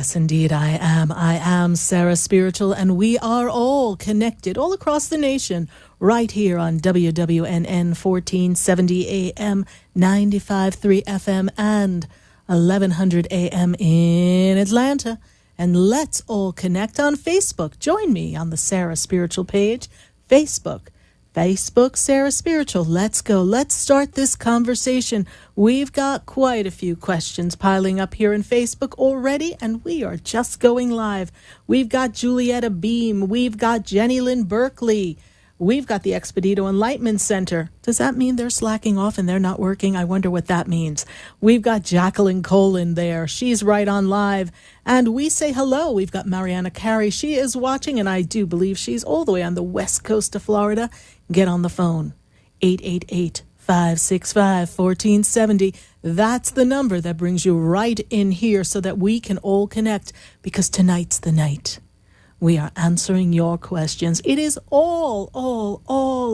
Yes, indeed, I am. I am Sarah Spiritual, and we are all connected all across the nation right here on WWNN 1470 AM, 95.3 FM, and 1100 AM in Atlanta. And let's all connect on Facebook. Join me on the Sarah Spiritual page, Facebook, Sarah Spiritual. Let's go. Let's start this conversation. We've got quite a few questions piling up here in Facebook already, and we are just going live. We've got Julietta Beam. We've got Jenny Lynn Berkeley. We've got the Expedito Enlightenment Center. Does that mean they're slacking off and they're not working? I wonder what that means. We've got Jacqueline Colin there. She's right on live. And we say hello. We've got Mariana Carey. She is watching, and I do believe she's all the way on the west coast of Florida. Get on the phone. 888-565-1470. That's the number that brings you right in here so that we can all connect, because tonight's the night. We are answering your questions. It is all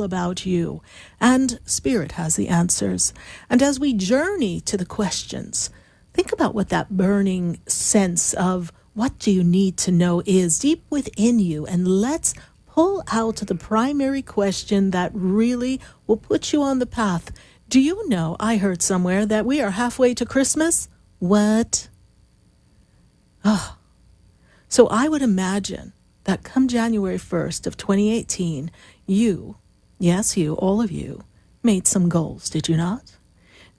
about you. And Spirit has the answers. And as we journey to the questions, think about what that burning sense of what do you need to know is deep within you. And let's pull out the primary question that really will put you on the path. Do you know, I heard somewhere that we are halfway to Christmas? What? Oh. So I would imagine that come January 1st of 2018, you, yes, you, all of you, made some goals, did you not?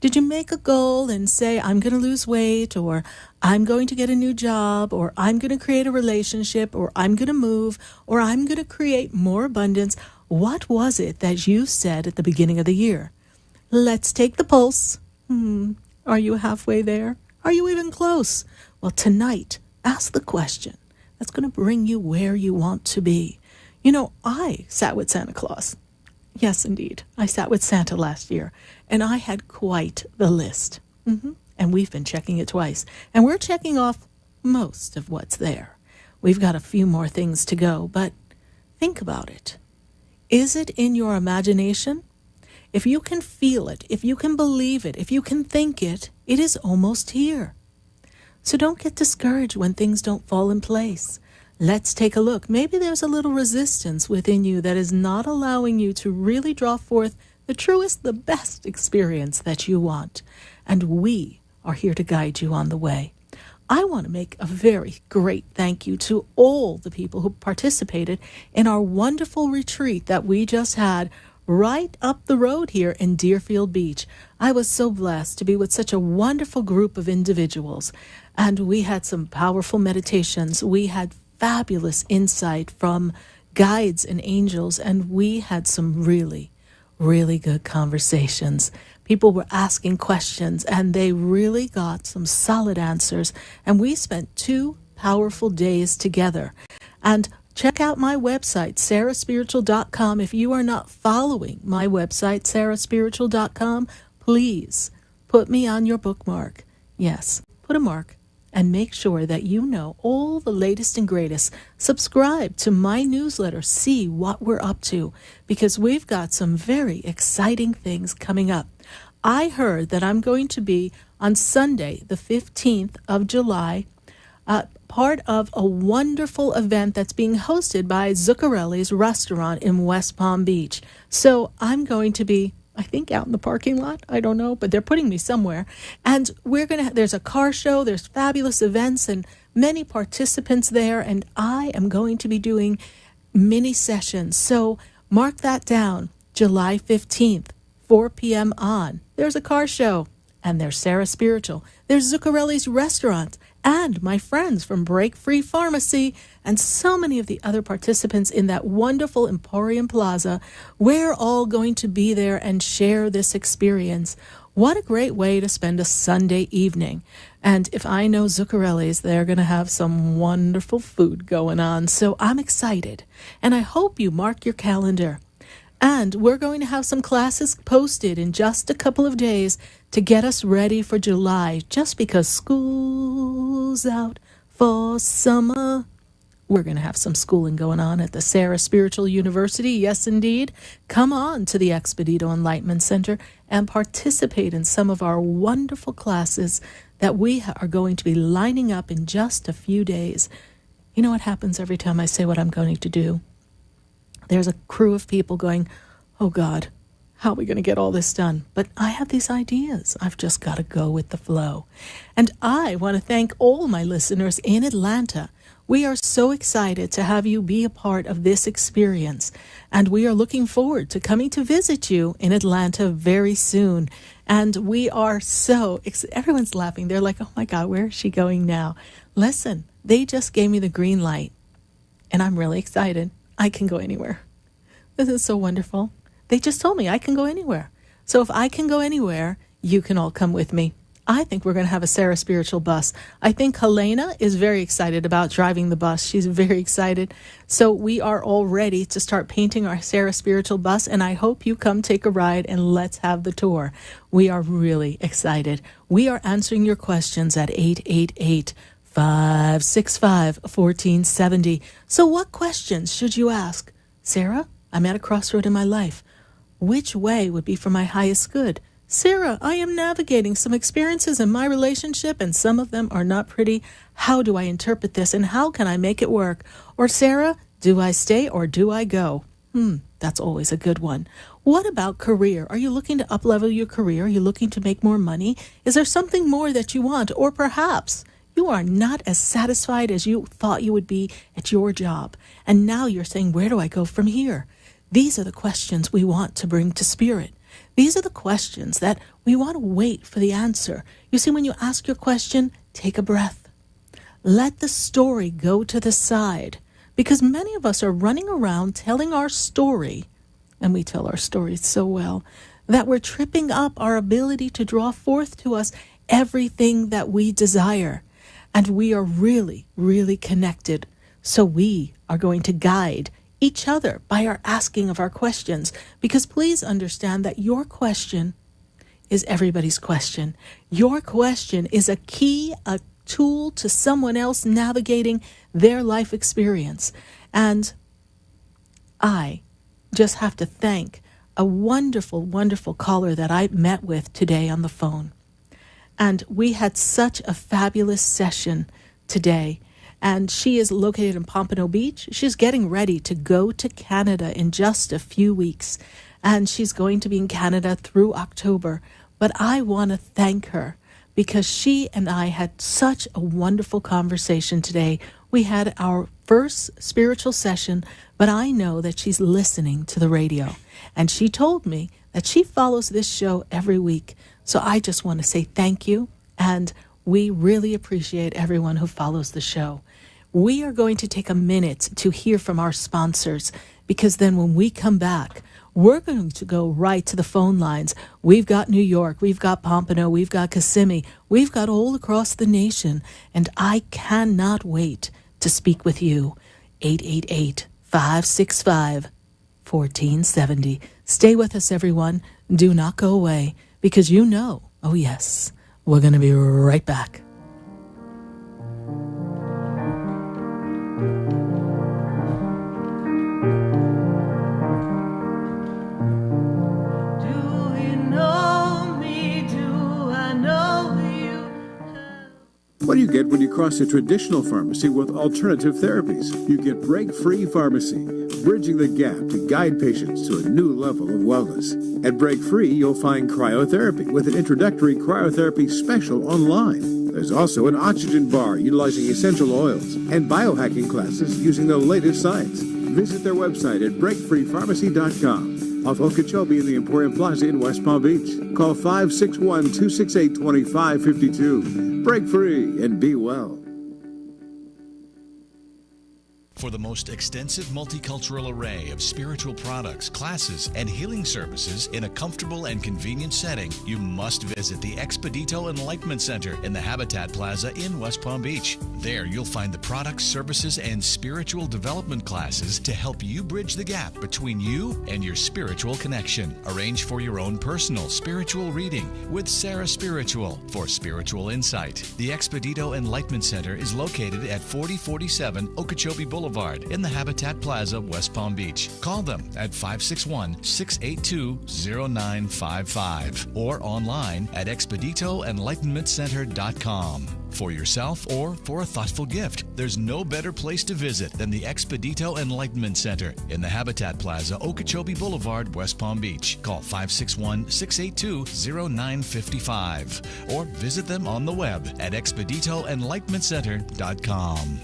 Did you make a goal and say, I'm going to lose weight, or I'm going to get a new job, or I'm going to create a relationship, or I'm going to move, or I'm going to create more abundance? What was it that you said at the beginning of the year? Let's take the pulse. Are you halfway there? Are you even close? Well, tonight, ask the question that's going to bring you where you want to be. You know, I sat with Santa Claus. Yes, indeed. I sat with Santa last year, and I had quite the list. And we've been checking it twice. And we're checking off most of what's there. We've got a few more things to go, but think about it. Is it in your imagination? If you can feel it, if you can believe it, if you can think it, it is almost here. So don't get discouraged when things don't fall in place. Let's take a look. Maybe there's a little resistance within you that is not allowing you to really draw forth the truest, the best experience that you want. And we are here to guide you on the way. I want to make a very great thank you to all the people who participated in our wonderful retreat that we just had right up the road here in Deerfield Beach. I was so blessed to be with such a wonderful group of individuals, and we had some powerful meditations. We had fabulous insight from guides and angels, and we had some really, really good conversations. People were asking questions, and they really got some solid answers, and we spent 2 powerful days together. And check out my website, sarahspiritual.com. If you are not following my website, sarahspiritual.com, please put me on your bookmark. Yes, put a mark and make sure that you know all the latest and greatest. Subscribe to my newsletter. See what we're up to, because we've got some very exciting things coming up. I heard that I'm going to be on Sunday, the 15th of July, part of a wonderful event that's being hosted by Zuccarelli's restaurant in West Palm Beach. So I'm going to be, I think, out in the parking lot. I don't know, but they're putting me somewhere. And there's a car show, there's fabulous events and many participants there. And I am going to be doing mini sessions. So mark that down, July 15th, 4 p.m. on. There's a car show, and there's Sarah Spiritual. There's Zuccarelli's restaurant, and my friends from Break Free Pharmacy, and so many of the other participants in that wonderful Emporium Plaza. We're all going to be there and share this experience. What a great way to spend a Sunday evening. And if I know Zuccarelli's, they're going to have some wonderful food going on. So I'm excited, and I hope you mark your calendar. And we're going to have some classes posted in just a couple of days to get us ready for July. Just because school's out for summer, we're going to have some schooling going on at the Sarah Spiritual University. Yes, indeed. Come on to the Expedito Enlightenment Center and participate in some of our wonderful classes that we are going to be lining up in just a few days. You know what happens every time I say what I'm going to do? There's a crew of people going, oh God, how are we going to get all this done? But I have these ideas. I've just got to go with the flow. And I want to thank all my listeners in Atlanta. We are so excited to have you be a part of this experience. And we are looking forward to coming to visit you in Atlanta very soon. And we are everyone's laughing. They're like, oh my God, where is she going now? Listen, they just gave me the green light. And I'm really excited. I can go anywhere. This is so wonderful. They just told me I can go anywhere. So if I can go anywhere, you can all come with me. I think we're going to have a Sarah Spiritual bus. I think Helena is very excited about driving the bus. She's very excited. So we are all ready to start painting our Sarah Spiritual bus, and I hope you come take a ride and let's have the tour. We are really excited. We are answering your questions at 888-565-1470. So what questions should you ask? Sarah, I'm at a crossroad in my life. Which way would be for my highest good? Sarah, I am navigating some experiences in my relationship and some of them are not pretty. How do I interpret this and how can I make it work? Or Sarah, do I stay or do I go? That's always a good one. What about career? Are you looking to up-level your career? Are you looking to make more money? Is there something more that you want? Or perhaps you are not as satisfied as you thought you would be at your job. And now you're saying, where do I go from here? These are the questions we want to bring to Spirit. These are the questions that we want to wait for the answer. You see, when you ask your question, take a breath. Let the story go to the side. Because many of us are running around telling our story, and we tell our stories so well, that we're tripping up our ability to draw forth to us everything that we desire. And we are really, really connected. So we are going to guide each other by our asking of our questions. Because please understand that your question is everybody's question. Your question is a key, a tool to someone else navigating their life experience. And I just have to thank a wonderful, wonderful caller that I met with today on the phone. And we had such a fabulous session today. And she is located in Pompano Beach. She's getting ready to go to Canada in just a few weeks. And she's going to be in Canada through October. But I want to thank her because she and I had such a wonderful conversation today. We had our first spiritual session, but I know that she's listening to the radio. And she told me that she follows this show every week. So I just want to say thank you. And we really appreciate everyone who follows the show. We are going to take a minute to hear from our sponsors, because then when we come back, we're going to go right to the phone lines. We've got New York, we've got Pompano, we've got Kissimmee, we've got all across the nation, and I cannot wait to speak with you. 888-565-1470. Stay with us, everyone. Do not go away, because you know, oh yes, we're going to be right back. What do you get when you cross a traditional pharmacy with alternative therapies? You get Break Free Pharmacy, bridging the gap to guide patients to a new level of wellness. At Break Free, you'll find cryotherapy with an introductory cryotherapy special online. There's also an oxygen bar utilizing essential oils and biohacking classes using the latest science. Visit their website at breakfreepharmacy.com. Off Okeechobee in the Emporium Plaza in West Palm Beach. Call 561-268-2552. Break free and be well. For the most extensive multicultural array of spiritual products, classes, and healing services in a comfortable and convenient setting, you must visit the Expedito Enlightenment Center in the Habitat Plaza in West Palm Beach. There you'll find the products, services, and spiritual development classes to help you bridge the gap between you and your spiritual connection. Arrange for your own personal spiritual reading with Sarah Spiritual for spiritual insight. The Expedito Enlightenment Center is located at 4047 Okeechobee Boulevard in the Habitat Plaza, West Palm Beach. Call them at 561-682-0955 or online at expeditoenlightenmentcenter.com. For yourself or for a thoughtful gift, there's no better place to visit than the Expedito Enlightenment Center in the Habitat Plaza, Okeechobee Boulevard, West Palm Beach. Call 561-682-0955 or visit them on the web at expeditoenlightenmentcenter.com.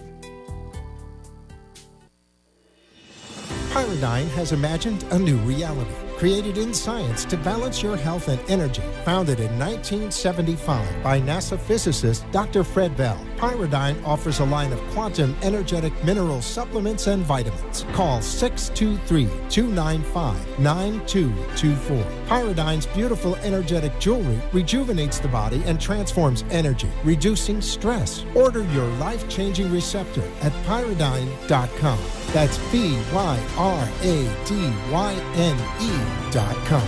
Pyridine has imagined a new reality, created in science to balance your health and energy. Founded in 1975 by NASA physicist Dr. Fred Bell, Pyridine offers a line of quantum energetic mineral supplements and vitamins. Call 623-295-9224. Pyridine's beautiful energetic jewelry rejuvenates the body and transforms energy, reducing stress. Order your life-changing receptor at pyridine.com. That's PYRADYNE.com.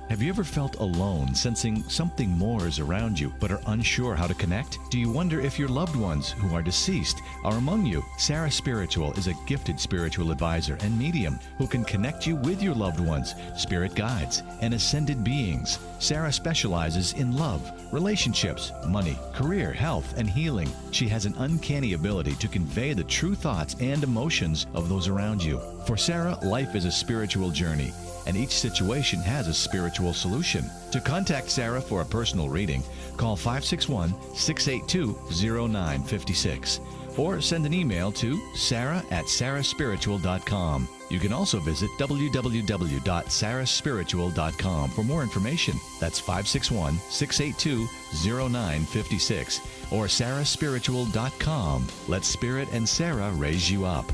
Have you ever felt alone, sensing something more is around you, but are unsure how to connect? Do you wonder if your loved ones who are deceased are among you? Sarah Spiritual is a gifted spiritual advisor and medium who can connect you with your loved ones, spirit guides, and ascended beings. Sarah specializes in love, relationships, money, career, health, and healing. She has an uncanny ability to convey the true thoughts and emotions of those around you. For Sarah, life is a spiritual journey, and each situation has a spiritual solution. To contact Sarah for a personal reading, call 561-682-0956 or send an email to sarah@sarahspiritual.com. You can also visit www.sarahspiritual.com for more information. That's 561-682-0956 or sarahspiritual.com. Let Spirit and Sarah raise you up.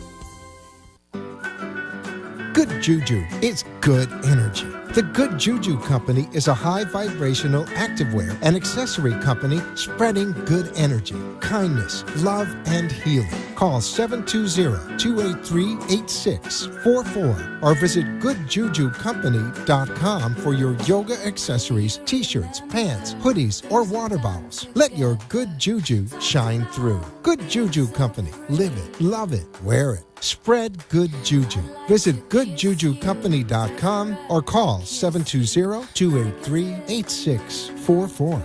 Good Juju is good energy. The Good Juju Company is a high vibrational activewear and accessory company spreading good energy, kindness, love, and healing. Call 720-283-8644 or visit goodjujucompany.com for your yoga accessories, t-shirts, pants, hoodies, or water bottles. Let your good juju shine through. Good Juju Company. Live it, love it, wear it. Spread good juju. Visit goodjujucompany.com or call 720-283-8644.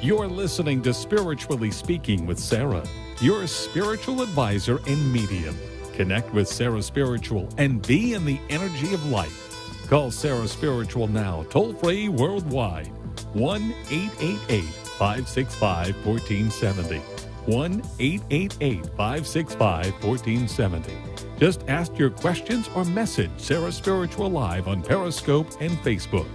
You're listening to Spiritually Speaking with Sarah. your spiritual advisor and medium. Connect with Sarah Spiritual and be in the energy of light. Call Sarah Spiritual now, toll-free worldwide. 1-888-565-1470. 1-888-565-1470. Just ask your questions or message Sarah Spiritual live on Periscope and Facebook.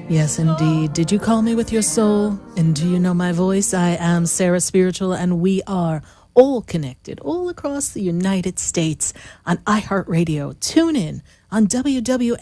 Yes, indeed. Did you call me with your soul? And do you know my voice? I am Sarah Spiritual, and we are all connected all across the United States on iHeartRadio. Tune in on WWNN.com.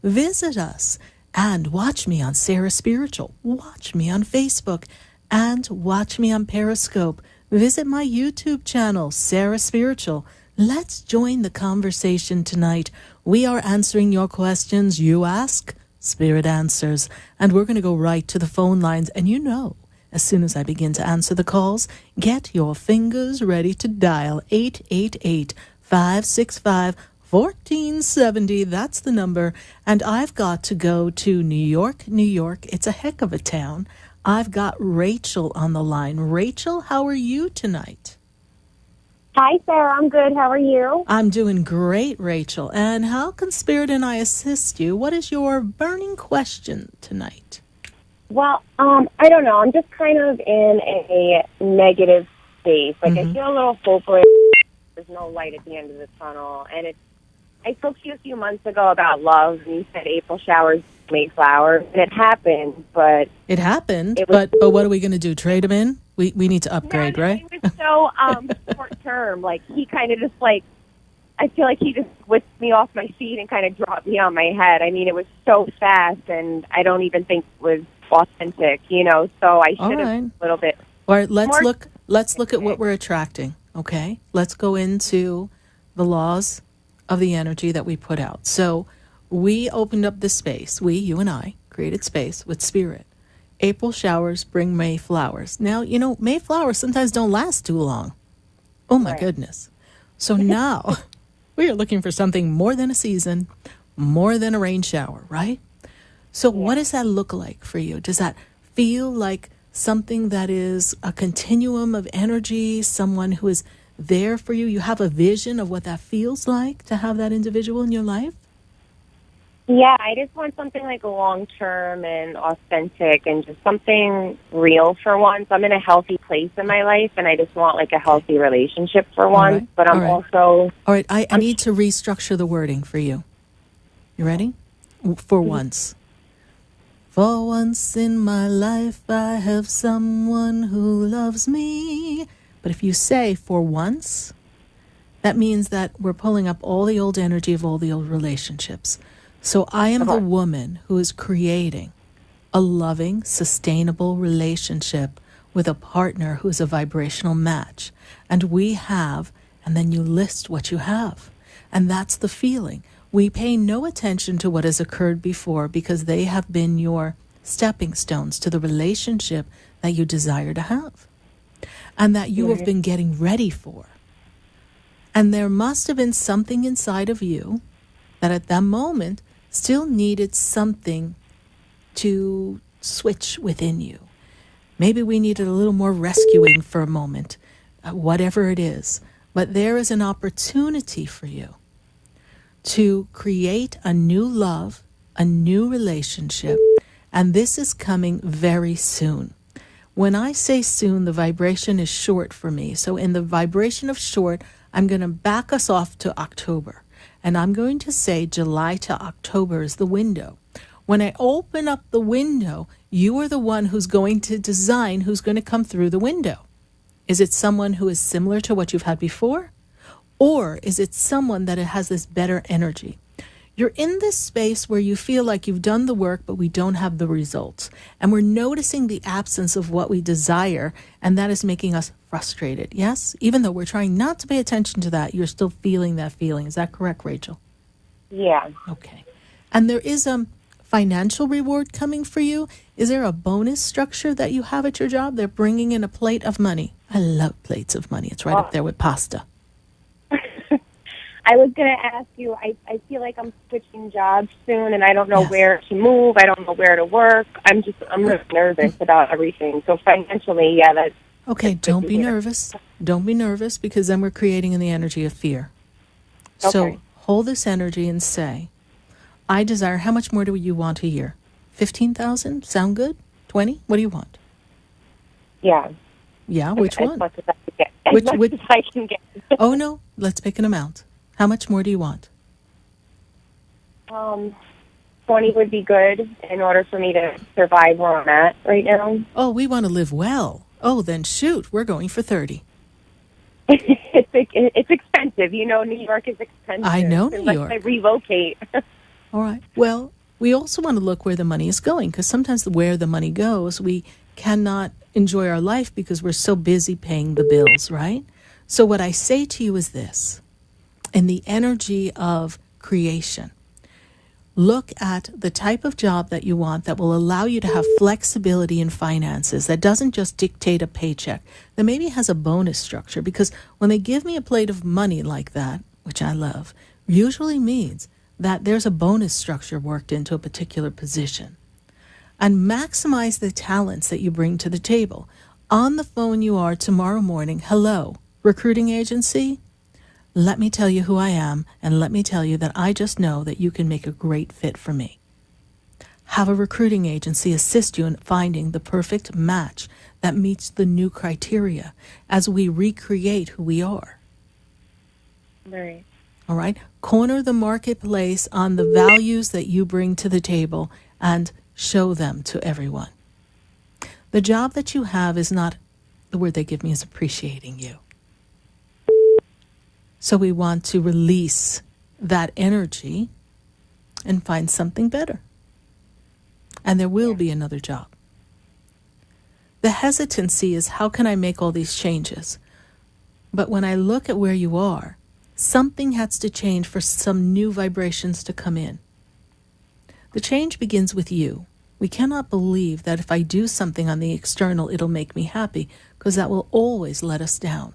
Visit us and watch me on Sarah Spiritual. Watch me on Facebook and watch me on Periscope. Visit my YouTube channel, Sarah Spiritual. Let's join the conversation tonight. We are answering your questions. You ask, Spirit answers. And we're going to go right to the phone lines. And you know, as soon as I begin to answer the calls, get your fingers ready to dial 888-565-1470. That's the number. And I've got to go to New York, New York. It's a heck of a town. I've got Rachel on the line. Rachel, how are you tonight? Hi, Sarah. I'm good. How are you? I'm doing great, Rachel. And how can Spirit and I assist you? What is your burning question tonight? Well, I don't know. I'm just kind of in a negative space. Like, I feel a little hopeless. There's no light at the end of the tunnel. And I spoke to you a few months ago about love, and you said April showers make flowers. And it happened, but... It happened, but what are we going to do? Trade them in? We need to upgrade, right? It was so short term. Like, he kind of just, like, I feel like he just whipped me off my feet and kind of dropped me on my head. I mean, it was so fast, and I don't even think it was authentic, you know, so I should have a little bit. All right, let's look at what we're attracting, okay? Let's go into the laws of the energy that we put out. So we opened up this space. You and I, created space with Spirit. April showers bring May flowers. Now, you know, May flowers sometimes don't last too long. Oh, my goodness. So now we are looking for something more than a season, more than a rain shower, right? So what does that look like for you? Does that feel like something that is a continuum of energy, someone who is there for you? You have a vision of what that feels like to have that individual in your life? Yeah, I just want something like long-term and authentic and just something real for once. I'm in a healthy place in my life, and I just want like a healthy relationship for once. Right. But I'm also... All right, I need to restructure the wording for you. You ready? For once. For once in my life, I have someone who loves me. But if you say for once, that means that we're pulling up all the old energy of all the old relationships. So I am the woman who is creating a loving, sustainable relationship with a partner who is a vibrational match. And we have, and then you list what you have. And that's the feeling. We pay no attention to what has occurred before because they have been your stepping stones to the relationship that you desire to have and that you have been getting ready for. And there must have been something inside of you that at that moment still needed something to switch within you. Maybe we needed a little more rescuing for a moment, whatever it is. But there is an opportunity for you to create a new love, a new relationship, and this is coming very soon. When I say soon, the vibration is short for me. So in the vibration of short, I'm going to back us off to October. And I'm going to say July to October is the window. When I open up the window, you are the one who's going to design who's going to come through the window. Is it someone who is similar to what you've had before? Or is it someone that has this better energy? You're in this space where you feel like you've done the work, but we don't have the results. And we're noticing the absence of what we desire, and that is making us frustrated. Yes? Even though we're trying not to pay attention to that, you're still feeling that feeling. Is that correct, Rachel? Yeah. Okay. And there is a financial reward coming for you. Is there a bonus structure that you have at your job? They're bringing in a plate of money. I love plates of money. It's right up there with pasta. I was going to ask you, I feel like I'm switching jobs soon, and I don't know Yes. where to move. I don't know where to work. I'm really nervous about everything. So financially, yeah, that's... Okay, don't be hear. nervous. Don't be nervous, because then we're creating in the energy of fear. So Okay. hold this energy and say, I desire, how much more do you want a year? 15,000? Sound good? 20? What do you want? Yeah. Yeah, which As one? much as I can get. As Which- much which- as I can get. Oh, no, let's pick an amount. How much more do you want? 20 would be good in order for me to survive where I'm at right now. Oh, we want to live well. Oh, then shoot, we're going for 30. It's expensive. You know, New York is expensive. I know New Unless York. I relocate. All right. Well, we also want to look where the money is going, because sometimes where the money goes, we cannot enjoy our life because we're so busy paying the bills, right? So what I say to you is this. In the energy of creation, look at the type of job that you want that will allow you to have flexibility in finances, that doesn't just dictate a paycheck, that maybe has a bonus structure. Because when they give me a plate of money like that, which I love, usually means that there's a bonus structure worked into a particular position. And maximize the talents that you bring to the table. On the phone you are tomorrow morning. Hello, recruiting agency? Let me tell you who I am, and let me tell you that I just know that you can make a great fit for me. Have a recruiting agency assist you in finding the perfect match that meets the new criteria as we recreate who we are. Right. All right? Corner the marketplace on the values that you bring to the table and show them to everyone. The job that you have is not, the word they give me is appreciating you. So we want to release that energy and find something better. And there will be another job. The hesitancy is, how can I make all these changes? But when I look at where you are, something has to change for some new vibrations to come in. The change begins with you. We cannot believe that if I do something on the external, it'll make me happy, because that will always let us down.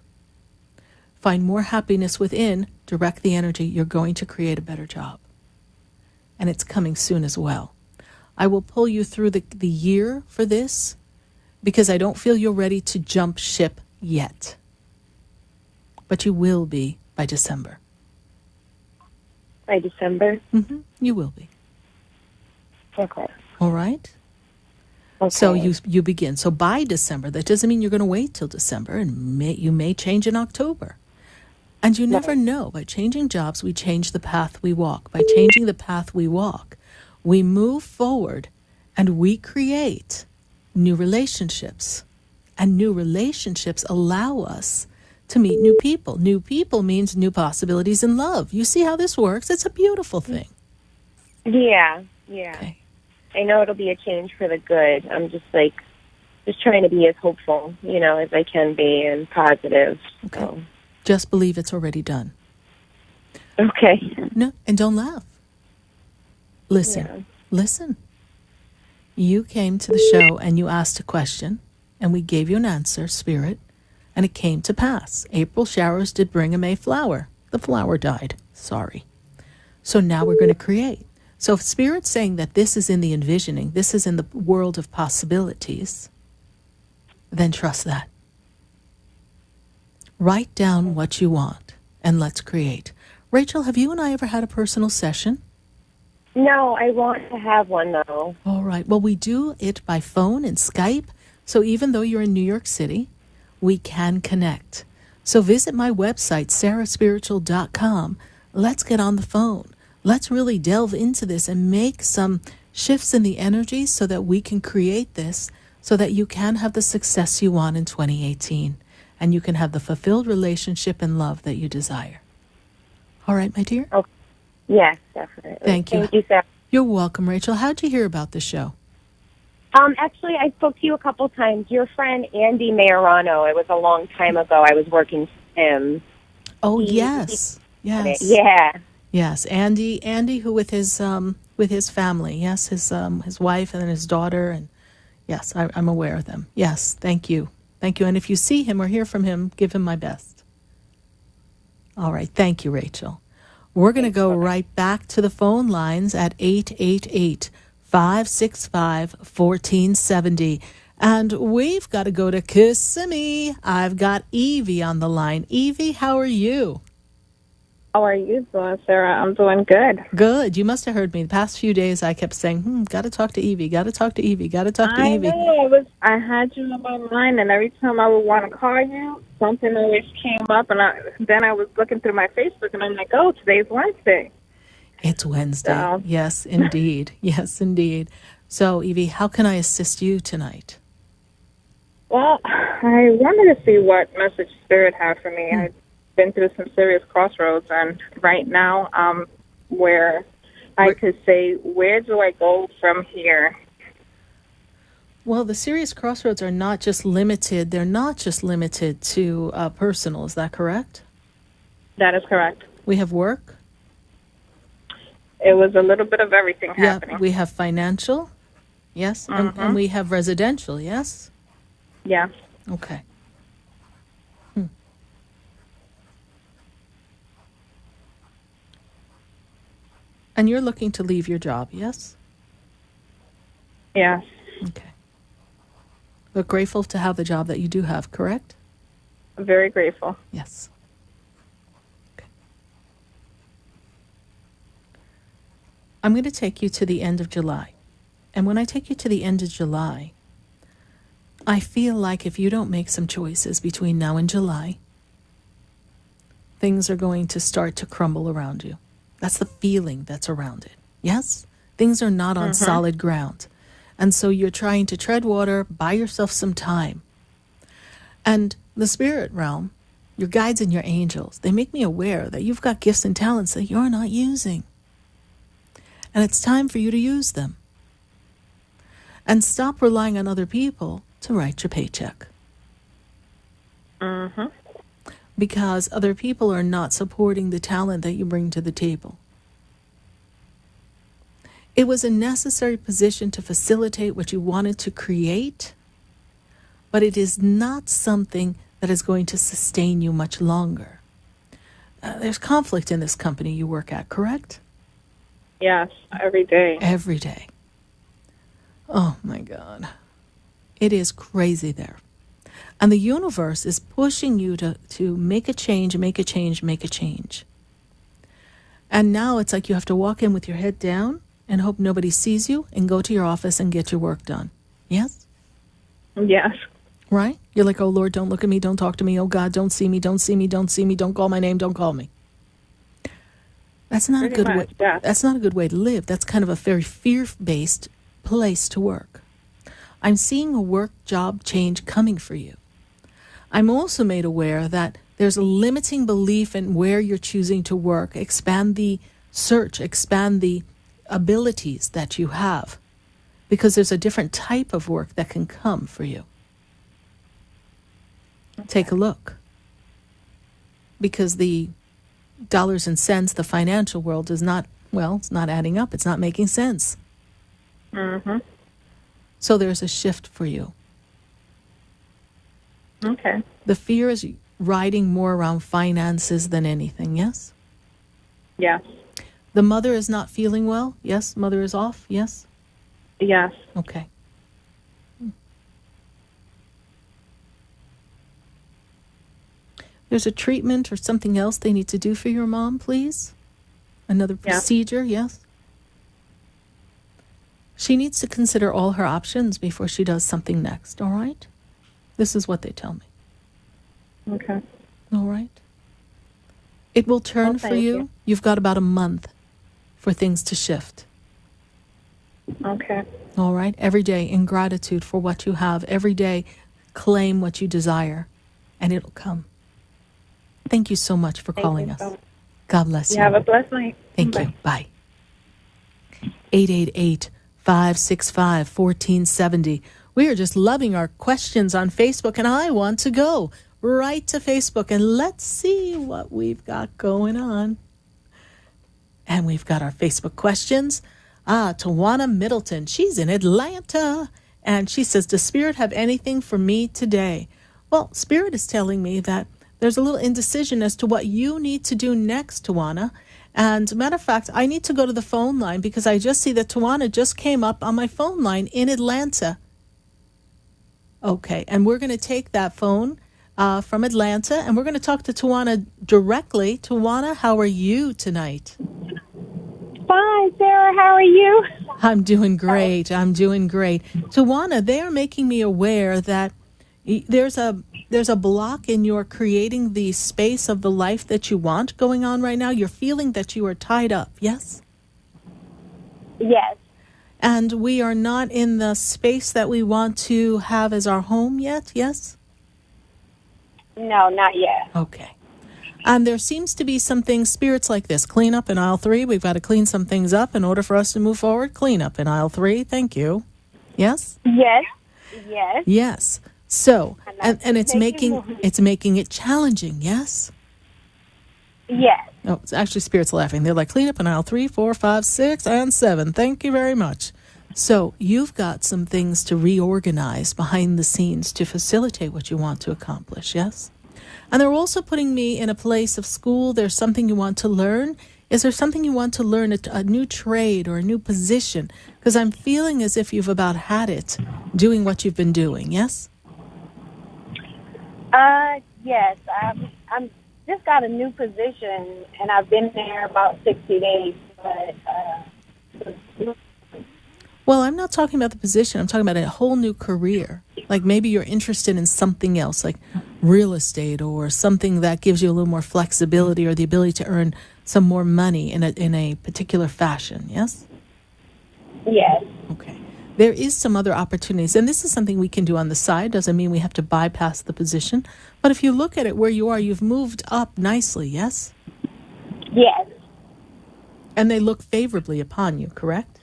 Find more happiness within, direct the energy, you're going to create a better job. And it's coming soon as well. I will pull you through the year for this, because I don't feel you're ready to jump ship yet. But you will be by December. By December? You will be. Okay. All right? Okay. So you begin. So by December, that doesn't mean you're going to wait till December, and you may change in October. And you never know. By changing jobs, we change the path we walk. By changing the path we walk, we move forward and we create new relationships. And new relationships allow us to meet new people. New people means new possibilities in love. You see how this works? It's a beautiful thing. Yeah. Okay. I know it'll be a change for the good. I'm just trying to be as hopeful, as I can be, and positive. Okay. So. Just believe it's already done. Okay. No, and don't laugh. Listen. Yeah. Listen. You came to the show and you asked a question, and we gave you an answer, Spirit, and it came to pass. April showers did bring a May flower. The flower died. Sorry. So now we're going to create. So if Spirit's saying that this is in the envisioning, this is in the world of possibilities, then trust that. Write down what you want, and let's create. Rachel, have you and I ever had a personal session? No, I want to have one, though. All right. Well, we do it by phone and Skype. So even though you're in New York City, we can connect. So visit my website, sarahspiritual.com. let's get on the phone. Let's really delve into this and make some shifts in the energy so that we can create this so that you can have the success you want in 2018 and you can have the fulfilled relationship and love that you desire. All right, my dear? Okay. Yes, definitely. Thank you. Thank you, Sarah. You're welcome, Rachel. How'd you hear about the show? Actually, I spoke to you a couple times. Your friend Andy Majorano, it was a long time ago. I was working for him. Oh, yes. Yes. Yeah. Yes, Andy, who with his family, yes, his wife and his daughter, and yes, I'm aware of them. Yes, thank you. And if you see him or hear from him, give him my best. All right, thank you, Rachel. We're going to go right back to the phone lines at 888-565-1470. And we've got to go to Kissimmee. I've got Evie on the line. Evie, how are you? How are you doing, Sarah? I'm doing good. Good. You must have heard me. The past few days I kept saying, got to talk to Evie, got to talk to Evie, got to talk to Evie. I know. I had you on my mind, and every time I would want to call you, something always came up, and then I was looking through my Facebook, and I'm like, oh, today's Wednesday. It's Wednesday. So. Yes, indeed. Yes, indeed. So, Evie, how can I assist you tonight? Well, I wanted to see what message Spirit had for me. I've been through some serious crossroads, and right now where I could say, where do I go from here? Well, the serious crossroads are not just limited. They're not just limited to personal. Is that correct? That is correct. We have work. It was a little bit of everything happening. Yeah, we have financial. Yes, and we have residential. Yes. Yeah. Okay. And you're looking to leave your job, yes? Yes. Okay. But grateful to have the job that you do have, correct? Very grateful. Yes. Okay. I'm going to take you to the end of July. And when I take you to the end of July, I feel like if you don't make some choices between now and July, things are going to start to crumble around you. That's the feeling that's around it. Yes? Things are not on solid ground. And so you're trying to tread water, buy yourself some time. And the spirit realm, your guides and your angels, they make me aware that you've got gifts and talents that you're not using. And it's time for you to use them. And stop relying on other people to write your paycheck. Because other people are not supporting the talent that you bring to the table. It was a necessary position to facilitate what you wanted to create, but it is not something that is going to sustain you much longer. There's conflict in this company you work at, correct? Yes, every day. Every day. Oh my God. It is crazy there. And the universe is pushing you to make a change, make a change, make a change. And now it's like you have to walk in with your head down and hope nobody sees you and go to your office and get your work done. Yes? Yes. Right? You're like, oh, Lord, don't look at me, don't talk to me. Oh, God, don't see me, don't see me, don't see me, don't call my name, don't call me. That's not Pretty a good much, way. yes. That's not a good way to live. That's kind of a very fear-based place to work. I'm seeing a work job change coming for you. I'm also made aware that there's a limiting belief in where you're choosing to work. Expand the search, expand the abilities that you have, because there's a different type of work that can come for you. Okay. Take a look. Because the dollars and cents, the financial world is not, well, it's not adding up. It's not making sense. So there's a shift for you. Okay. The fear is riding more around finances than anything, yes? Yes. The mother is not feeling well, yes? Mother is off, yes? Yes. Okay. There's a treatment or something else they need to do for your mom, please? Another procedure, yes? She needs to consider all her options before she does something next, all right? This is what they tell me. Okay. All right. It will turn for thank you. you. You've got about a month for things to shift. Okay. All right? Every day in gratitude for what you have. Every day claim what you desire, and it'll come. Thank you so much for calling you us. so much. God bless you. You have a blessed night. Thank you. Bye. 888-565-1470. We are just loving our questions on Facebook, and I want to go right to Facebook, and let's see what we've got going on. And we've got our Facebook questions. Tawana Middleton, she's in Atlanta, and she says, does Spirit have anything for me today? Well, Spirit is telling me that there's a little indecision as to what you need to do next, Tawana. And matter of fact, I need to go to the phone line because I just see that Tawana just came up on my phone line in Atlanta. Okay, and we're going to take that phone from Atlanta, and we're going to talk to Tawana directly. Tawana, how are you tonight? Fine, Sarah. How are you? I'm doing great. I'm doing great. Tawana, they are making me aware that there's a block in your creating the space of the life that you want going on right now. You're feeling that you are tied up, yes? Yes. And we are not in the space that we want to have as our home yet, yes? No, not yet. Okay. And there seems to be some things, spirits like this. Clean up in aisle 3. We've got to clean some things up in order for us to move forward. Clean up in aisle 3. Thank you. Yes? Yes. Yes. Yes. So, and it's Making making it challenging, yes? Yes. Oh, it's actually spirits laughing. They're like, clean up in aisle 3, 4, 5, 6, and 7. Thank you very much. So you've got some things to reorganize behind the scenes to facilitate what you want to accomplish, yes? And they're also putting me in a place of school. There's something you want to learn. Is there something you want to learn, a new trade or a new position? Because I'm feeling as if you've about had it doing what you've been doing, yes? Yes. I'm just got a new position, and I've been there about 60 days. But Well, I'm not talking about the position. I'm talking about a whole new career. Like maybe you're interested in something else, like real estate or something that gives you a little more flexibility or the ability to earn some more money in a particular fashion, yes? yes. Okay. There is some other opportunities, and this is something we can do on the side. Doesn't mean we have to bypass the position. But if you look at it where you are, you've moved up nicely, yes? Yes. And they look favorably upon you, correct?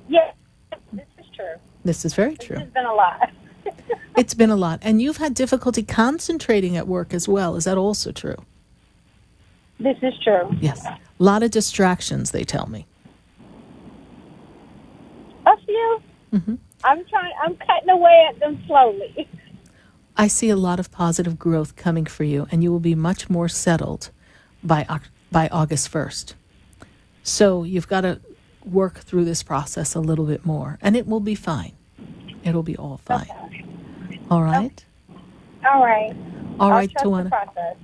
Yes. This is true. This is very true. It's been a lot. It's been a lot. And you've had difficulty concentrating at work as well. Is that also true? This is true. Yes. A lot of distractions, they tell me. A few. Mm-hmm. I'm cutting away at them slowly. I see a lot of positive growth coming for you, and you will be much more settled by August 1st. So you've got to work through this process a little bit more, and it will be fine. It'll be all fine. Okay. All right? All right. All right, I'll trust Tawana. the process.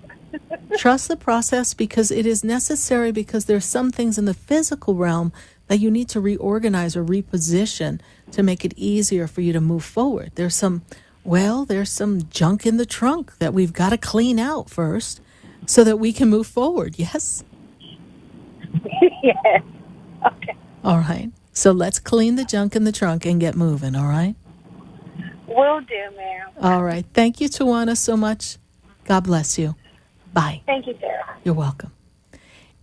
Trust the process because it is necessary, because there's some things in the physical realm that you need to reorganize or reposition to make it easier for you to move forward. There's some junk in the trunk that we've got to clean out first so that we can move forward, yes? Yes. Okay. All right. So let's clean the junk in the trunk and get moving, all right? Will do, ma'am. All right. Thank you, Tawana, so much. God bless you. Bye. Thank you, Sarah. You're welcome.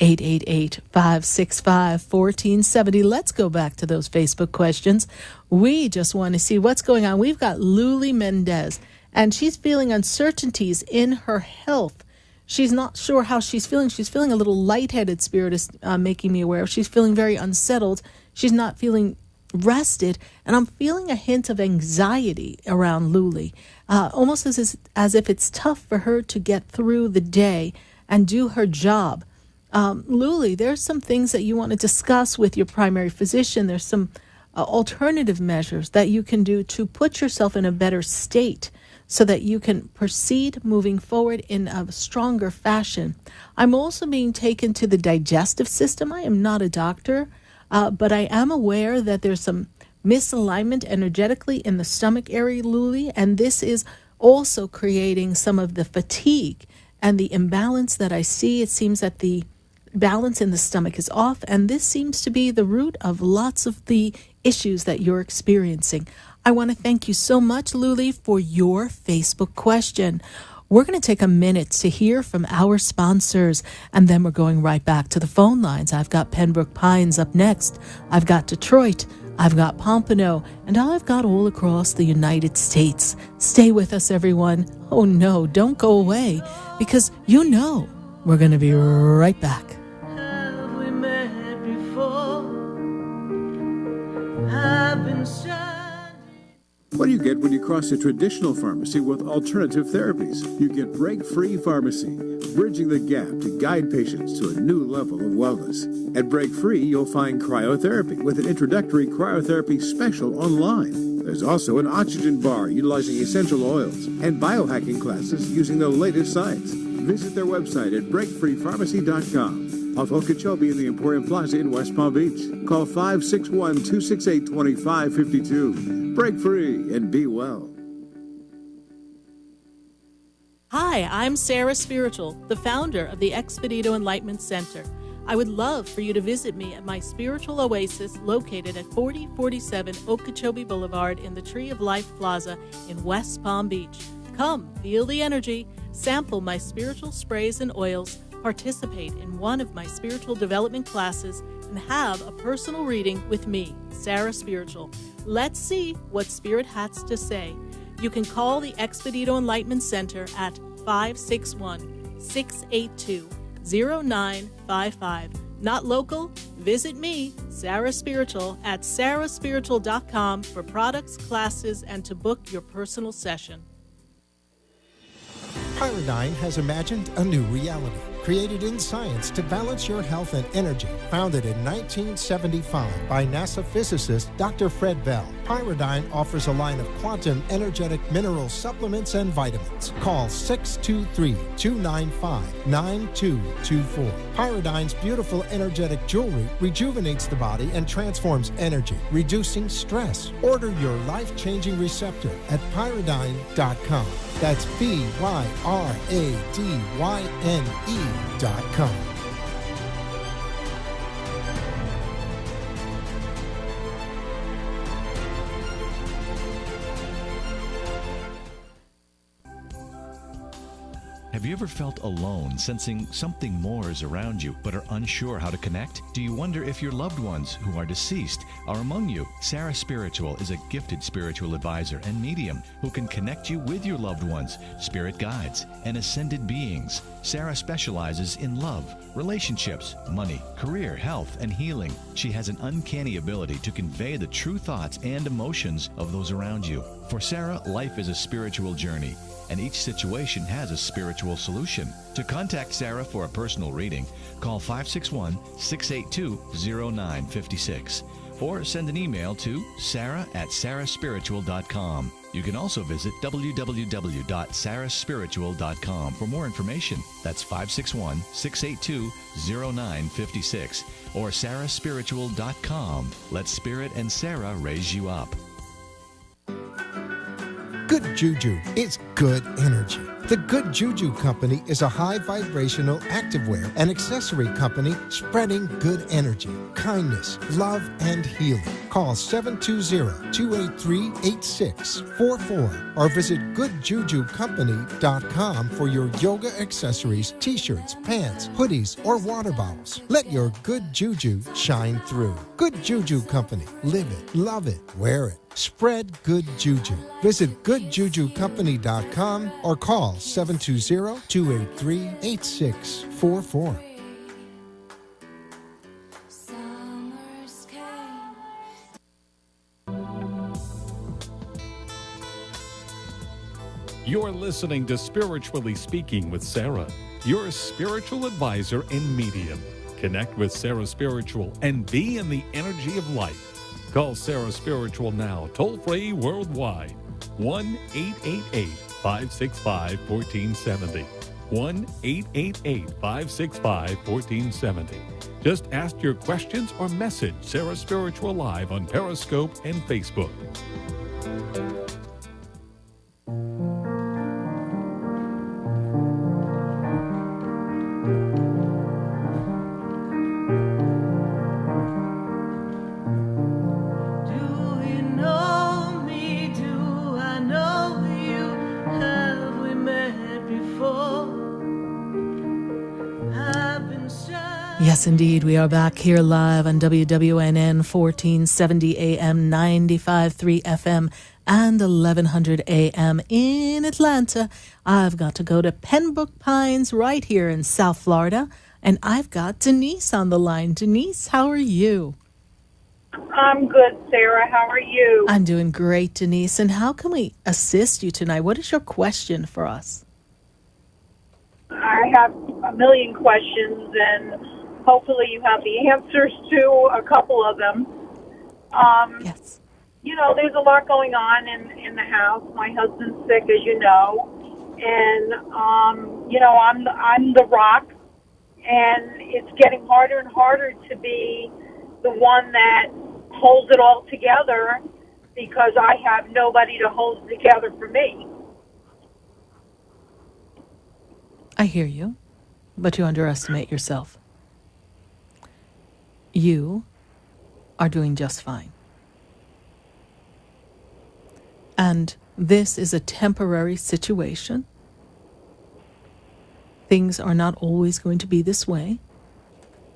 888-565-1470. Let's go back to those Facebook questions. We just want to see what's going on. We've got Luli Mendez, and she's feeling uncertainties in her health. She's not sure how she's feeling. She's feeling a little lightheaded, Spirit is making me aware of. She's feeling very unsettled. She's not feeling rested, and I'm feeling a hint of anxiety around Luli, almost as if it's tough for her to get through the day and do her job. Luli, there's some things that you want to discuss with your primary physician. There's some alternative measures that you can do to put yourself in a better state so that you can proceed moving forward in a stronger fashion. I'm also being taken to the digestive system. I am not a doctor, but I am aware that there's some misalignment energetically in the stomach area, Luli, and this is also creating some of the fatigue and the imbalance that I see, it seems that the balance in the stomach is off, and this seems to be the root of lots of the issues that you're experiencing. I want to thank you so much, Luli, for your Facebook question. We're going to take a minute to hear from our sponsors, and then we're going right back to the phone lines. I've got Pembroke Pines up next. I've got Detroit. I've got Pompano, and I've got all across the United States. Stay with us, everyone. Oh, no, don't go away, because you know we're going to be right back. Have we met before? I've been shining. What do you get when you cross a traditional pharmacy with alternative therapies? You get Break-Free Pharmacy, bridging the gap to guide patients to a new level of wellness. At Break-Free, you'll find cryotherapy with an introductory cryotherapy special online. There's also an oxygen bar utilizing essential oils and biohacking classes using the latest science. Visit their website at breakfreepharmacy.com. Off Okeechobee in the Emporium Plaza in West Palm Beach. Call 561-268-2552. Break free and be well. Hi, I'm Sarah Spiritual, the founder of the Expedito Enlightenment Center. I would love for you to visit me at my spiritual oasis located at 4047 Okeechobee Boulevard in the Tree of Life Plaza in West Palm Beach. Come, feel the energy, sample my spiritual sprays and oils, participate in one of my spiritual development classes, and have a personal reading with me, Sarah Spiritual. Let's see what Spirit has to say. You can call the Expedito Enlightenment Center at 561-682-0955. Not local? Visit me, Sarah Spiritual, at sarahspiritual.com for products, classes, and to book your personal session. Pyridine has imagined a new reality, created in science to balance your health and energy. Founded in 1975 by NASA physicist Dr. Fred Bell, Pyridine offers a line of quantum energetic mineral supplements and vitamins. Call 623-295-9224. Pyridine's beautiful energetic jewelry rejuvenates the body and transforms energy, reducing stress. Order your life-changing receptor at pyridine.com. That's PYRADYNE.com. Have you ever felt alone, sensing something more is around you, but are unsure how to connect? Do you wonder if your loved ones who are deceased are among you? Sarah Spiritual is a gifted spiritual advisor and medium who can connect you with your loved ones, spirit guides, and ascended beings. Sarah specializes in love, relationships, money, career, health, and healing. She has an uncanny ability to convey the true thoughts and emotions of those around you. For Sarah, life is a spiritual journey, and each situation has a spiritual solution. To contact Sarah for a personal reading, call 561-682-0956 or send an email to sarah@sarahspiritual.com. You can also visit www.sarahspiritual.com for more information. That's 561-682-0956 or sarahspiritual.com. Let Spirit and Sarah raise you up. Good Juju is good energy. The Good Juju Company is a high vibrational activewear and accessory company spreading good energy, kindness, love, and healing. Call 720-283-8644 or visit goodjujucompany.com for your yoga accessories, t-shirts, pants, hoodies, or water bottles. Let your good juju shine through. Good Juju Company. Live it, love it, wear it. Spread good juju. Visit goodjujucompany.com or call 720-283-8644. You're listening to Spiritually Speaking with Sarah, your spiritual advisor and medium. Connect with Sarah Spiritual and be in the energy of life. Call Sarah Spiritual now, toll-free worldwide, 1-888-565-1470. 1-888-565-1470. Just ask your questions or message Sarah Spiritual live on Periscope and Facebook. Yes, indeed. We are back here live on WWNN 1470 AM, 95.3 FM, and 1100 AM in Atlanta. I've got to go to Pembroke Pines right here in South Florida, and I've got Denise on the line. Denise, how are you? I'm good, Sarah. How are you? I'm doing great, Denise. And how can we assist you tonight? What is your question for us? I have a million questions, and hopefully you have the answers to a couple of them. Yes. You know, there's a lot going on in the house. My husband's sick, as you know, and you know, I'm the rock, and it's getting harder and harder to be the one that holds it all together because I have nobody to hold it together for me. I hear you, but you underestimate yourself. You are doing just fine. And this is a temporary situation. Things are not always going to be this way.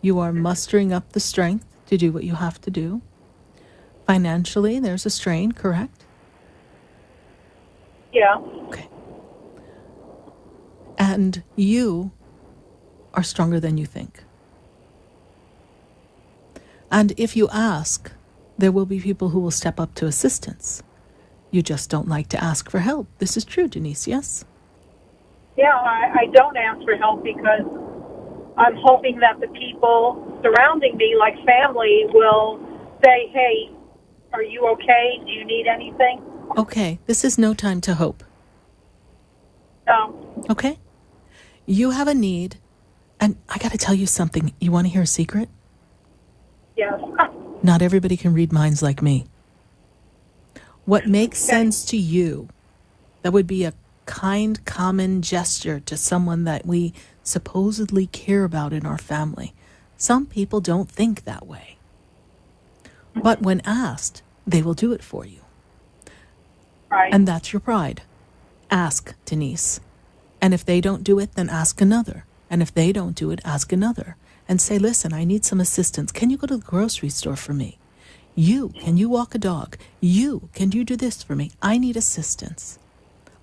You are mustering up the strength to do what you have to do. Financially, there's a strain, correct? Yeah. Okay. And you are stronger than you think. And if you ask, there will be people who will step up to assistance. You just don't like to ask for help. This is true, Denise, yes? Yeah, I don't ask for help because I'm hoping that the people surrounding me, like family, will say, hey, are you okay? Do you need anything? Okay, this is no time to hope. No. Okay? You have a need, and I got to tell you something. You want to hear a secret? Yes. Not everybody can read minds like me. What makes sense to you, that would be a kind, common gesture to someone that we supposedly care about in our family. Some people don't think that way. But when asked, they will do it for you. Right. And that's your pride. Ask, Denise. And if they don't do it, then ask another. And if they don't do it, ask another. And say, listen, I need some assistance. Can you go to the grocery store for me? Can you walk a dog? Can you do this for me? I need assistance.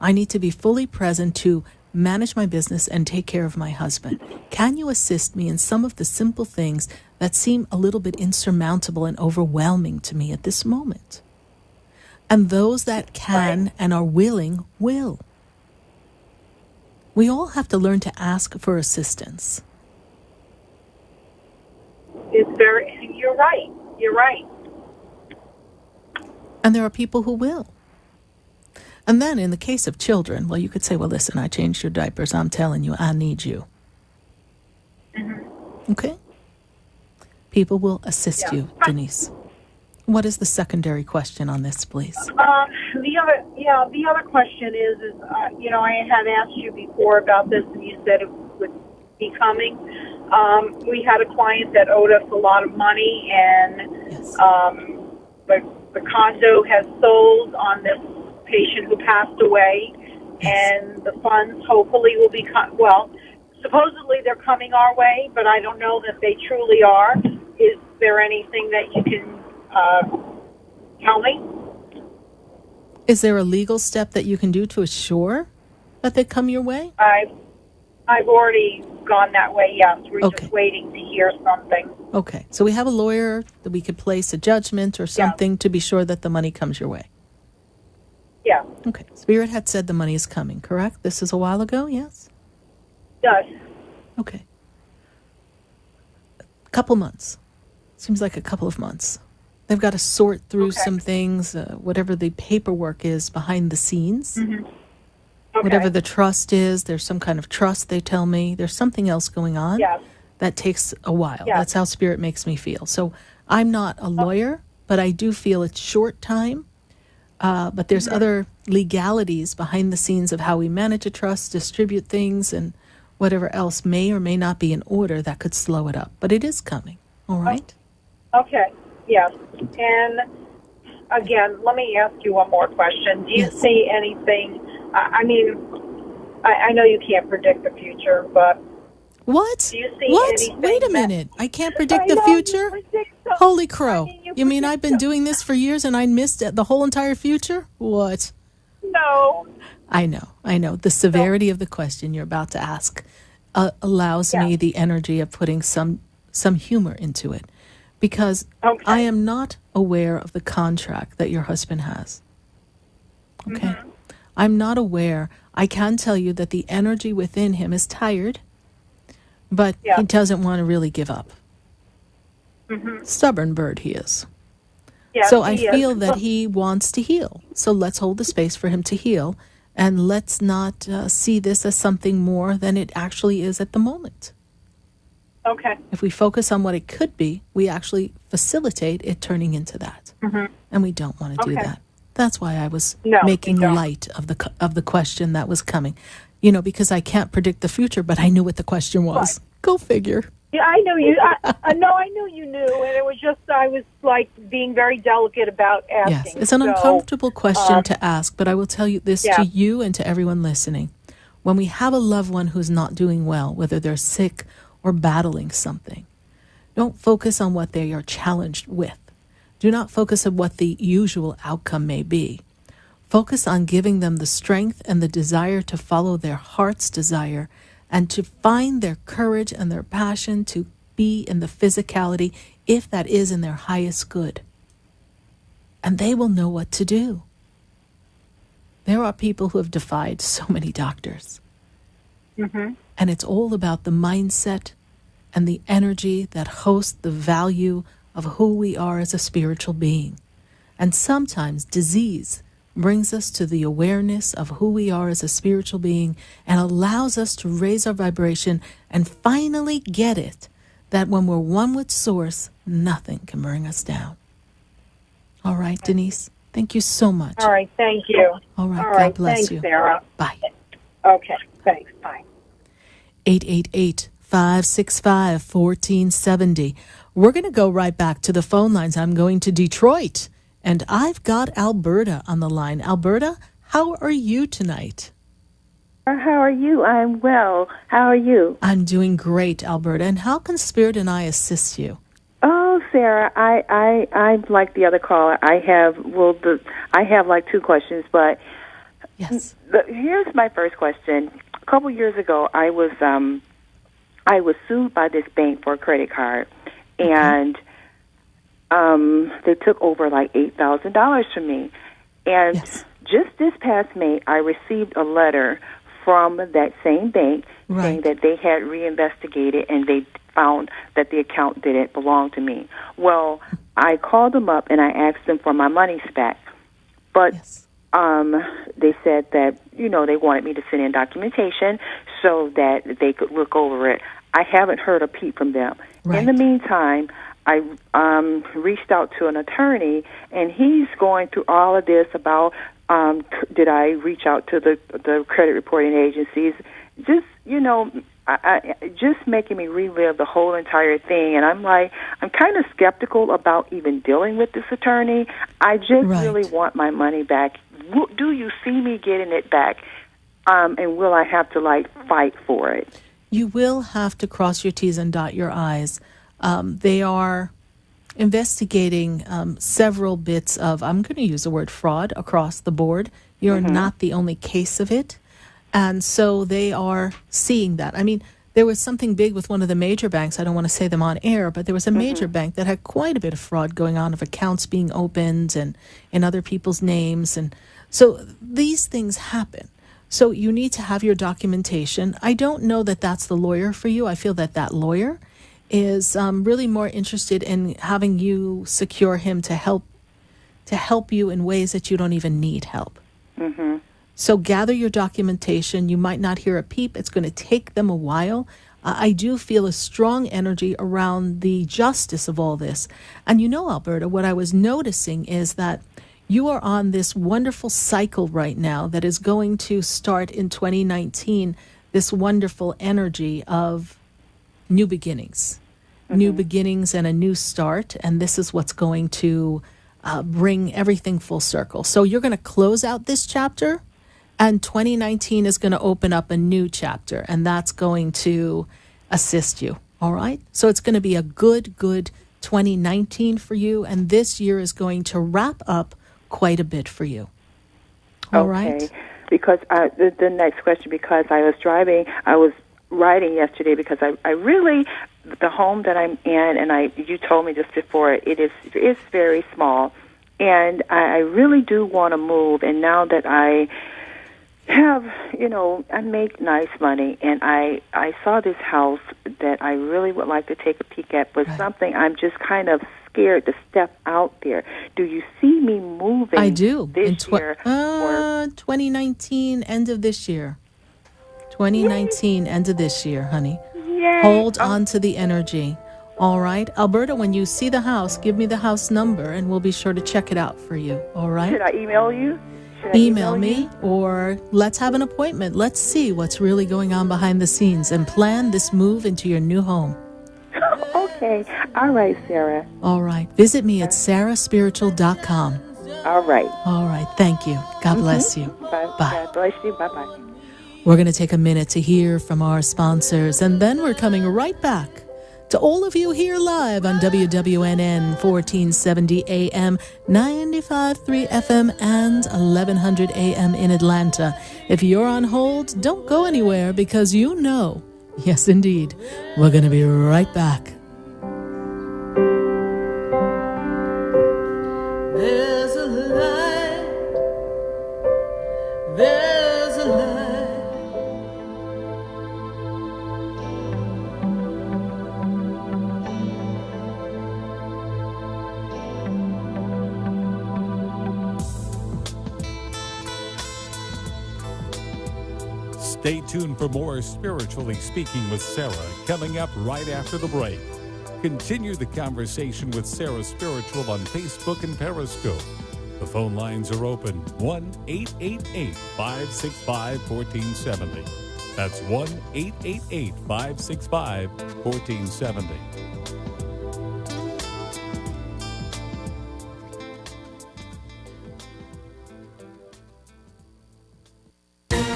I need to be fully present to manage my business and take care of my husband. Can you assist me in some of the simple things that seem a little bit insurmountable and overwhelming to me at this moment? And those that can and are willing will. We all have to learn to ask for assistance. You're right. You're right. And there are people who will. And then in the case of children, well, you could say, well, listen, I changed your diapers. I'm telling you, I need you. Mm-hmm. Okay? People will assist you, Denise. What is the secondary question on this, please? The other question is you know, I had asked you before about this, and you said it would be coming. We had a client that owed us a lot of money, and yes. The condo has sold on this patient who passed away, yes. and the funds hopefully will be supposedly they're coming our way, but I don't know that they truly are. Is there anything that you can tell me? Is there a legal step that you can do to assure that they come your way? I've already gone that way, yes. We're okay. just waiting to hear something. Okay. So we have a lawyer that we could place a judgment or something to be sure that the money comes your way. Yeah. Okay. Spirit had said the money is coming, correct? This is a while ago, yes? Yes. Okay. A couple months. Seems like a couple of months. They've got to sort through some things, whatever the paperwork is behind the scenes. Mm-hmm. Okay. Whatever the trust is, there's some kind of trust, they tell me. There's something else going on that takes a while. Yes. That's how Spirit makes me feel. So I'm not a lawyer, but I do feel it's short time. But there's other legalities behind the scenes of how we manage a trust, distribute things, and whatever else may or may not be in order that could slow it up. But it is coming, all right? Okay, yes. And again, let me ask you one more question. Do you see anything, I mean, I know you can't predict the future, but What? Do you see What? anything Wait a that- minute. I can't predict I the know, future? you predict so- Holy crow. I mean, you You mean predict I've been so- doing this for years and I missed the whole entire future? What? No. I know. The severity of the question you're about to ask allows me the energy of putting some humor into it, because Okay. I am not aware of the contract that your husband has. Okay? Mm-hmm. I'm not aware. I can tell you that the energy within him is tired, but Yeah. he doesn't want to really give up. Mm-hmm. Stubborn bird he is. Yes, So I he is. feel that he wants to heal. So let's hold the space for him to heal, and let's not see this as something more than it actually is at the moment. Okay. If we focus on what it could be, we actually facilitate it turning into that. And we don't want to do Okay. that. That's why I was No, we making don't. light of the question that was coming. You know, because I can't predict the future, but I knew what the question was. Go figure. Yeah, I knew you. No, I knew you knew, and it was just I was like being very delicate about asking. Yes, it's an So, uncomfortable question to ask, but I will tell you this Yeah. to you and to everyone listening. When we have a loved one who's not doing well, whether they're sick or battling something, don't focus on what they are challenged with. Do not focus on what the usual outcome may be. Focus on giving them the strength and the desire to follow their heart's desire and to find their courage and their passion to be in the physicality, if that is in their highest good. And they will know what to do. There are people who have defied so many doctors. And it's all about the mindset and the energy that hosts the value of who we are as a spiritual being. And sometimes disease brings us to the awareness of who we are as a spiritual being and allows us to raise our vibration and finally get it that when we're one with Source, nothing can bring us down. All right, Denise, thank you so much. All right, thank you. All right, All God right, bless thanks, you. Sarah. Bye. Okay, thanks. Bye. 888-565-1470. We're going to go right back to the phone lines. I'm going to Detroit, and I've got Alberta on the line. Alberta, how are you tonight? How are you? I'm well. How are you? I'm doing great, Alberta. And how can Spirit and I assist you? Oh, Sarah, I'm like the other caller. I have like two questions, but Yes. here's my first question. A couple years ago, I was sued by this bank for a credit card, and they took over like $8,000 from me. And Yes. just this past May, I received a letter from that same bank saying Right. that they had reinvestigated and they found that the account didn't belong to me. Well, I called them up and I asked them for my monies back. But Yes. they said that, they wanted me to send in documentation so that they could look over it. I haven't heard a peep from them. Right. In the meantime, I reached out to an attorney, and he's going through all of this about did I reach out to the credit reporting agencies? Just, I just making me relive the whole entire thing. And I'm kind of skeptical about even dealing with this attorney. I just Right. really want my money back. Do you see me getting it back? And will I have to, fight for it? You will have to cross your T's and dot your I's. They are investigating several bits of, I'm going to use the word fraud across the board. You're not the only case of it. And so they are seeing that. I mean, there was something big with one of the major banks. I don't want to say them on air, but there was a major bank that had quite a bit of fraud going on, of accounts being opened and in other people's names. And so these things happen. So you need to have your documentation. I don't know that that's the lawyer for you. I feel that that lawyer is really more interested in having you secure him to help you in ways that you don't even need help. So gather your documentation. You might not hear a peep. It's going to take them a while. I do feel a strong energy around the justice of all this. And Alberta, what I was noticing is that you are on this wonderful cycle right now that is going to start in 2019, this wonderful energy of new beginnings. New beginnings and a new start. And this is what's going to bring everything full circle. So you're going to close out this chapter, and 2019 is going to open up a new chapter, and that's going to assist you. All right? So it's going to be a good 2019 for you, and this year is going to wrap up quite a bit for you. All right? Because the next question, because I was writing yesterday because I really, the home that I'm in, and you told me just before, it's very small, and I really do want to move. And now that I have, I make nice money, and I saw this house that I really would like to take a peek at, but something I'm just kind of scared to step out there. Do you see me moving? I do. This year? 2019, end of this year. 2019, end of this year, honey. Yay. Hold on to the energy. All right? Alberta, when you see the house, give me the house number, and we'll be sure to check it out for you. All right? Should I email you? Email me, or let's have an appointment. Let's see what's really going on behind the scenes and plan this move into your new home. Okay. All right, Sarah. All right. Visit me at sarahspiritual.com. All right. All right. Thank you. God bless you. Bye. God bless you. Bye-bye. We're going to take a minute to hear from our sponsors, and then we're coming right back to all of you here live on WWNN 1470 AM, 95.3 FM, and 1100 AM in Atlanta. If you're on hold, don't go anywhere, because yes, indeed, we're going to be right back. There's a light. There's a light. Stay tuned for more Spiritually Speaking with Sarah coming up right after the break. Continue the conversation with Sarah Spiritual on Facebook and Periscope. The phone lines are open, 1-888-565-1470. That's 1-888-565-1470.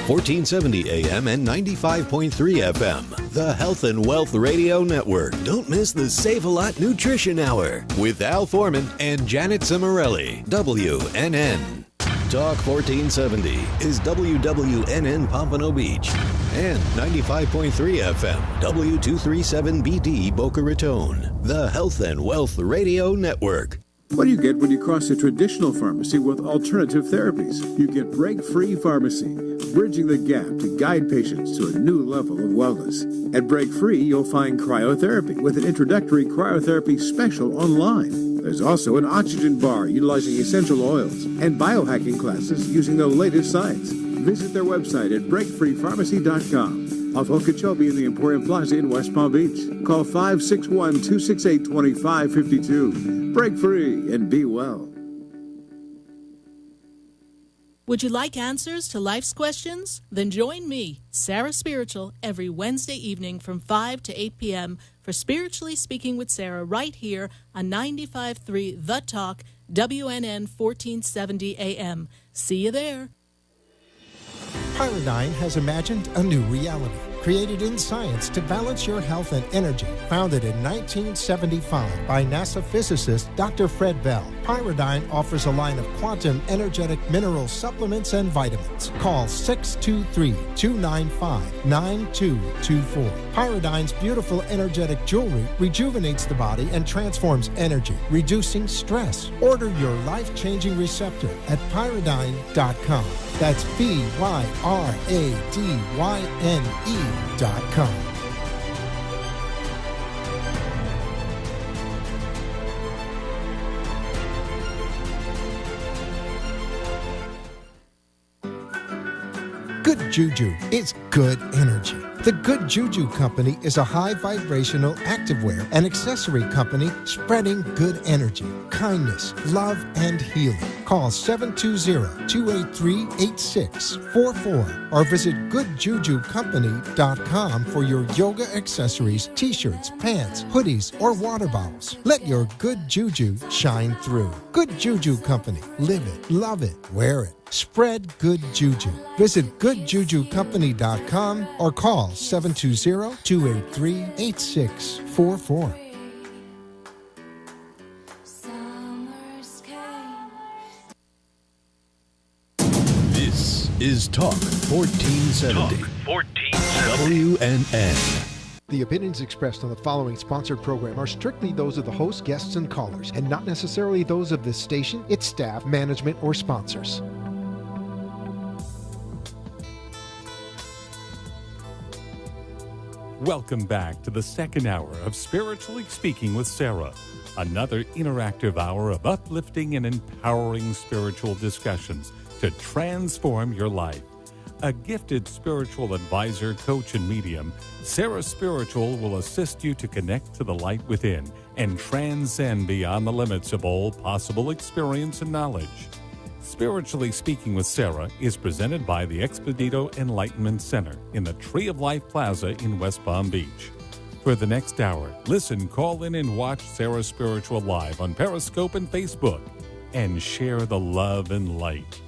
1470 AM and 95.3 FM. The Health and Wealth Radio Network. Don't miss the Save a Lot Nutrition Hour with Al Foreman and Janet Cimarelli. WNN. Talk 1470 is WWNN Pompano Beach and 95.3 FM W237BD Boca Raton. The Health and Wealth Radio Network. What do you get when you cross a traditional pharmacy with alternative therapies? You get Break-Free Pharmacy, bridging the gap to guide patients to a new level of wellness. At Break-Free, you'll find cryotherapy with an introductory cryotherapy special online. There's also an oxygen bar utilizing essential oils and biohacking classes using the latest science. Visit their website at breakfreepharmacy.com. Off Okeechobee in the Emporium Plaza in West Palm Beach. Call 561-268-2552. Break free and be well. Would you like answers to life's questions? Then join me, Sarah Spiritual, every Wednesday evening from 5 to 8 p.m. for Spiritually Speaking with Sarah right here on 95.3 The Talk, WNN 1470 AM. See you there. Pyridine has imagined a new reality, created in science to balance your health and energy. Founded in 1975 by NASA physicist Dr. Fred Bell, Pyridine offers a line of quantum energetic mineral supplements and vitamins. Call 623-295-9224. Pyridine's beautiful energetic jewelry rejuvenates the body and transforms energy, reducing stress. Order your life-changing receptor at pyridine.com. That's PYRADYNE.com. Good Juju is good energy. The Good Juju Company is a high vibrational activewear and accessory company spreading good energy, kindness, love, and healing. Call 720-283-8644 or visit goodjujucompany.com for your yoga accessories, t-shirts, pants, hoodies, or water bottles. Let your good juju shine through. Good Juju Company. Live it, love it, wear it. Spread good juju. Visit goodjujucompany.com or call 720-283-8644. This is Talk 1470. WNN. The opinions expressed on the following sponsored program are strictly those of the host, guests, and callers, and not necessarily those of this station, its staff, management, or sponsors. Welcome back to the second hour of Spiritually Speaking with Sarah, another interactive hour of uplifting and empowering spiritual discussions to transform your life. A gifted spiritual advisor, coach, and medium, Sarah Spiritual will assist you to connect to the light within and transcend beyond the limits of all possible experience and knowledge. Spiritually Speaking with Sarah is presented by the Expedito Enlightenment Center in the Tree of Life Plaza in West Palm Beach. For the next hour, listen, call in, and watch Sarah Spiritual live on Periscope and Facebook, and share the love and light.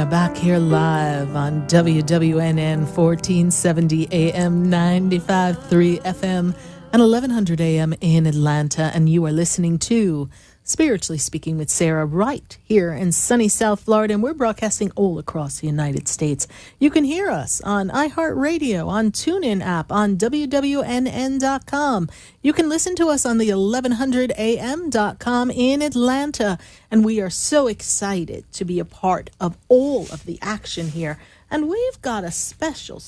Back here live on WWNN 1470 AM, 95.3 FM, and 1100 AM in Atlanta. And you are listening to Spiritually Speaking with Sarah right here in sunny South Florida. And we're broadcasting all across the United States. You can hear us on iHeartRadio, on TuneIn app, on WWNN.com. You can listen to us on the 1100am.com in Atlanta. And we are so excited to be a part of all of the action here. And we've got a special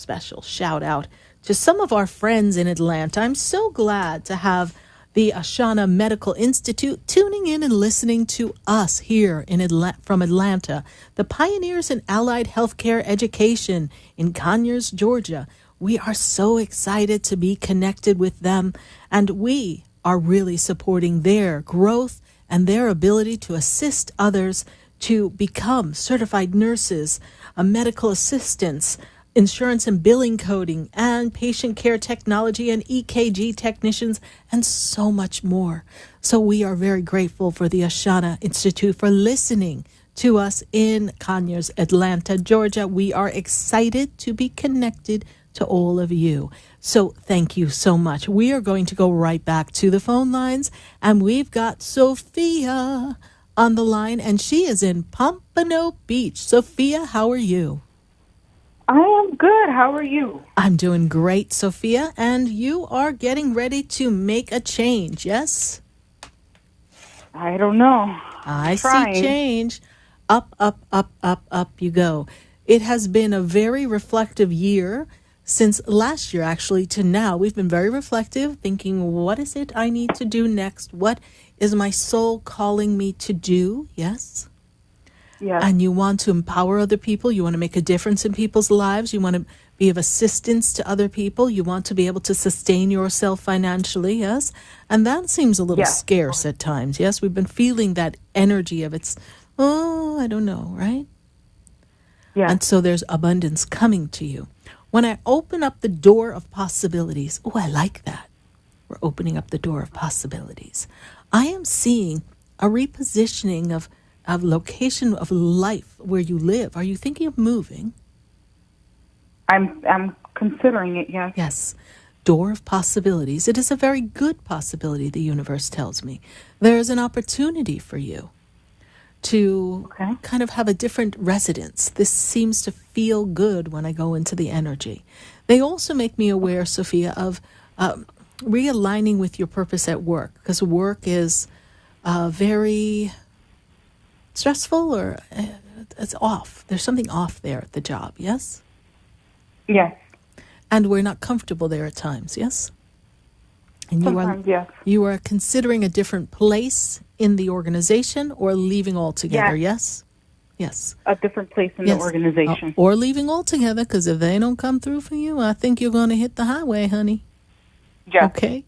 shout out to some of our friends in Atlanta. I'm so glad to have the Ashana Medical Institute tuning in and listening to us here in from Atlanta, the pioneers in allied healthcare education in Conyers, Georgia. We are so excited to be connected with them, and we are really supporting their growth and their ability to assist others to become certified nurses, medical assistants, insurance and billing coding, and patient care technology and EKG technicians, and so much more. So we are very grateful for the Ashana Institute for listening to us in Conyers, Atlanta, Georgia. We are excited to be connected to all of you. So thank you so much. We are going to go right back to the phone lines, and we've got Sophia on the line, and she is in Pompano Beach. Sophia, how are you? I am good. How are you? I'm doing great, Sophia. And you are getting ready to make a change, yes? I don't know. I see change. Up, up, up, up, up you go. It has been a very reflective year since last year, actually, to now. We've been very reflective, thinking, what is it I need to do next? What is my soul calling me to do? Yes? Yeah. And you want to empower other people. You want to make a difference in people's lives. You want to be of assistance to other people. You want to be able to sustain yourself financially, yes? And that seems a little scarce at times, yes? We've been feeling that energy of I don't know, right? Yeah. And so there's abundance coming to you. When I open up the door of possibilities, I like that. We're opening up the door of possibilities. I am seeing a repositioning of location of life where you live. Are you thinking of moving? I'm considering it, yes. Yes. Door of possibilities. It is a very good possibility, the universe tells me. There is an opportunity for you to kind of have a different residence. This seems to feel good when I go into the energy. They also make me aware, Sophia, of realigning with your purpose at work, because work is very stressful, or it's off. There's something off there at the job, yes? Yes. And we're not comfortable there at times, yes? And Sometimes, yes. You are considering a different place in the organization, or leaving altogether, yes? Yes. A different place in the organization. Or leaving altogether, because if they don't come through for you, I think you're going to hit the highway, honey. Yes. Okay?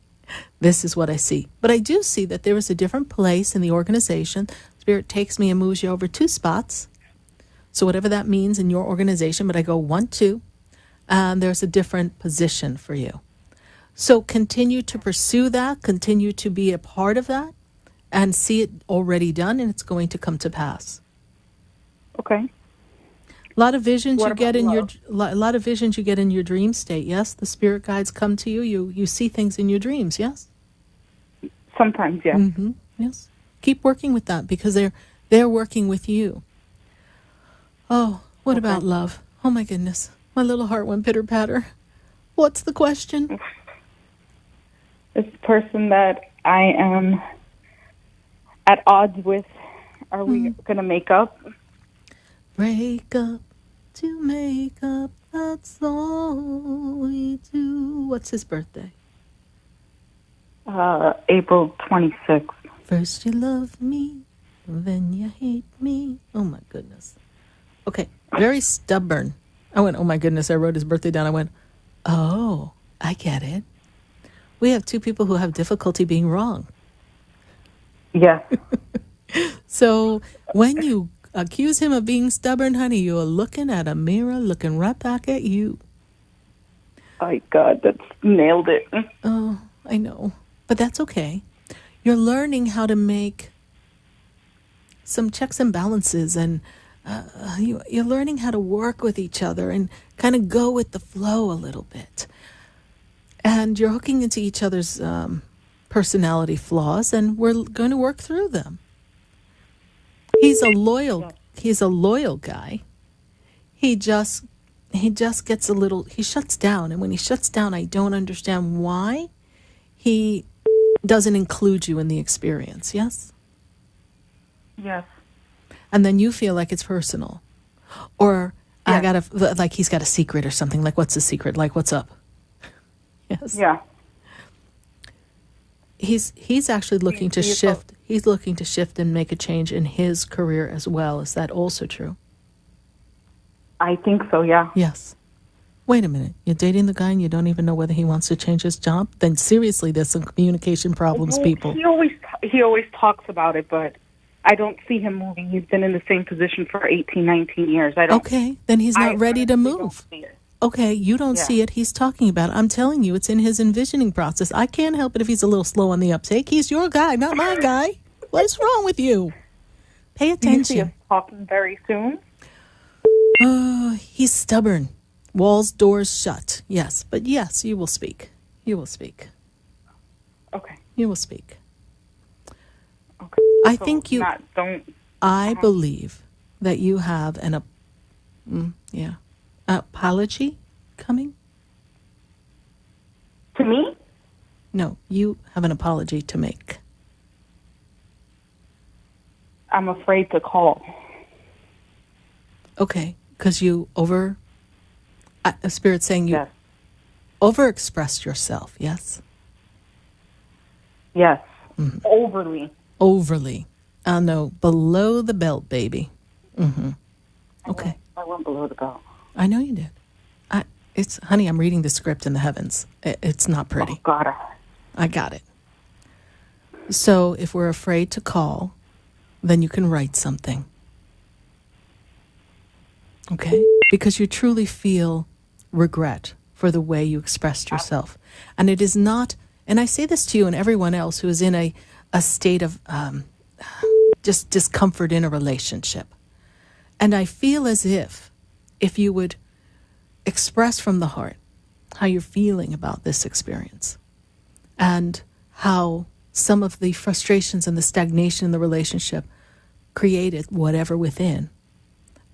This is what I see. But I do see that there is a different place in the organization. Spirit takes me and moves you over 2 spots. So whatever that means in your organization, but I go 1, 2, and there's a different position for you. So continue to pursue that, continue to be a part of that, and see it already done, and it's going to come to pass. Okay. A lot of visions What you get about in your love? a lot of visions you get in your dream state. Yes, the spirit guides come to you. You see things in your dreams. Yes. Sometimes, yes. Mm-hmm. Yes. Keep working with that, because they're working with you. Oh, what about love? Oh my goodness, my little heart went pitter patter. What's the question? This person that I am at odds with, are we going to make up? Break up to make up, that's all we do. What's his birthday? April 26th. First you love me, then you hate me. Oh my goodness. Okay, very stubborn. I went, oh my goodness, I wrote his birthday down. I went, oh, I get it. We have 2 people who have difficulty being wrong. Yes. So when you accuse him of being stubborn, honey, you're looking at a mirror, looking right back at you. My God, that's nailed it. Oh, I know. But that's okay. You're learning how to make some checks and balances, and you're learning how to work with each other and kind of go with the flow a little bit. And you're hooking into each other's personality flaws, and we're going to work through them. He's a loyal guy. He just gets a little, he shuts down. And when he shuts down, I don't understand why he doesn't include you in the experience. Yes? Yes. And then you feel like it's personal. Or like he's got a secret or something. Like, what's the secret? Like, what's up? Yes. Yeah. He's actually looking to shift. He's looking to shift and make a change in his career as well. Is that also true? I think so, yeah. Yes. Wait a minute. You're dating the guy and you don't even know whether he wants to change his job? Then seriously, there's some communication problems, people. He always talks about it, but I don't see him moving. He's been in the same position for 18, 19 years. Okay, then he's not ready to move. Don't see it. Okay, you don't see it. He's talking about it. I'm telling you, it's in his envisioning process. I can't help it if he's a little slow on the uptake. He's your guy, not my guy. What is wrong with you? Pay attention. Do you see us talking very soon? He's stubborn. Walls, doors shut. Yes, but yes, you will speak. You will speak. Okay. You will speak. Okay. I think you... I believe that you have an apology coming? To me? No, you have an apology to make. I'm afraid to call. Okay, because you Spirit's saying you overexpressed yourself, yes? Yes, mm-hmm. Overly. No, below the belt, baby. Mm-hmm. Okay. I went below the belt. I know you did. Honey, I'm reading the script in the heavens. It's not pretty. Oh, God. I got it. So if we're afraid to call, then you can write something. Okay? Because you truly feel regret for the way you expressed yourself. And it is not And I say this to you and everyone else who is in a state of just discomfort in a relationship. And I feel as if you would express from the heart how you're feeling about this experience and how some of the frustrations and the stagnation in the relationship created whatever within,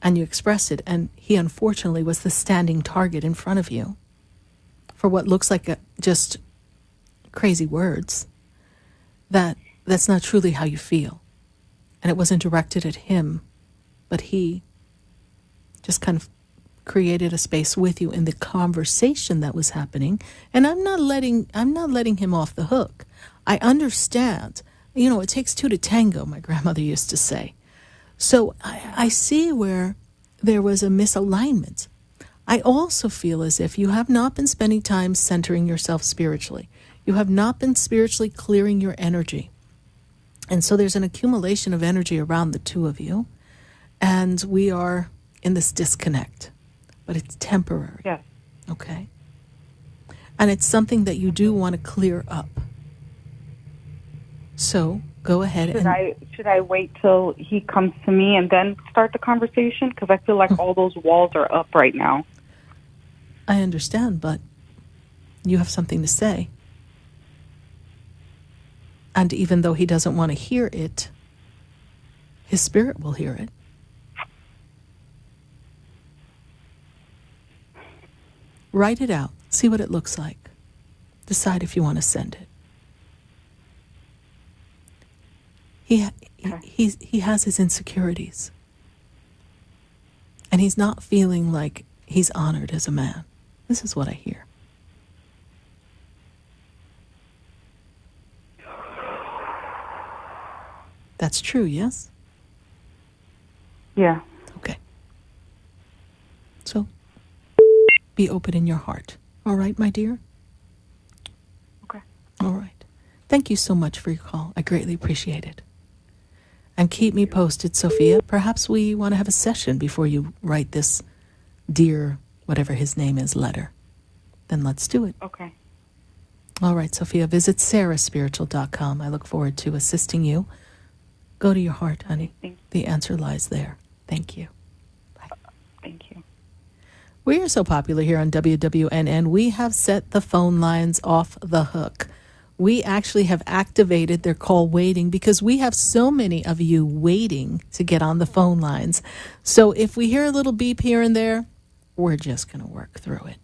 and you express it, and he unfortunately was the standing target in front of you for what looks like just crazy words, that's not truly how you feel. And it wasn't directed at him, but he just kind of created a space with you in the conversation that was happening. And I'm not letting him off the hook. I understand. You know, it takes two to tango, my grandmother used to say. So I see where there was a misalignment. I also feel as if you have not been spending time centering yourself spiritually. You have not been spiritually clearing your energy. And so there's an accumulation of energy around the two of you. And we are in this disconnect. But it's temporary. Yes. Okay? And it's something that you do want to clear up. So go ahead. Should I wait till he comes to me and then start the conversation? Because I feel like all those walls are up right now. I understand, but you have something to say. And even though he doesn't want to hear it, his spirit will hear it. Write it out. See what it looks like. Decide if you want to send it. He has his insecurities. And he's not feeling like he's honored as a man. This is what I hear. That's true, yes? Yeah. Okay. So, be open in your heart. All right, my dear? Okay. All right. Thank you so much for your call. I greatly appreciate it. And keep me posted, Sophia. Perhaps we want to have a session before you write this dear, whatever his name is, letter. Then let's do it. Okay. All right, Sophia. Visit sarahspiritual.com. I look forward to assisting you. Go to your heart, honey. The answer lies there. Thank you. Bye. Thank you. We are so popular here on WWNN, we have set the phone lines off the hook. We actually have activated their call waiting because we have so many of you waiting to get on the phone lines. So if we hear a little beep here and there, we're just going to work through it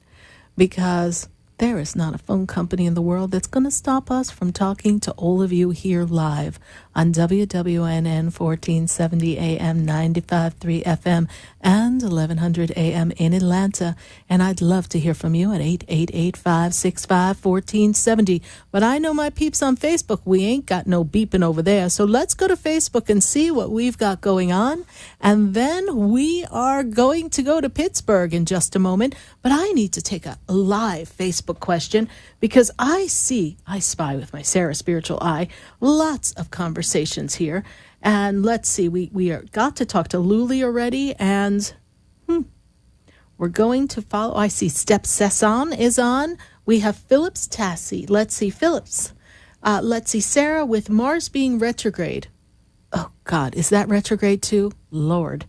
because there is not a phone company in the world that's going to stop us from talking to all of you here live on WWNN 1470 AM, 95.3 FM, and 1100 AM in Atlanta. And I'd love to hear from you at 888-565-1470. But I know my peeps on Facebook, we ain't got no beeping over there. So let's go to Facebook and see what we've got going on. And then we are going to go to Pittsburgh in just a moment. But I need to take a live Facebook question because I spy with my Sarah Spiritual eye, lots of conversations here. And let's see, we got to talk to Luli already, and we're going to follow. I see Step Sesson is on. We have Phillips Tassie. Let's see, Phillips. Let's see, Sarah, with Mars being retrograde. Oh, God, is that retrograde too? Lord.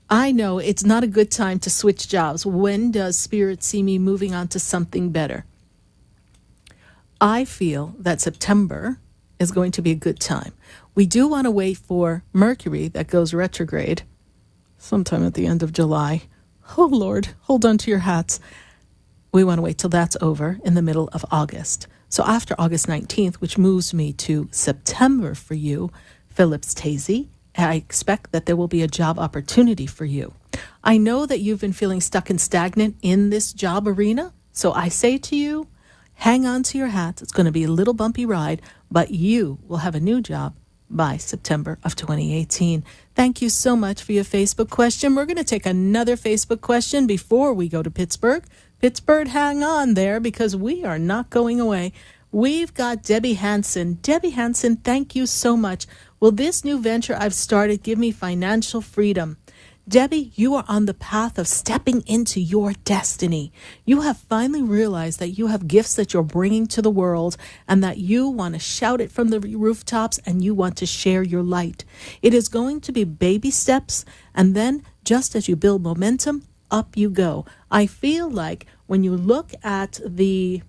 I know it's not a good time to switch jobs. When does Spirit see me moving on to something better? I feel that September is going to be a good time. We do want to wait for Mercury that goes retrograde sometime at the end of July. Oh, Lord, hold on to your hats. We want to wait till that's over in the middle of August. So after August 19th, which moves me to September for you, Phillips Tasey, I expect that there will be a job opportunity for you. I know that you've been feeling stuck and stagnant in this job arena. So I say to you, hang on to your hats. It's going to be a little bumpy ride, but you will have a new job by September of 2018. Thank you so much for your Facebook question. We're going to take another Facebook question before we go to Pittsburgh. Pittsburgh, hang on there because we are not going away. We've got Debbie Hansen. Debbie Hansen, thank you so much. Will this new venture I've started give me financial freedom? Debbie, you are on the path of stepping into your destiny. You have finally realized that you have gifts that you're bringing to the world and that you want to shout it from the rooftops and you want to share your light. It is going to be baby steps, and then just as you build momentum, up you go. I feel like when you look at the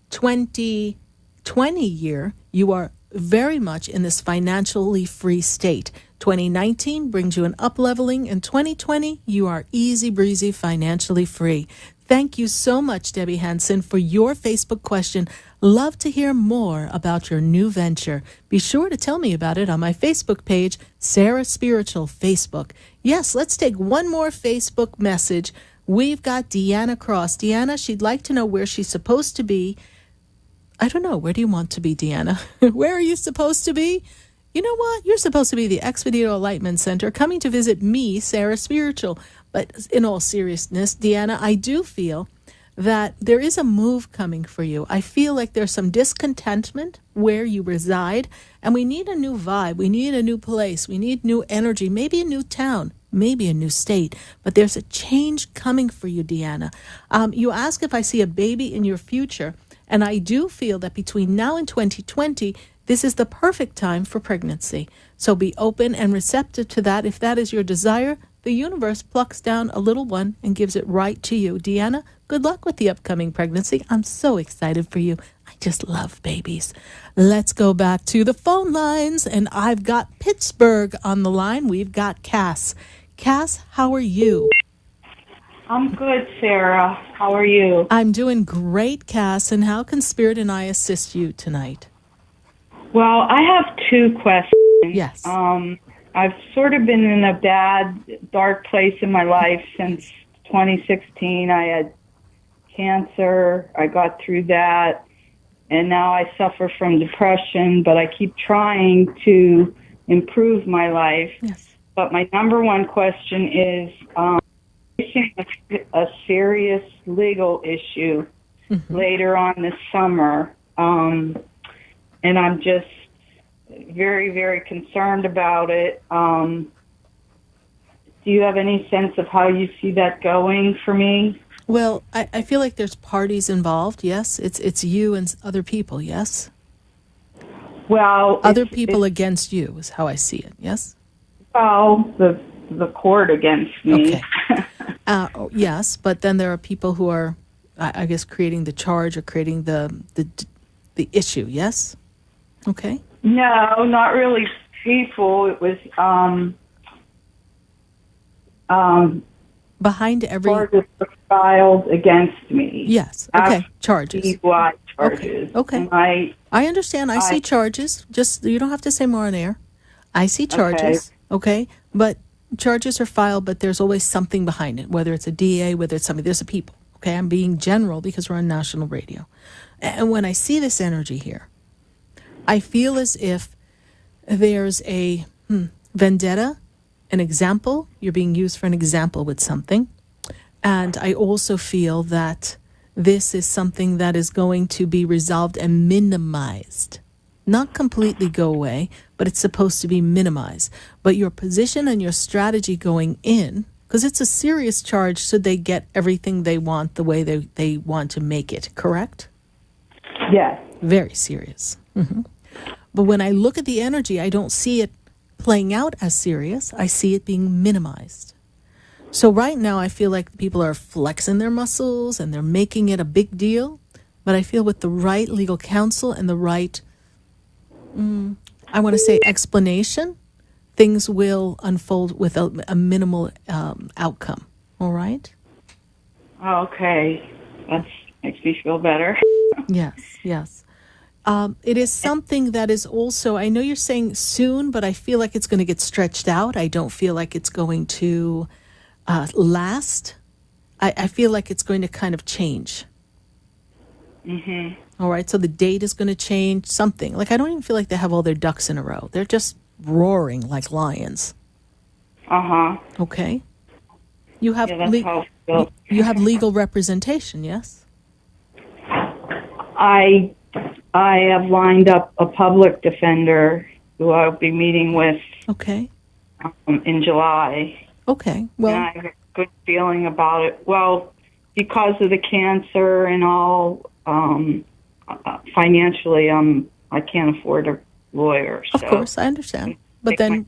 2020 year, you are very much in this financially free state. 2019 brings you an up-leveling. In 2020, you are easy breezy, financially free. Thank you so much, Debbie Hansen, for your Facebook question. Love to hear more about your new venture. Be sure to tell me about it on my Facebook page, Sarah Spiritual Facebook. Yes, let's take one more Facebook message. We've got Deanna Cross. Deanna, she'd like to know where she's supposed to be. I don't know. Where do you want to be, Deanna? Where are you supposed to be? You know what? You're supposed to be the Expedito Enlightenment Center coming to visit me, Sarah Spiritual. But in all seriousness, Deanna, I do feel that there is a move coming for you. I feel like there's some discontentment where you reside, and we need a new vibe. We need a new place. We need new energy, maybe a new town, maybe a new state. But there's a change coming for you, Deanna. You ask if I see a baby in your future, and I do feel that between now and 2020, this is the perfect time for pregnancy. So be open and receptive to that. If that is your desire, the universe plucks down a little one and gives it right to you. Deanna, good luck with the upcoming pregnancy. I'm so excited for you. I just love babies. Let's go back to the phone lines. And I've got Pittsburgh on the line. We've got Cass. Cass, how are you? I'm good, Sarah. How are you? I'm doing great, Cass. And how can Spirit and I assist you tonight? Well, I have two questions. Yes. I've sort of been in a bad, dark place in my life since 2016. I had cancer. I got through that. And now I suffer from depression, but I keep trying to improve my life. Yes. But my number one question is facing a serious legal issue later on this summer. And I'm just very, very concerned about it. Do you have any sense of how you see that going for me? Well, I feel like there's parties involved, yes? It's you and other people, yes? Well, other people against you is how I see it, yes? Well, the court against me. Okay. Yes, but then there are people who are, I guess, creating the charge or creating the issue, yes? Okay. No, not really people. It was behind every charges were filed against me. Yes. Okay. Charges. DUI charges. Okay. I understand. I see charges. Just you don't have to say more on air. I see charges. Okay. But charges are filed, but there's always something behind it. Whether it's a DA, whether it's something. There's a people. Okay. I'm being general because we're on national radio, and when I see this energy here, I feel as if there's a vendetta, an example. You're being used for an example with something. And I also feel that this is something that is going to be resolved and minimized. Not completely go away, but it's supposed to be minimized. But your position and your strategy going in, because it's a serious charge, so they get everything they want the way they want to make it, correct? Yes. Very serious. Mm-hmm. But when I look at the energy, I don't see it playing out as serious. I see it being minimized. So right now, I feel like people are flexing their muscles and they're making it a big deal. But I feel with the right legal counsel and the right, I want to say, explanation, things will unfold with a minimal outcome. All right? Okay. That makes me feel better. Yes. It is something that is also, I know you're saying soon, but I feel like it's going to get stretched out. I don't feel like it's going to last. I feel like it's going to kind of change. Mm-hmm. All right, so the date is going to change, something. Like, I don't even feel like they have all their ducks in a row. They're just roaring like lions. Uh-huh. Okay. You have that's how I feel. You have legal representation, yes? I have lined up a public defender who I'll be meeting with in July. Okay. Well, and I have a good feeling about it. Well, because of the cancer and all, financially, I can't afford a lawyer. Of course, I understand. But then,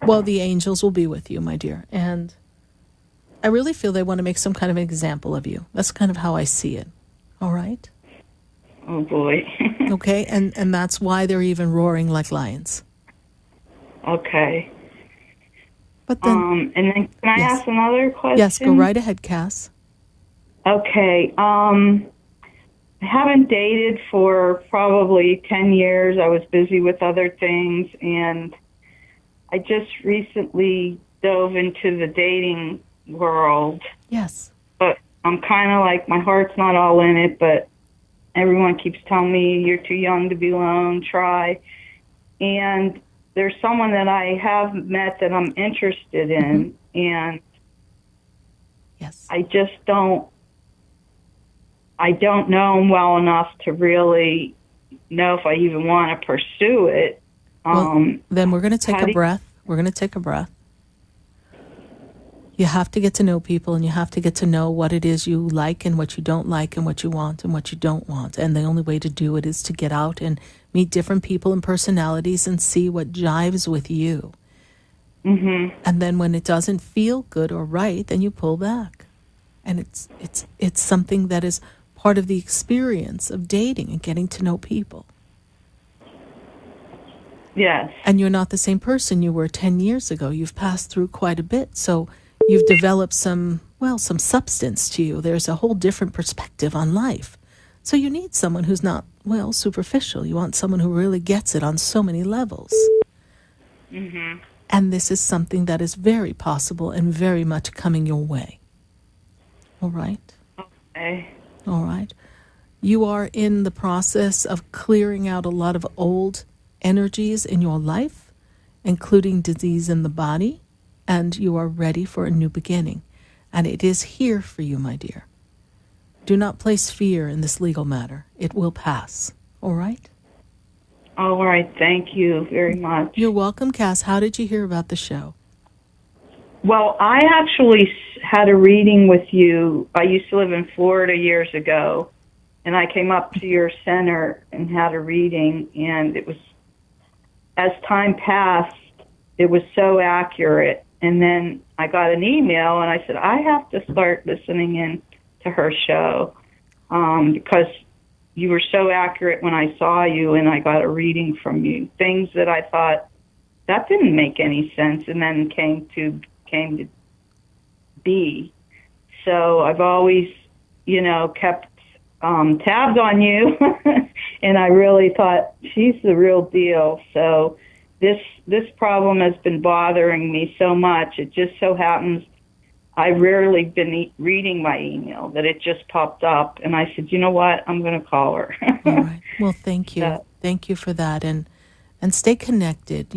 well, the angels will be with you, my dear. And I really feel they want to make some kind of an example of you. That's kind of how I see it. All right? Oh, boy. Okay, and that's why they're even roaring like lions. Okay. But then, and then can I ask another question? Yes, go right ahead, Cass. Okay. I haven't dated for probably 10 years. I was busy with other things, and I just recently dove into the dating world. Yes. But I'm kind of like, my heart's not all in it, but everyone keeps telling me you're too young to be alone, try. And there's someone that I have met that I'm interested in, and yes, I just don't know him well enough to really know if I even want to pursue it. Well, then we're going to take a breath. We're going to take a breath. You have to get to know people, and you have to get to know what it is you like and what you don't like and what you want and what you don't want. And the only way to do it is to get out and meet different people and personalities and see what jives with you. Mm-hmm. And then when it doesn't feel good or right, then you pull back. And it's something that is part of the experience of dating and getting to know people. Yes. And you're not the same person you were 10 years ago. You've passed through quite a bit. So you've developed some substance to you. There's a whole different perspective on life. So you need someone who's not, superficial. You want someone who really gets it on so many levels. Mm-hmm. And this is something that is very possible and very much coming your way. All right? Okay. All right. You are in the process of clearing out a lot of old energies in your life, including disease in the body, and you are ready for a new beginning. And it is here for you, my dear. Do not place fear in this legal matter. It will pass. All right? All right. Thank you very much. You're welcome, Cass. How did you hear about the show? Well, I actually had a reading with you. I used to live in Florida years ago, and I came up to your center and had a reading, and it was, as time passed, it was so accurate. And then I got an email, and I said, I have to start listening in to her show because you were so accurate when I saw you, and I got a reading from you. Things that I thought, that didn't make any sense, and then came to be. So I've always, kept tabs on you, and I really thought, she's the real deal. So this problem has been bothering me so much. It just so happens I've rarely been reading my email, that it just popped up, and I said, you know what, I'm going to call her. All right. Well, thank you. Thank you for that. And stay connected.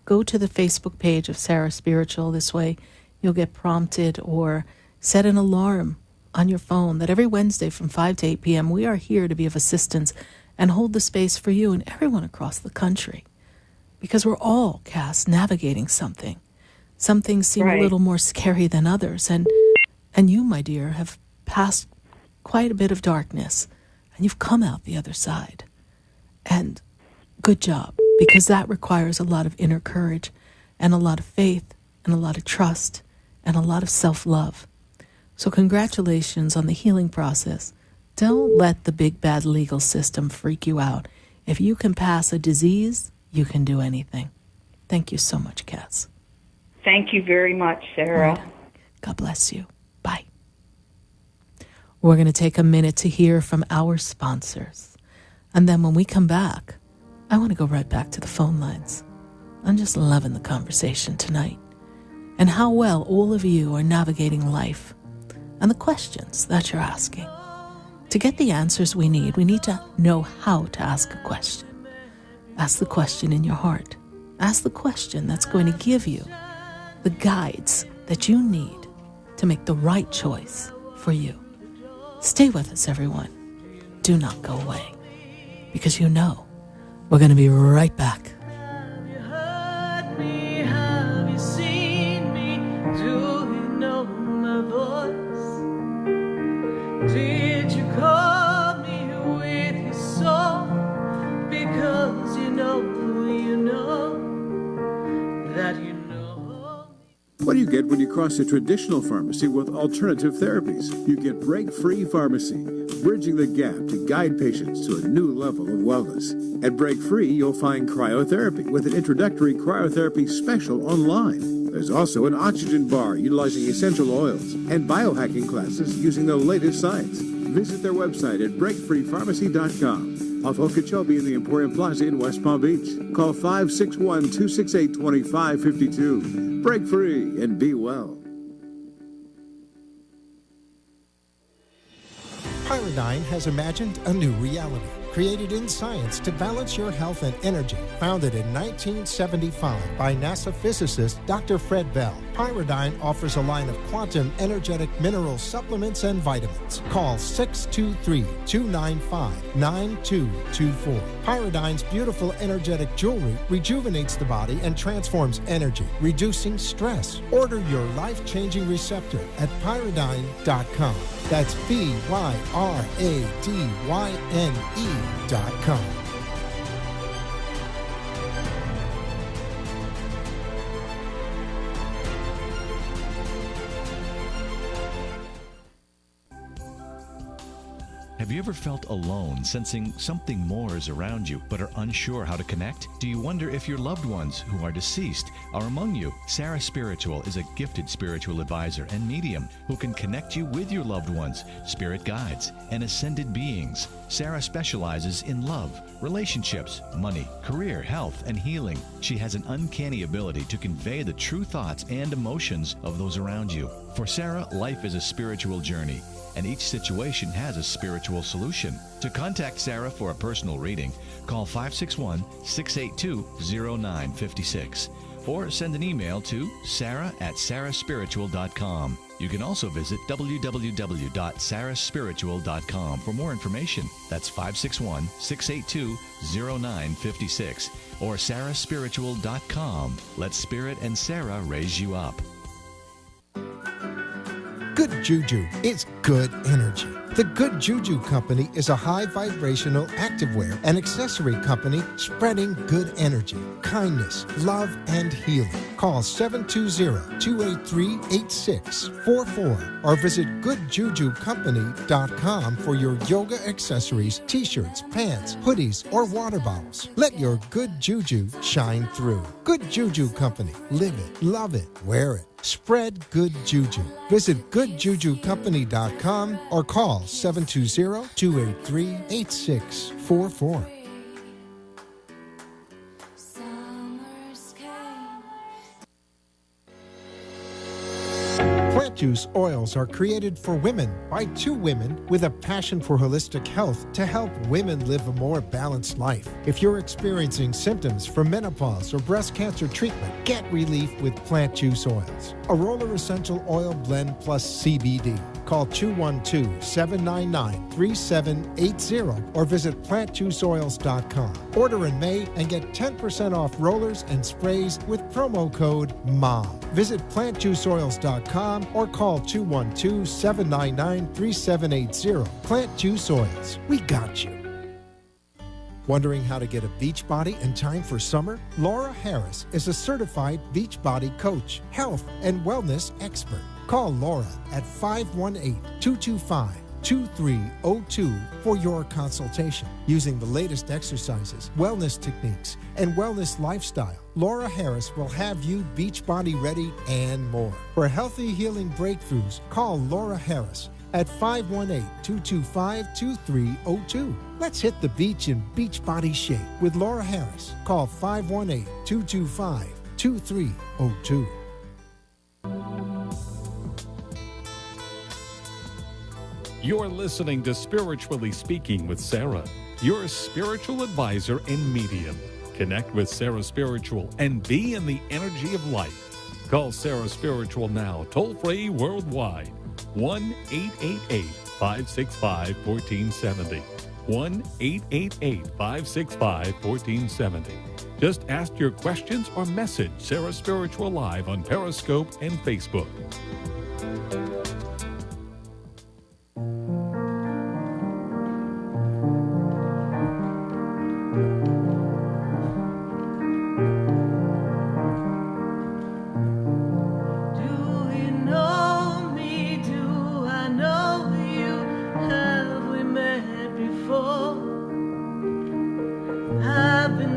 Go to the Facebook page of Sarah Spiritual. This way you'll get prompted, or set an alarm on your phone that every Wednesday from 5 to 8 p.m. we are here to be of assistance and hold the space for you and everyone across the country. Because we're all, Cass, navigating something. Some things seem a little more scary than others. And you, my dear, have passed quite a bit of darkness. And you've come out the other side. And good job. Because that requires a lot of inner courage and a lot of faith and a lot of trust and a lot of self-love. So congratulations on the healing process. Don't let the big bad legal system freak you out. If you can pass a disease, you can do anything. Thank you so much, Cass. Thank you very much, Sarah. Right. God bless you. Bye. We're going to take a minute to hear from our sponsors. And then when we come back, I want to go right back to the phone lines. I'm just loving the conversation tonight and how well all of you are navigating life and the questions that you're asking. To get the answers we need to know how to ask a question. Ask the question in your heart. Ask the question that's going to give you the guides that you need to make the right choice for you. Stay with us, everyone. Do not go away, because we're going to be right back. Have you heard me? Have you seen me? Do What do you get when you cross a traditional pharmacy with alternative therapies? You get Break-Free Pharmacy, bridging the gap to guide patients to a new level of wellness. At Break-Free, you'll find cryotherapy with an introductory cryotherapy special online. There's also an oxygen bar utilizing essential oils and biohacking classes using the latest science. Visit their website at breakfreepharmacy.com. Off Okeechobee in the Emporium Plaza in West Palm Beach. Call 561-268-2552. Break free and be well. Pyridine has imagined a new reality, created in science to balance your health and energy. Founded in 1975 by NASA physicist Dr. Fred Bell, Pyridine offers a line of quantum energetic mineral supplements and vitamins. Call 623-295-9224. Pyridine's beautiful energetic jewelry rejuvenates the body and transforms energy, reducing stress. Order your life-changing receptor at pyridine.com. That's BYRADYNE.com. Have you ever felt alone, sensing something more is around you, but are unsure how to connect? Do you wonder if your loved ones who are deceased are among you? Sarah Spiritual is a gifted spiritual advisor and medium who can connect you with your loved ones, spirit guides, and ascended beings. Sarah specializes in love, relationships, money, career, health, and healing. She has an uncanny ability to convey the true thoughts and emotions of those around you. For Sarah, life is a spiritual journey, and each situation has a spiritual solution. To contact Sarah for a personal reading, call 561-682-0956 or send an email to sarah@sarahspiritual.com. You can also visit www.sarahspiritual.com for more information. That's 561-682-0956 or sarahspiritual.com. Let Spirit and Sarah raise you up. Good Juju is good energy. The Good Juju Company is a high vibrational activewear and accessory company spreading good energy, kindness, love, and healing. Call 720-283-8644 or visit goodjujucompany.com for your yoga accessories, t-shirts, pants, hoodies, or water bottles. Let your good juju shine through. Good Juju Company. Live it, love it, wear it. Spread good juju. Visit goodjujucompany.com or call 720-283-8644. Plant juice oils are created for women by two women with a passion for holistic health to help women live a more balanced life. If you're experiencing symptoms from menopause or breast cancer treatment, get relief with plant juice oils. A Roller Essential Oil Blend plus CBD. Call 212-799-3780 or visit plantjuiceoils.com. Order in May and get 10% off rollers and sprays with promo code MOM. Visit plantjuiceoils.com or call 212-799-3780. Plant Juice Oils. We got you. Wondering how to get a beach body in time for summer? Laura Harris is a certified beach body coach, health and wellness expert. Call Laura at 518-225-2302 for your consultation. Using the latest exercises, wellness techniques, and wellness lifestyle, Laura Harris will have you beach body ready and more. For healthy healing breakthroughs, call Laura Harris at 518-225-2302. Let's hit the beach in beach body shape with Laura Harris. Call 518-225-2302. You're listening to Spiritually Speaking with Sarah, your spiritual advisor and medium. Connect with Sarah Spiritual and be in the energy of life. Call Sarah Spiritual now, toll-free worldwide. 1-888-565-1470. 1-888-565-1470. Just ask your questions or message Sarah Spiritual live on Periscope and Facebook. Do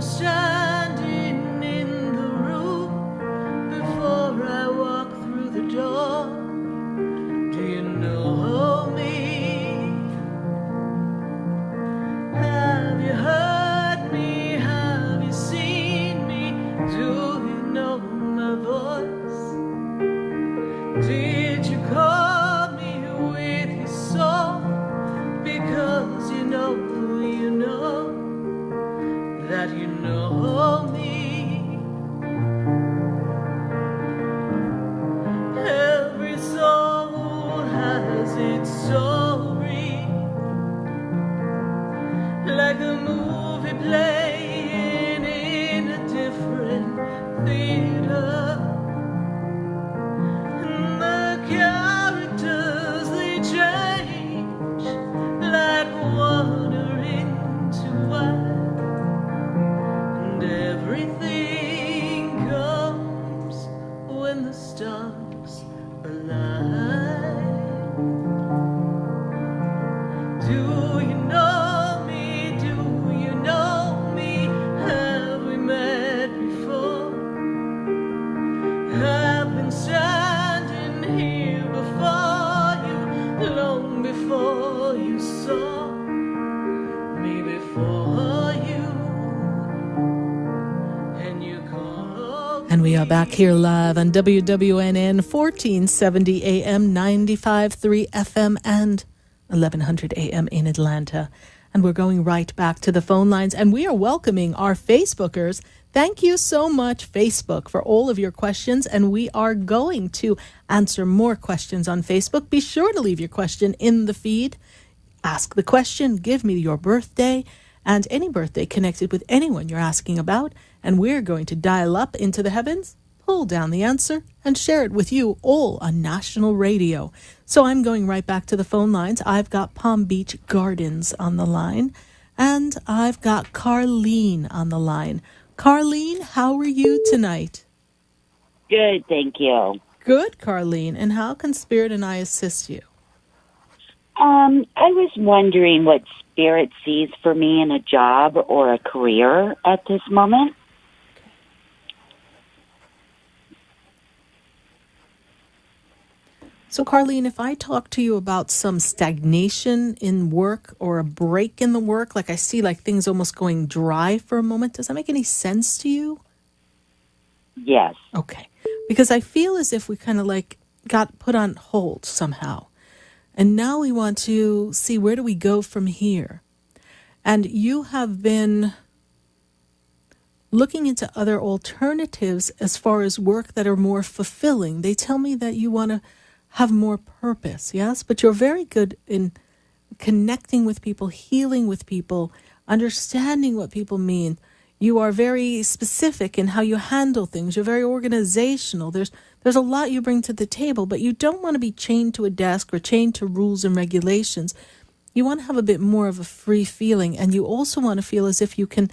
you're standing in the room before I walk through the door. Do you know me? Have you heard me? Have you seen me? Do you know my voice? Did you call me with your soul? Because you know that you know me. Every soul has its story, like a movie playing in a different theater. And the characters, they change like water into wine. Everything comes when the stars align. Do you know me? Do you know me? Have we met before? I've been standing here before you long before you saw me before you. And we are back here live on WWNN 1470 AM, 95.3 FM, and 1100 AM in Atlanta. And we're going right back to the phone lines, and we are welcoming our Facebookers. Thank you so much, Facebook, for all of your questions, and we are going to answer more questions on Facebook. Be sure to leave your question in the feed. Ask the question, give me your birthday, and any birthday connected with anyone you're asking about, and we're going to dial up into the heavens, pull down the answer, and share it with you all on national radio. So I'm going right back to the phone lines. I've got Palm Beach Gardens on the line, and I've got Carlene on the line. Carlene, how are you tonight? Good, thank you. Good, Carlene. And how can Spirit and I assist you? I was wondering what Spirit sees for me in a job or a career at this moment. So, Carlene, if I talk to you about some stagnation in work or a break in the work, like I see like things almost going dry for a moment, does that make any sense to you? Yes. Okay. Because I feel as if we kind of like got put on hold somehow. And now we want to see, where do we go from here? And you have been looking into other alternatives as far as work that are more fulfilling. They tell me that you want to have more purpose, yes? But you're very good in connecting with people, healing with people, understanding what people mean. You are very specific in how you handle things. You're very organizational. There's a lot you bring to the table, but you don't want to be chained to a desk or chained to rules and regulations. You want to have a bit more of a free feeling, and you also want to feel as if you can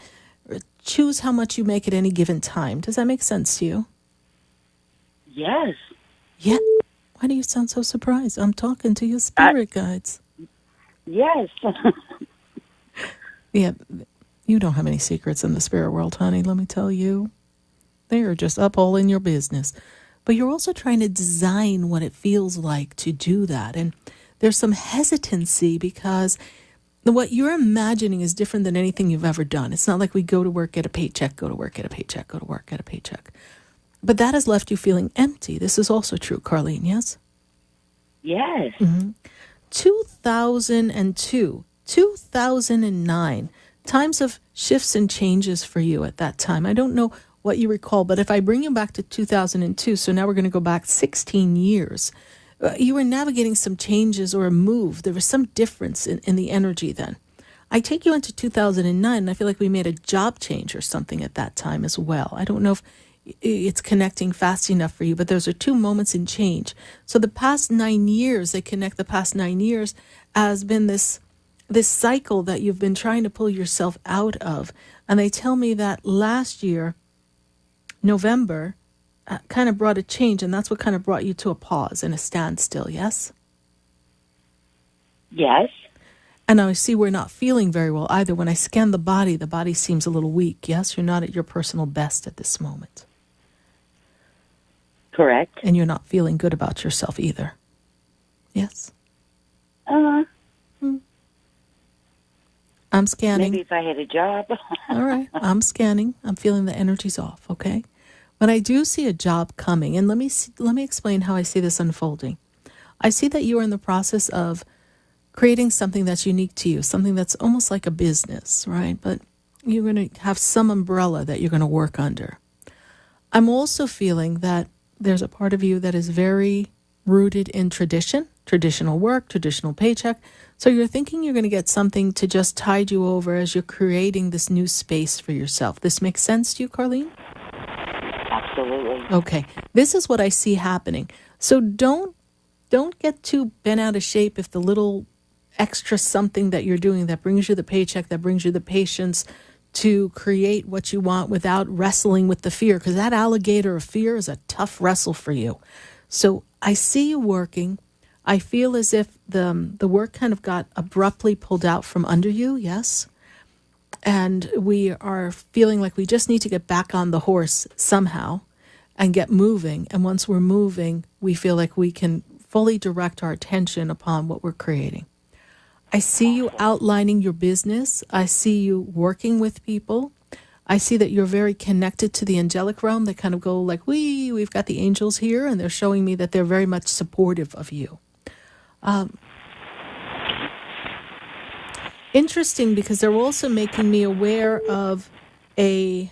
choose how much you make at any given time. Does that make sense to you? Yes. Yeah. Why do you sound so surprised? I'm talking to your spirit guides. Yes. Yeah. You don't have any secrets in the spirit world, honey, let me tell you. They are just up all in your business. But you're also trying to design what it feels like to do that. And there's some hesitancy because what you're imagining is different than anything you've ever done. It's not like we go to work, get a paycheck, go to work, get a paycheck, go to work, get a paycheck. But that has left you feeling empty. This is also true, Carlene, yes? Yes. Mm-hmm. 2002, 2009, times of shifts and changes for you at that time. I don't know what you recall, but if I bring you back to 2002, so now we're going to go back 16 years, you were navigating some changes or a move. There was some difference in the energy then. I take you into 2009, and I feel like we made a job change or something at that time as well. I don't know if it's connecting fast enough for you, but those are two moments in change. So the past 9 years, they connect the past 9 years as been this cycle that you've been trying to pull yourself out of. And they tell me that last year, November, kind of brought a change, and that's what kind of brought you to a pause and a standstill, yes? Yes. And I see we're not feeling very well either. When I scan the body seems a little weak. Yes, you're not at your personal best at this moment. Correct. And you're not feeling good about yourself either. Yes? I'm scanning. Maybe if I had a job. All right. I'm scanning. I'm feeling the energy's off, okay? But I do see a job coming. And let me explain how I see this unfolding. I see that you are in the process of creating something that's unique to you, something that's almost like a business, right? But you're going to have some umbrella that you're going to work under. I'm also feeling that there's a part of you that is very rooted in tradition, traditional work, traditional paycheck. So you're thinking you're going to get something to just tide you over as you're creating this new space for yourself. This makes sense to you, Carlene? Absolutely. Okay. This is what I see happening. So don't get too bent out of shape if the little extra something that you're doing that brings you the paycheck, that brings you the patience to create what you want without wrestling with the fear, because that alligator of fear is a tough wrestle for you. So I see you working. I feel as if the work kind of got abruptly pulled out from under you, yes? And we are feeling like we just need to get back on the horse somehow and get moving. And once we're moving, we feel like we can fully direct our attention upon what we're creating. I see you outlining your business. I see you working with people. I see that you're very connected to the angelic realm. They kind of go like, we've got the angels here, and they're showing me that they're very much supportive of you. Interesting, because they're also making me aware of a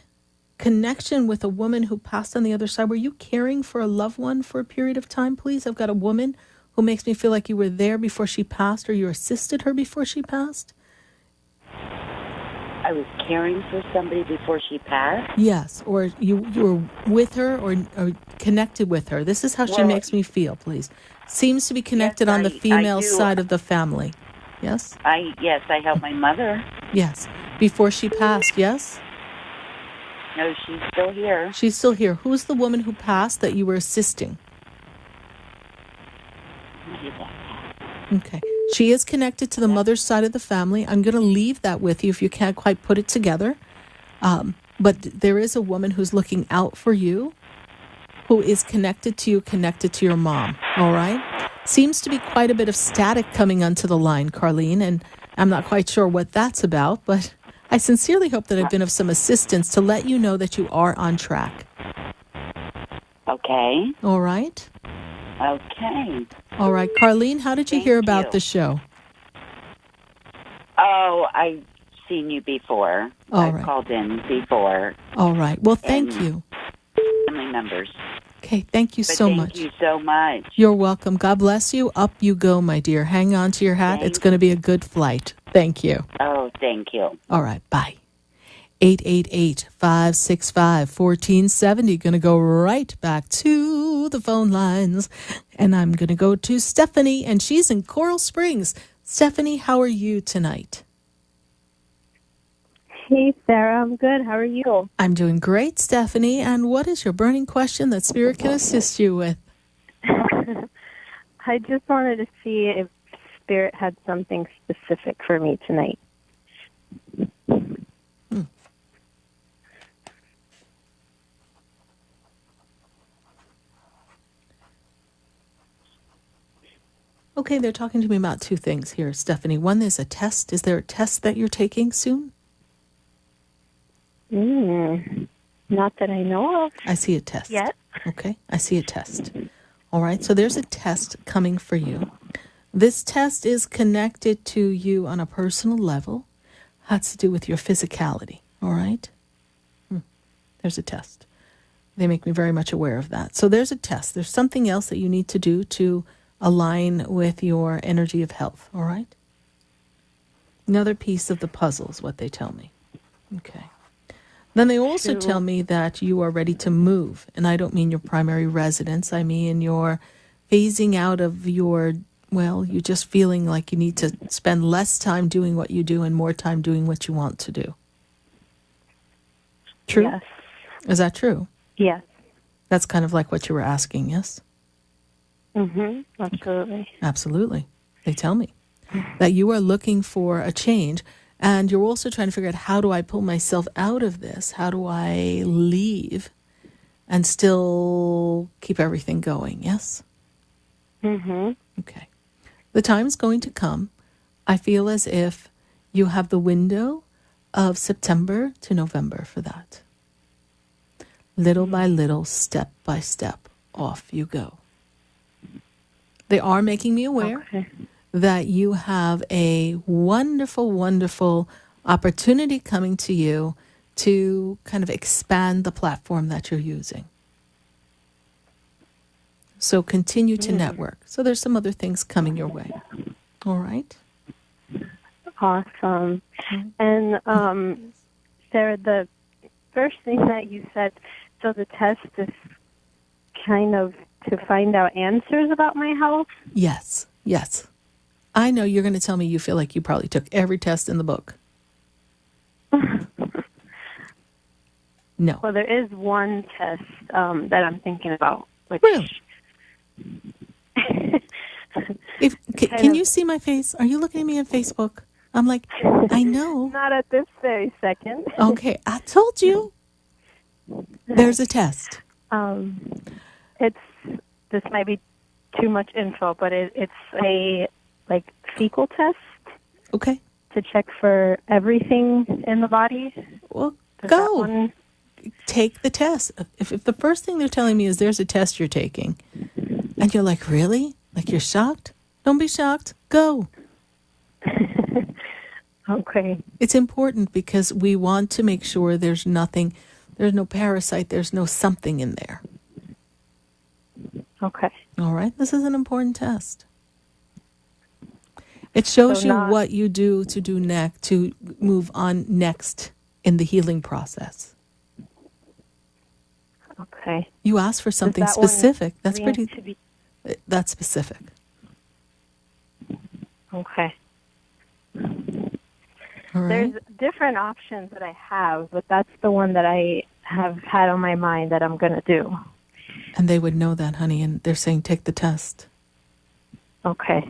connection with a woman who passed on the other side. Were you caring for a loved one for a period of time, please? I've got a woman who makes me feel like you were there before she passed, or you assisted her before she passed. I was caring for somebody before she passed? Yes, or you were with her or connected with her. This is how she makes me feel, please. Seems to be connected on the female side of the family. Yes? Yes, I helped my mother. Yes. Before she passed, yes? No, she's still here. She's still here. Who's the woman who passed that you were assisting? Okay. She is connected to the mother's side of the family. I'm going to leave that with you if you can't quite put it together. But there is a woman who's looking out for you, who is connected to you, connected to your mom. All right? Seems to be quite a bit of static coming onto the line, Carlene, and I'm not quite sure what that's about, but I sincerely hope that I've been of some assistance to let you know that you are on track. Okay. All right? Okay. All right. Carlene, how did you hear about the show? Oh, I've seen you before. I've called in before. All right. Well, thank you. Family members. Okay, thank you so much. Thank you so much. You're welcome. God bless you. Up you go, my dear. Hang on to your hat. It's going to be a good flight. Thank you. Oh, thank you. All right, bye. 888-565-1470. Going to go right back to the phone lines. And I'm going to go to Stephanie, and she's in Coral Springs. Stephanie, how are you tonight? Hey, Sarah. I'm good. How are you? I'm doing great, Stephanie. And what is your burning question that Spirit can assist you with? I just wanted to see if Spirit had something specific for me tonight. Okay, they're talking to me about two things here, Stephanie. One is a test. Is there a test that you're taking soon? Not that I know of. I see a test. Yes. Okay, I see a test. All right, so there's a test coming for you. This test is connected to you on a personal level. Has to do with your physicality, all right? There's a test. They make me very much aware of that. So there's a test. There's something else that you need to do to align with your energy of health, all right? Another piece of the puzzle is what they tell me. Okay. Then they also tell me that you are ready to move. And I don't mean your primary residence. I mean you're phasing out of your, you're just feeling like you need to spend less time doing what you do and more time doing what you want to do. True? Yes. Is that true? Yes. That's kind of like what you were asking, yes? Absolutely. Absolutely. They tell me. that you are looking for a change. And you're also trying to figure out, how do I pull myself out of this? How do I leave and still keep everything going? Yes? Mm-hmm. Okay. The time's going to come. I feel as if you have the window of September to November for that. Little by little, step by step, off you go. They are making me aware that you have a wonderful, wonderful opportunity coming to you to kind of expand the platform that you're using. So continue to network. So there's some other things coming your way. All right? Awesome. And Sarah, the first thing that you said, so the test is kind of to find out answers about my health? Yes, yes. I know you're going to tell me you feel like you probably took every test in the book. No. Well, there is one test that I'm thinking about. Which really? Can you see my face? Are you looking at me on Facebook? I'm like, I know. Not at this very second. Okay, I told you. There's a test. This might be too much info, but it's a fecal test. Okay. To check for everything in the body. Well, go. Take the test. If the first thing they're telling me is there's a test you're taking, and you're like, really? Like you're shocked? Don't be shocked. Go. Okay. It's important because we want to make sure there's nothing, there's no parasite, there's no something in there. Okay. All right. This is an important test. It shows you what you do next, to move on next in the healing process. Okay. You asked for something specific. That's pretty. That's specific. Okay. All right. There's different options that I have, but that's the one that I have had on my mind that I'm going to do. And they would know that, honey, and they're saying take the test. Okay.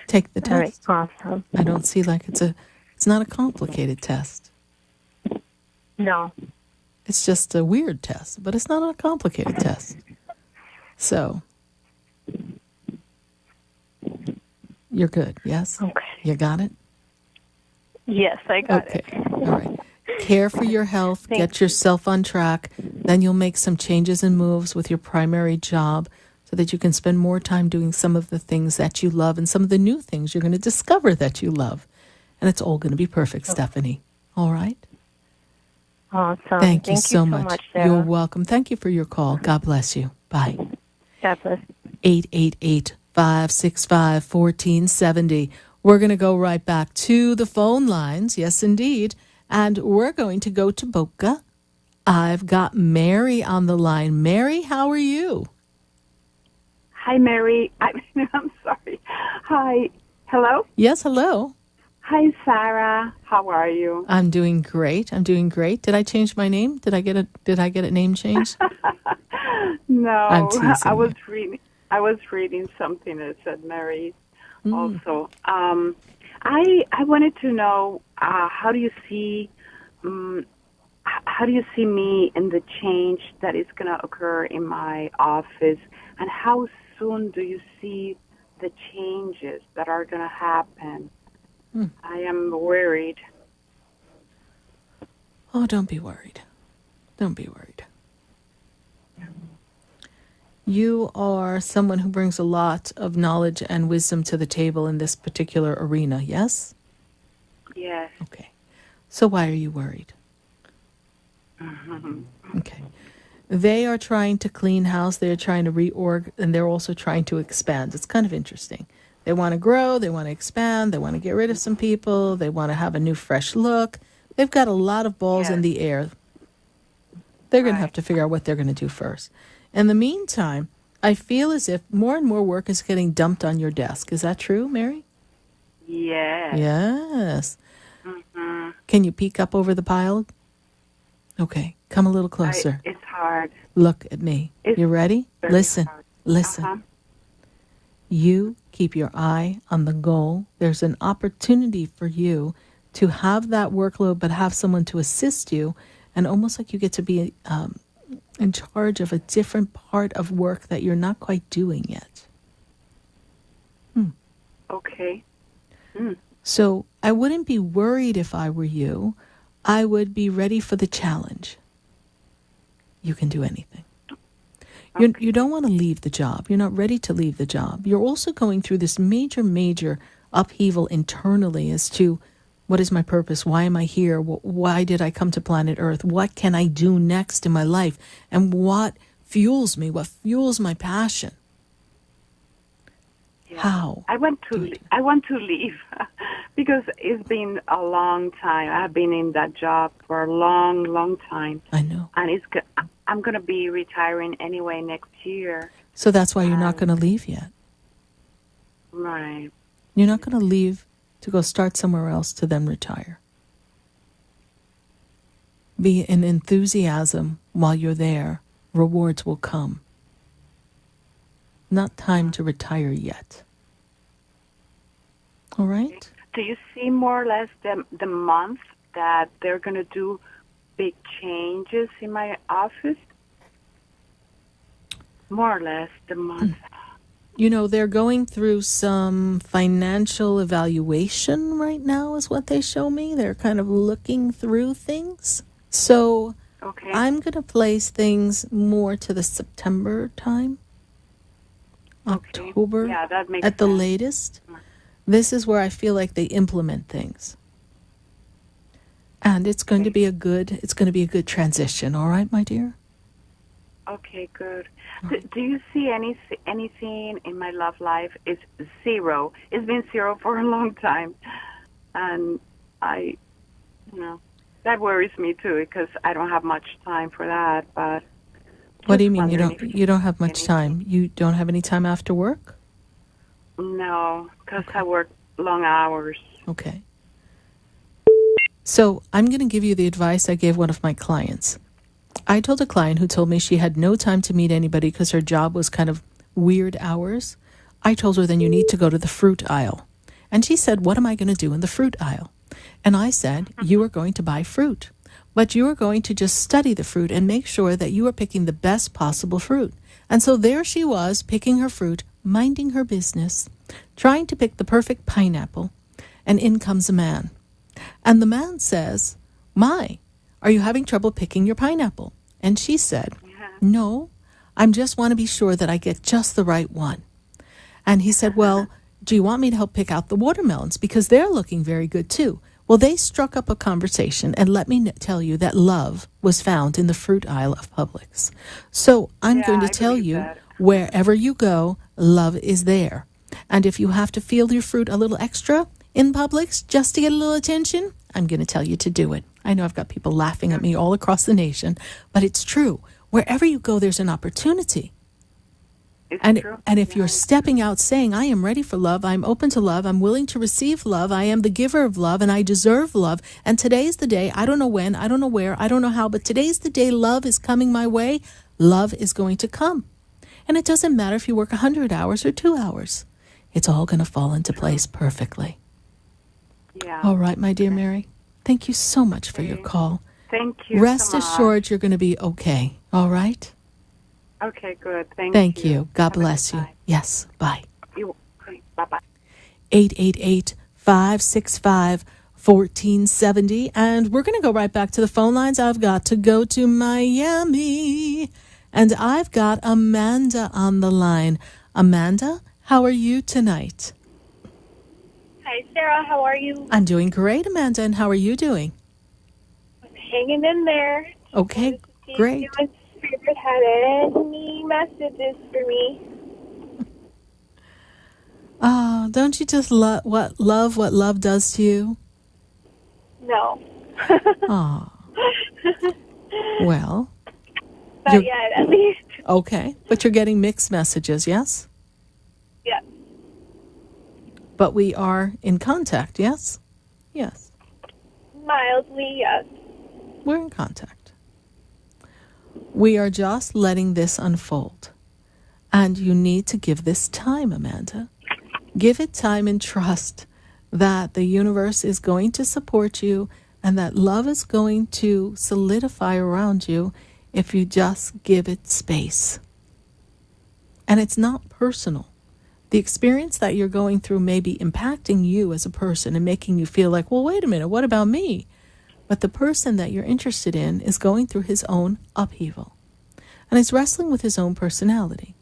Take the test. All right, awesome. I don't see like it's not a complicated test. No. It's just a weird test, but it's not a complicated test. So, you're good, yes? Okay. You got it? Yes, I got it. All right. Care for your health, get yourself on track, then you'll make some changes and moves with your primary job so that you can spend more time doing some of the things that you love and some of the new things you're going to discover that you love. And it's all going to be perfect, Stephanie. All right? Awesome. Thank you so much. Sarah. You're welcome. Thank you for your call. God bless you. Bye. God bless. 888-565-1470. We're going to go right back to the phone lines. Yes, indeed. And we're going to go to Boca. I've got Mary on the line. Mary, how are you? Hi, Mary. I'm sorry. Hi. Hello? Yes, hello. Hi, Sarah. How are you? I'm doing great. Did I change my name? Did I get a name change? No. I'm teasing I was reading something that said Mary also. I wanted to know how do you see me in the change that is going to occur in my office, and how soon do you see the changes that are going to happen? I am worried. Oh, don't be worried. Don't be worried. You are someone who brings a lot of knowledge and wisdom to the table in this particular arena, yes? Yes. Okay. So why are you worried? Okay. They are trying to clean house, they're trying to reorg, and they're also trying to expand. It's kind of interesting. They want to grow, they want to expand, they want to get rid of some people, they want to have a new fresh look. They've got a lot of balls in the air. They're going to have to figure out what they're going to do first. In the meantime, I feel as if more and more work is getting dumped on your desk. Is that true, Mary? Yes. Yes. Can you peek up over the pile? Okay, come a little closer. It's hard. Look at me. You ready? Listen. Hard. Listen. You keep your eye on the goal. There's an opportunity for you to have that workload, but have someone to assist you, and almost like you get to be in charge of a different part of work that you're not quite doing yet. Okay. So I wouldn't be worried if I were you. I would be ready for the challenge. You can do anything. You don't want to leave the job. You're not ready to leave the job. You're also going through this major upheaval internally as to what is my purpose? Why am I here? Why did I come to planet Earth? What can I do next in my life? And what fuels me? What fuels my passion? Yeah. How? I want to leave because it's been a long time. I've been in that job for a long time. I know. And I'm going to be retiring anyway next year. So that's why you're not going to leave yet. Right. You're not going to leave to go start somewhere else to then retire. Be in enthusiasm while you're there. Rewards will come. Not time to retire yet. All right? Do you see more or less the month that they're going to do big changes in my office? More or less the month. You know, they're going through some financial evaluation right now is what they show me. They're kind of looking through things. So okay. I'm going to place things more to the September time. Okay. October Yeah, that makes at the sense. latest. This is where I feel like they implement things. And it's going to be a good good transition, all right, my dear? Okay, good. Do you see anything in my love life? It's zero. It's been zero for a long time. And that worries me too because I don't have much time for that. But what do you mean you don't have much time? You don't have any time after work? No, because I work long hours. Okay. So I'm going to give you the advice I gave one of my clients. I told a client who told me she had no time to meet anybody because her job was kind of weird hours. I told her, then you need to go to the fruit aisle. And she said, what am I going to do in the fruit aisle? And I said, you are going to buy fruit. But you are going to just study the fruit and make sure that you are picking the best possible fruit. And so there she was, picking her fruit, minding her business, trying to pick the perfect pineapple. And in comes a man. And the man says, "My, are you having trouble picking your pineapple?" And she said, "No, I just want to be sure that I get just the right one." And he said, "Well, do you want me to help pick out the watermelons? Because they're looking very good too." Well, they struck up a conversation, and let me tell you that love was found in the fruit aisle of Publix. So I'm going to tell you, wherever you go, love is there. And if you have to feel your fruit a little extra in Publix just to get a little attention, I'm going to tell you to do it. I know I've got people laughing at me all across the nation, but it's true. Wherever you go, there's an opportunity. And if you're stepping out saying, I am ready for love, I'm open to love, I'm willing to receive love, I am the giver of love, and I deserve love, and today's the day, I don't know when, I don't know where, I don't know how, but today's the day love is coming my way, love is going to come. And it doesn't matter if you work 100 hours or 2 hours. It's all going to fall into place perfectly. Yeah. All right, my dear Mary. Thank you so much for your call. Thank you. Rest so much. assured you're going to be okay. All right? Okay, good. Thank you. Thank you. God bless you. Yes. Bye. Bye-bye. 888-565-1470. And we're going to go right back to the phone lines. I've got to go to Miami. And I've got Amanda on the line. Amanda, how are you tonight? Hi, Sarah. How are you? I'm doing great, Amanda. And how are you doing? I'm hanging in there. Okay, great. You and Spirit had any messages for me? Oh, don't you just love what love does to you? No. Oh. Well. Not yet, at least. Okay, but you're getting mixed messages, yes? Yeah. But we are in contact, yes? Yes. Mildly, yes. We're in contact. We are just letting this unfold. And you need to give this time, Amanda. Give it time and trust that the universe is going to support you and that love is going to solidify around you if you just give it space. And it's not personal. The experience that you're going through may be impacting you as a person and making you feel like, well, wait a minute, what about me? But the person that you're interested in is going through his own upheaval. And he's wrestling with his own personality.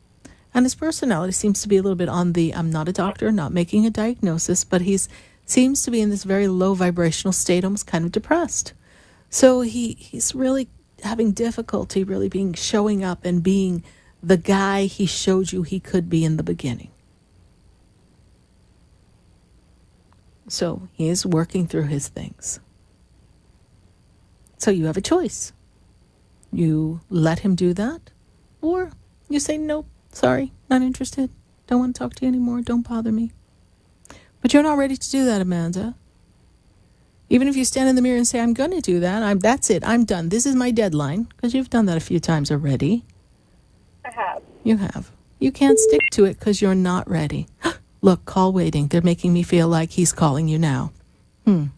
And his personality seems to be a little bit on the, I'm not a doctor, not making a diagnosis, but he's seems to be in this very low vibrational state, almost kind of depressed. So he's really having difficulty really showing up and being the guy he showed you he could be in the beginning. So he is working through his things. So you have a choice. You let him do that, or you say, nope, sorry, not interested. Don't want to talk to you anymore. Don't bother me. But you're not ready to do that, Amanda. Even if you stand in the mirror and say, I'm going to do that, that's it, I'm done. This is my deadline, because you've done that a few times already. I have. You have. You can't stick to it because you're not ready. Look, call waiting. They're making me feel like he's calling you now. And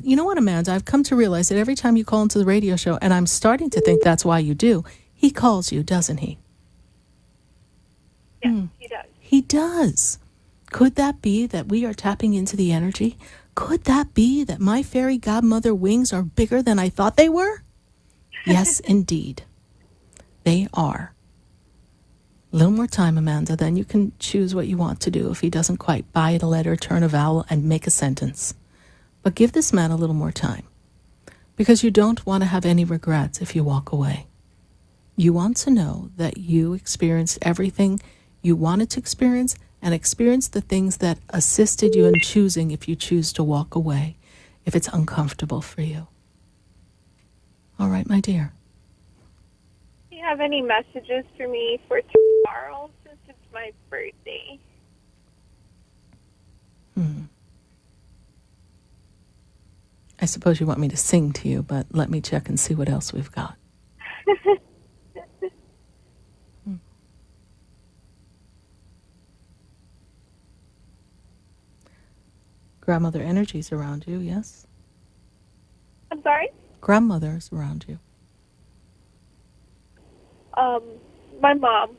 you know what, Amanda? I've come to realize that every time you call into the radio show, and I'm starting to think that's why you do, he calls you, doesn't he? Yes, he does. He does. Could that be that we are tapping into the energy? Could that be that my fairy godmother wings are bigger than I thought they were? Yes, indeed. They are. A little more time, Amanda, then you can choose what you want to do if he doesn't quite bite a letter, turn a vowel, and make a sentence. But give this man a little more time, because you don't want to have any regrets if you walk away. You want to know that you experienced everything you wanted to experience and experience the things that assisted you in choosing if you choose to walk away, if it's uncomfortable for you. All right, my dear. Do you have any messages for me for tomorrow, since it's my birthday? I suppose you want me to sing to you, but let me check and see what else we've got. Grandmother energy's around you, yes? I'm sorry? Grandmother's around you. My mom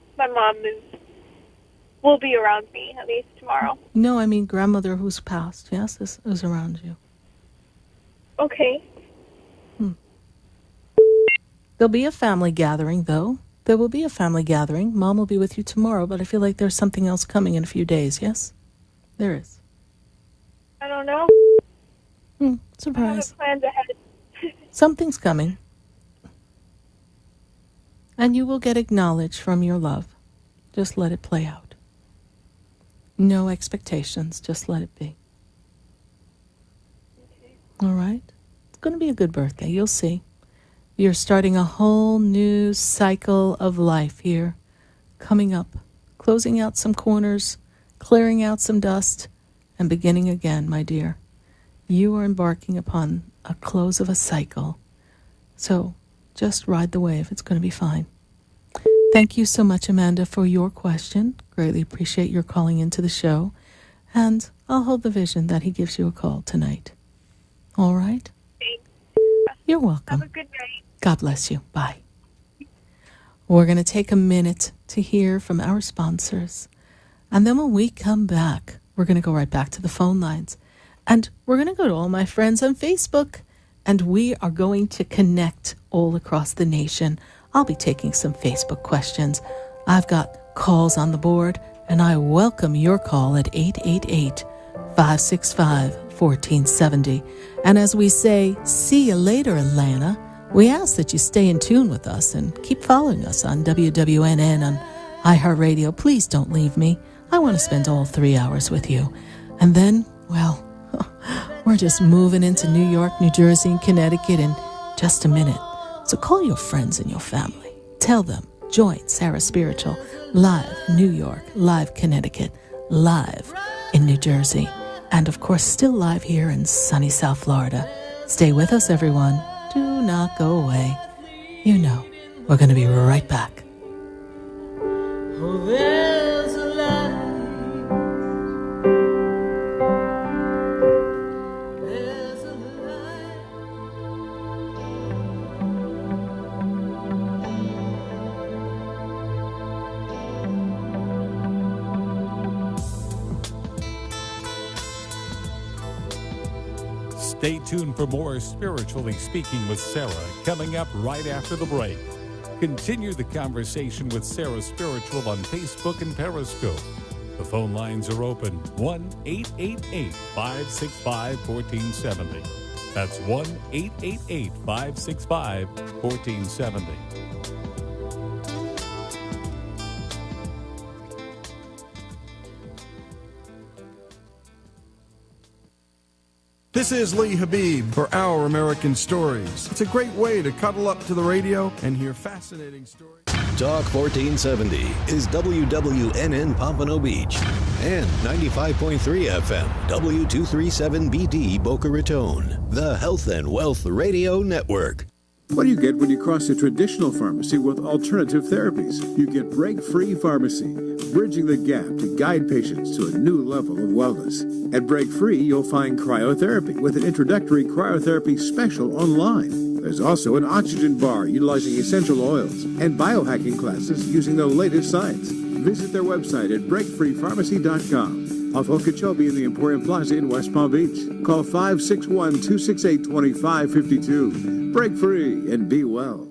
will be around me, at least tomorrow. No, I mean grandmother who's passed, yes, is around you. Okay. There'll be a family gathering, though. There will be a family gathering. Mom will be with you tomorrow, but I feel like there's something else coming in a few days, yes? There is. I don't know. Surprise. I have plans ahead. Something's coming. And you will get acknowledged from your love. Just let it play out. No expectations. Just let it be. All right? It's going to be a good birthday. You'll see. You're starting a whole new cycle of life here. Coming up. Closing out some corners. Clearing out some dust. And beginning again, my dear. You are embarking upon a close of a cycle. So just ride the wave. It's going to be fine. Thank you so much, Amanda, for your question. Greatly appreciate your calling into the show. And I'll hold the vision that he gives you a call tonight. All right? Thanks. You're welcome. Have a good night. God bless you. Bye. We're going to take a minute to hear from our sponsors. And then when we come back, we're going to go right back to the phone lines. And we're going to go to all my friends on Facebook. And we are going to connect all across the nation. I'll be taking some Facebook questions. I've got calls on the board, and I welcome your call at 888-565-1470. And as we say, see you later, Atlanta, we ask that you stay in tune with us and keep following us on WWNN, on iHeartRadio. Please don't leave me. I want to spend all 3 hours with you. And then, well, we're just moving into New York, New Jersey, and Connecticut in just a minute. So call your friends and your family. Tell them, join Sarah Spiritual, live New York, live Connecticut, live in New Jersey, and of course still live here in sunny South Florida. Stay with us, everyone. Do not go away. You know, we're going to be right back. Oh, there's a light. There's a light. Stay tuned for more Spiritually Speaking with Sarah coming up right after the break. Continue the conversation with Sarah Spiritual on Facebook and Periscope. The phone lines are open 1-888-565-1470. That's 1-888-565-1470. This is Lee Habib for Our American Stories. It's a great way to cuddle up to the radio and hear fascinating stories. Talk 1470 is WWNN Pompano Beach and 95.3 FM W237BD Boca Raton, the Health and Wealth Radio Network. What do you get when you cross a traditional pharmacy with alternative therapies? You get Break-Free Pharmacy, bridging the gap to guide patients to a new level of wellness. At Break-Free, you'll find cryotherapy with an introductory cryotherapy special online. There's also an oxygen bar utilizing essential oils and biohacking classes using the latest science. Visit their website at breakfreepharmacy.com. Off Okeechobee in the Emporium Plaza in West Palm Beach. Call 561-268-2552. Break free and be well.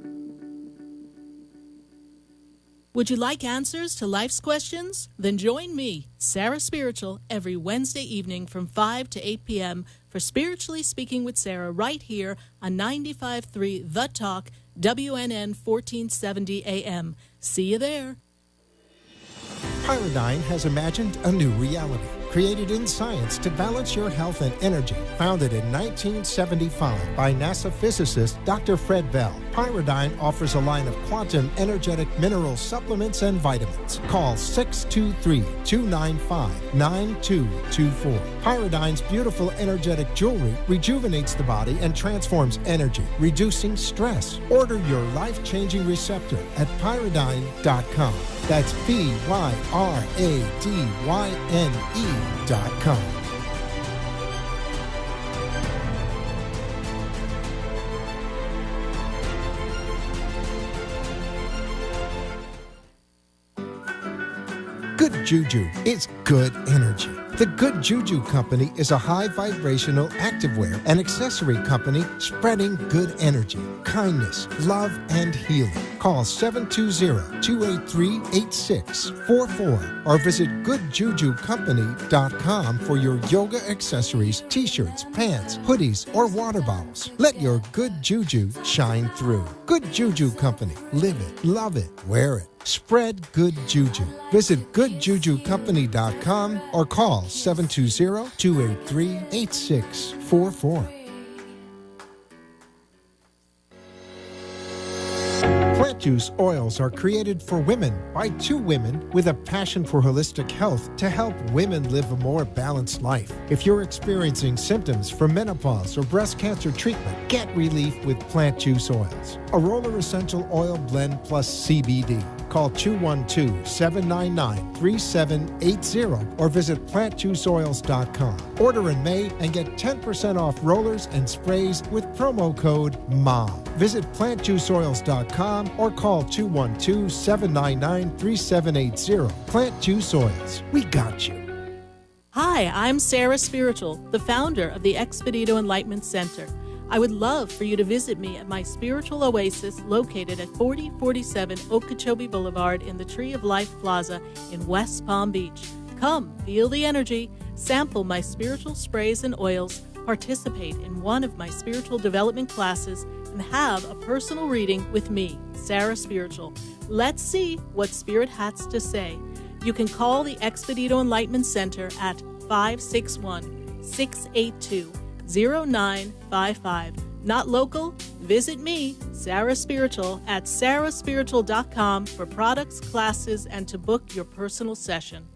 Would you like answers to life's questions? Then join me, Sarah Spiritual, every Wednesday evening from 5 to 8 p.m. for Spiritually Speaking with Sarah right here on 95.3 The Talk, WNN 1470 AM. See you there. Pyridine has imagined a new reality, created in science to balance your health and energy. Founded in 1975 by NASA physicist Dr. Fred Bell, Pyridine offers a line of quantum energetic mineral supplements and vitamins. Call 623-295-9224. Pyridine's beautiful energetic jewelry rejuvenates the body and transforms energy, reducing stress. Order your life-changing receptor at pyridine.com. That's BYRADYNE.com. Good Juju is good energy. The Good Juju Company is a high vibrational activewear and accessory company spreading good energy, kindness, love, and healing. Call 720-283-8644 or visit goodjujucompany.com for your yoga accessories, t-shirts, pants, hoodies, or water bottles. Let your good juju shine through. Good Juju Company. Live it, love it, wear it. Spread good juju. Visit goodjujucompany.com or call 720-283-8644. Plant juice oils are created for women by two women with a passion for holistic health to help women live a more balanced life. If you're experiencing symptoms from menopause or breast cancer treatment, get relief with plant juice oils. A roller essential oil blend plus CBD. Call 212-799-3780 or visit plantjuiceoils.com. Order in May and get 10% off rollers and sprays with promo code MOM. Visit plantjuiceoils.com or call 212-799-3780. Plant Juice Oils. We got you. Hi, I'm Sarah Spiritual, the founder of the Expedito Enlightenment Center. I would love for you to visit me at my spiritual oasis located at 4047 Okeechobee Boulevard in the Tree of Life Plaza in West Palm Beach. Come, feel the energy, sample my spiritual sprays and oils, participate in one of my spiritual development classes, and have a personal reading with me, Sarah Spiritual. Let's see what Spirit has to say. You can call the Expedito Enlightenment Center at 561-682-0955. Not local? Visit me, Sarah Spiritual, at sarahspiritual.com for products, classes, and to book your personal session.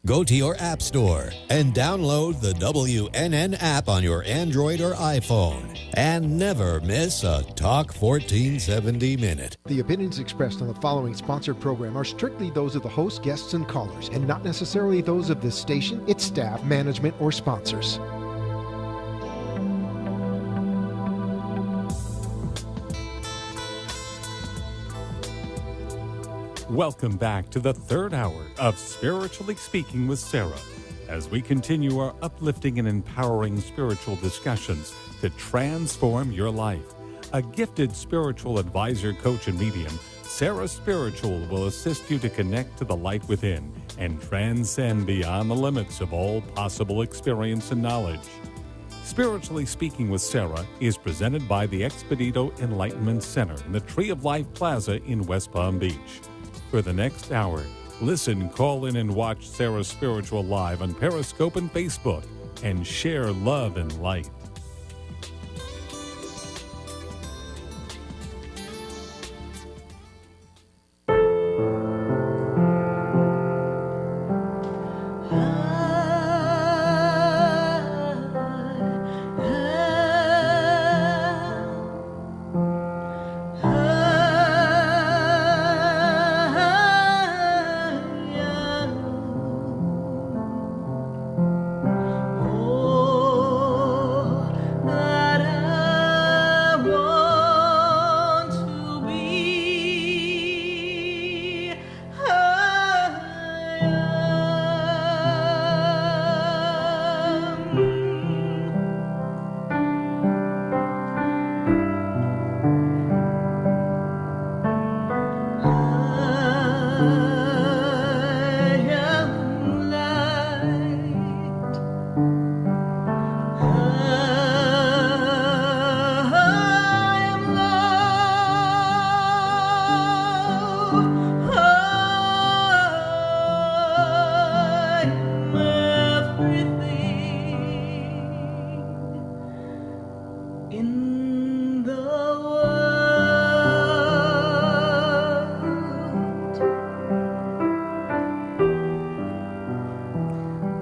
Go to your app store and download the WNN app on your Android or iPhone. And never miss a Talk 1470 minute. The opinions expressed on the following sponsored program are strictly those of the host, guests, and callers, and not necessarily those of this station, its staff, management, or sponsors. Welcome back to the third hour of Spiritually Speaking with Sarah, as we continue our uplifting and empowering spiritual discussions to transform your life. A gifted spiritual advisor, coach, and medium, Sarah Spiritual will assist you to connect to the light within and transcend beyond the limits of all possible experience and knowledge. Spiritually Speaking with Sarah is presented by the Expedito Enlightenment Center in the Tree of Life Plaza in West Palm Beach. For the next hour, listen, call in, and watch Sarah Spiritual live on Periscope and Facebook, and share love and light.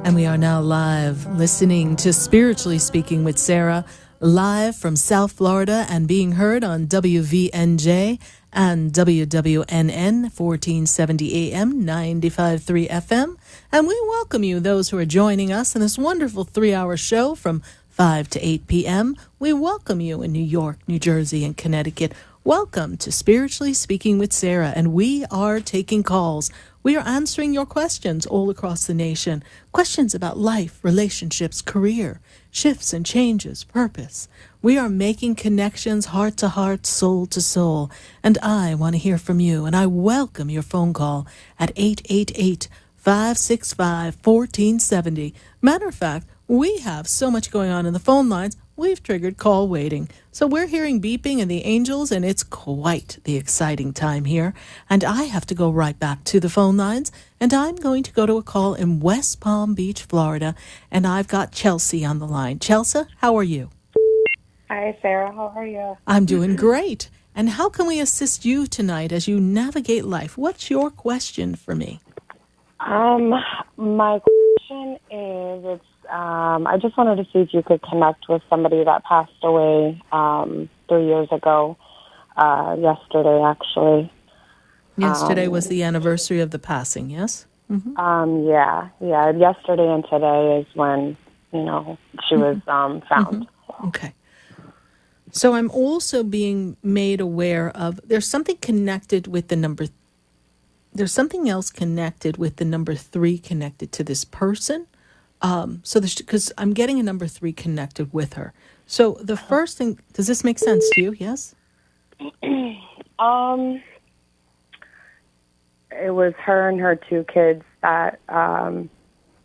And we are now live listening to Spiritually Speaking with Sarah, live from South Florida and being heard on WVNJ and WWNN 1470 AM, 95.3 FM. And we welcome you, those who are joining us in this wonderful 3-hour show from 5 to 8 p.m. We welcome you in New York, New Jersey, and Connecticut. Welcome to Spiritually Speaking with Sarah, and we are taking calls. We are answering your questions all across the nation. Questions about life, relationships, career, shifts and changes, purpose. We are making connections heart to heart, soul to soul. And I want to hear from you, and I welcome your phone call at 888-565-1470. Matter of fact, we have so much going on in the phone lines, we've triggered call waiting. So we're hearing beeping and the angels, and it's quite the exciting time here. And I have to go right back to the phone lines, and I'm going to go to a call in West Palm Beach, Florida, and I've got Chelsea on the line. Chelsea, how are you? Hi, Sarah. How are you? I'm doing great. And how can we assist you tonight as you navigate life? What's your question for me? My question is, I just wanted to see if you could connect with somebody that passed away 3 years ago, yesterday, actually. Yesterday was the anniversary of the passing, yes? Mm-hmm. Yeah. Yesterday and today is when, she was found. Mm-hmm. Okay. So I'm also being made aware of, there's something connected with the number, there's something else connected with the number 3 connected to this person. Because I'm getting a number 3 connected with her. So the first thing, does this make sense to you? Yes? It was her and her 2 kids that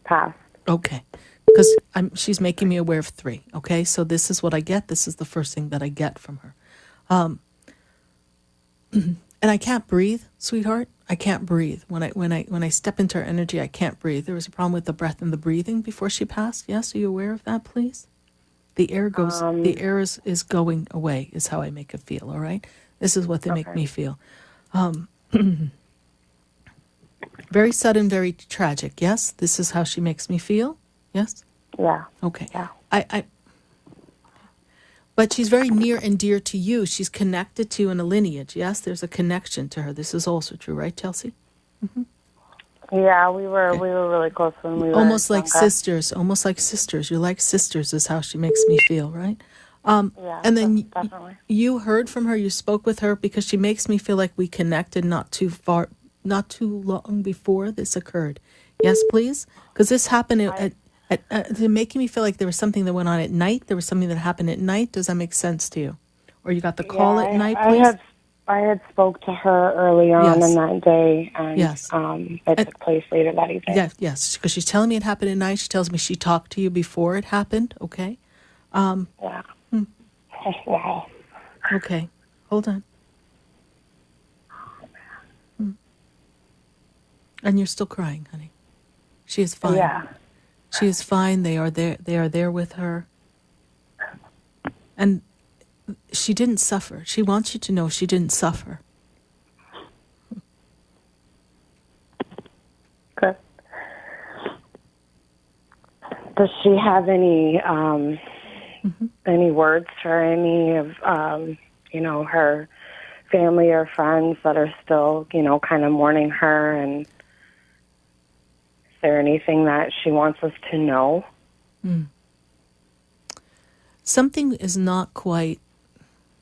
passed. Okay. Because she's making me aware of 3. Okay. So this is what I get. This is the first thing that I get from her. And I can't breathe, sweetheart. I can't breathe. When I step into her energy, I can't breathe. There was a problem with the breath and the breathing before she passed. Yes, are you aware of that, please? The air goes. The air is going away. Is how I make it feel. All right. This is what they make me feel. Very sudden, very tragic. Yes, this is how she makes me feel. Yes. Yeah. Okay. Yeah. But she's very near and dear to you. She's connected to you in a lineage. Yes, there's a connection to her. This is also true, right, Chelsea? Mm-hmm. Yeah, we were really close when we were almost like younger. sisters. Almost like sisters. You're like sisters is how she makes me feel, right? Yeah, and then definitely. you heard from her. You spoke with her because she makes me feel like we connected not too long before this occurred. Yes, please, because this happened they're making me feel like there was something that went on at night. There was something that happened at night. Does that make sense to you? Or you got the call at night, please? I had spoke to her early on in that day, and Yes. It took place later that evening. Yes, because she's telling me it happened at night. She tells me she talked to you before it happened. Okay. Yeah. Wow. Okay. Hold on. And you're still crying, honey. She is fine. Yeah. She is fine. They are there. They are there with her. And she didn't suffer. She wants you to know she didn't suffer. Good. Does she have any words for any of her family or friends that are still kind of mourning her? And is there anything that she wants us to know? Something is not quite.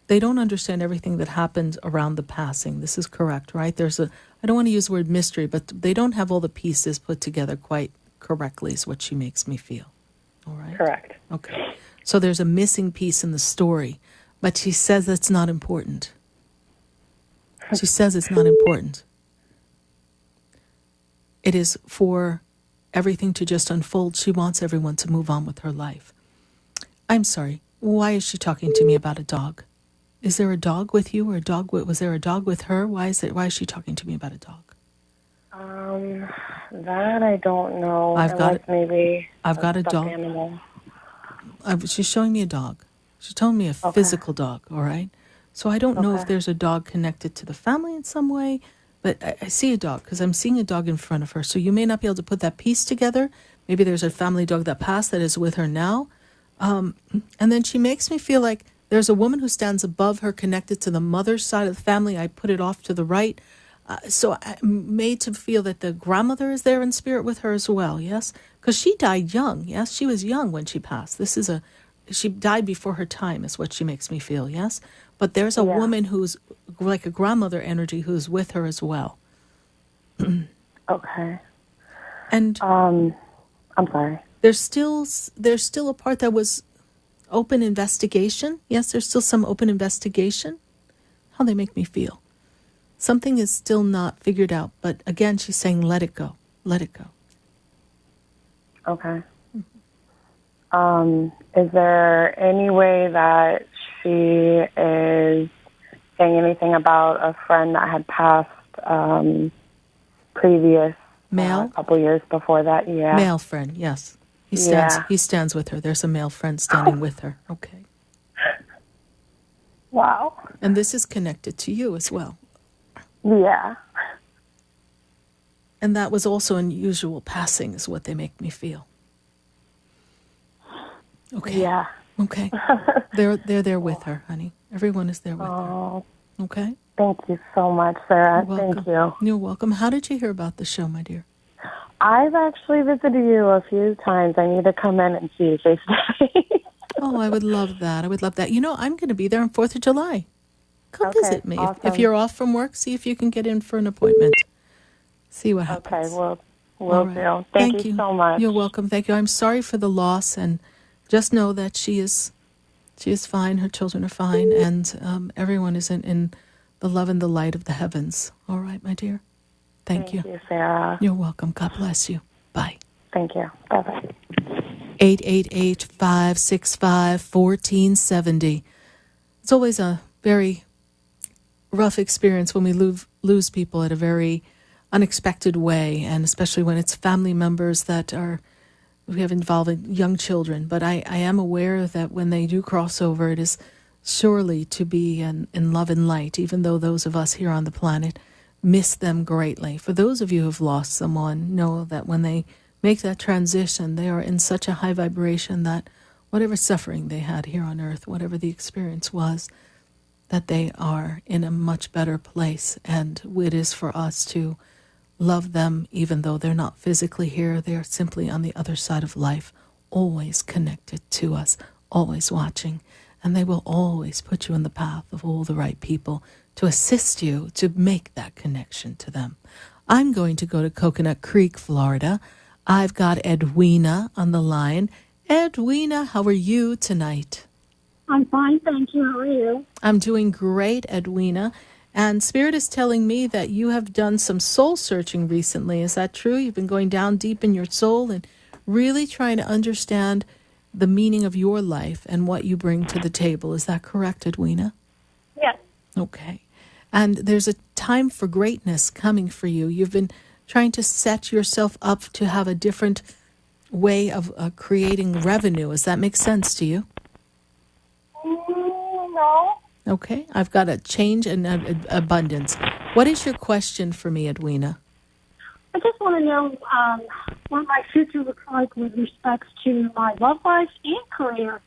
They don't understand everything that happened around the passing. This is correct, right? I don't want to use the word mystery, but they don't have all the pieces put together quite correctly is what she makes me feel. All right? Correct. Okay. So there's a missing piece in the story, but she says it's not important. She says it's not important. It is for everything to just unfold. She wants everyone to move on with her life. I'm sorry. Why is she talking to me about a dog? Is there a dog with you, or was there a dog with her? Why is she talking to me about a dog? That I don't know. I've got a stuffed dog. Animal. She's showing me a dog. She's telling me a physical dog, all right? So I don't know if there's a dog connected to the family in some way, but I see a dog because I'm seeing a dog in front of her. So you may not be able to put that piece together. Maybe there's a family dog that passed that is with her now. And then she makes me feel like there's a woman who stands above her connected to the mother's side of the family. I put it off to the right. So I'm made to feel that the grandmother is there in spirit with her as well, yes? Because she died young, yes? She was young when she passed. She died before her time is what she makes me feel, yes? But there's a woman who's like a grandmother energy who's with her as well. Okay. And I'm sorry. There's still a part that was open investigation. Yes, there's still some open investigation. How they make me feel. Something is still not figured out, but again, she's saying, let it go. Let it go. Okay. Is there any way that she is saying anything about a friend that had passed previous male? A couple years before that? Yeah. Male friend, yes. He stands with her. There's a male friend standing with her. Okay. Wow. And this is connected to you as well. Yeah. And that was also unusual passing is what they make me feel. Okay. Yeah. Okay. They're there with her, honey. Everyone is there with her. Okay? Thank you so much, Sarah. You're welcome. Thank you. You're welcome. How did you hear about the show, my dear? I've actually visited you a few times. I need to come in and see you face to face. Oh, I would love that. I would love that. You know, I'm going to be there on 4th of July. Come visit me. Awesome. If you're off from work, see if you can get in for an appointment. See what happens. Okay, we'll do. Thank you so much. You're welcome. Thank you. I'm sorry for the loss, and just know that she is fine. Her children are fine, and everyone is in the love and the light of the heavens. All right, my dear. Thank you. Thank you, Sarah. You're welcome. God bless you. Bye. Thank you. Bye-bye. 888-565-1470. It's always a very rough experience when we lose people at a very unexpected way, and especially when it's family members that we have involving young children. But I am aware that when they do cross over, it is surely to be in love and light, even though those of us here on the planet miss them greatly. For those of you who've lost someone, know that when they make that transition, they are in such a high vibration that whatever suffering they had here on earth, whatever the experience was, that they are in a much better place. And it is for us to love them even though they're not physically here. They are simply on the other side of life, always connected to us, always watching. And they will always put you in the path of all the right people to assist you to make that connection to them. I'm going to go to Coconut Creek, Florida. I've got Edwina on the line. Edwina, how are you tonight? I'm fine, thank you. How are you? I'm doing great, Edwina. And Spirit is telling me that you have done some soul searching recently. Is that true? You've been going down deep in your soul and really trying to understand the meaning of your life and what you bring to the table. Is that correct, Edwina? Yes. Okay. And there's a time for greatness coming for you. You've been trying to set yourself up to have a different way of creating revenue. Does that make sense to you? No. Okay. I've got a change and abundance. What is your question for me, Edwina? I just want to know what my future looks like with respect to my love life and career.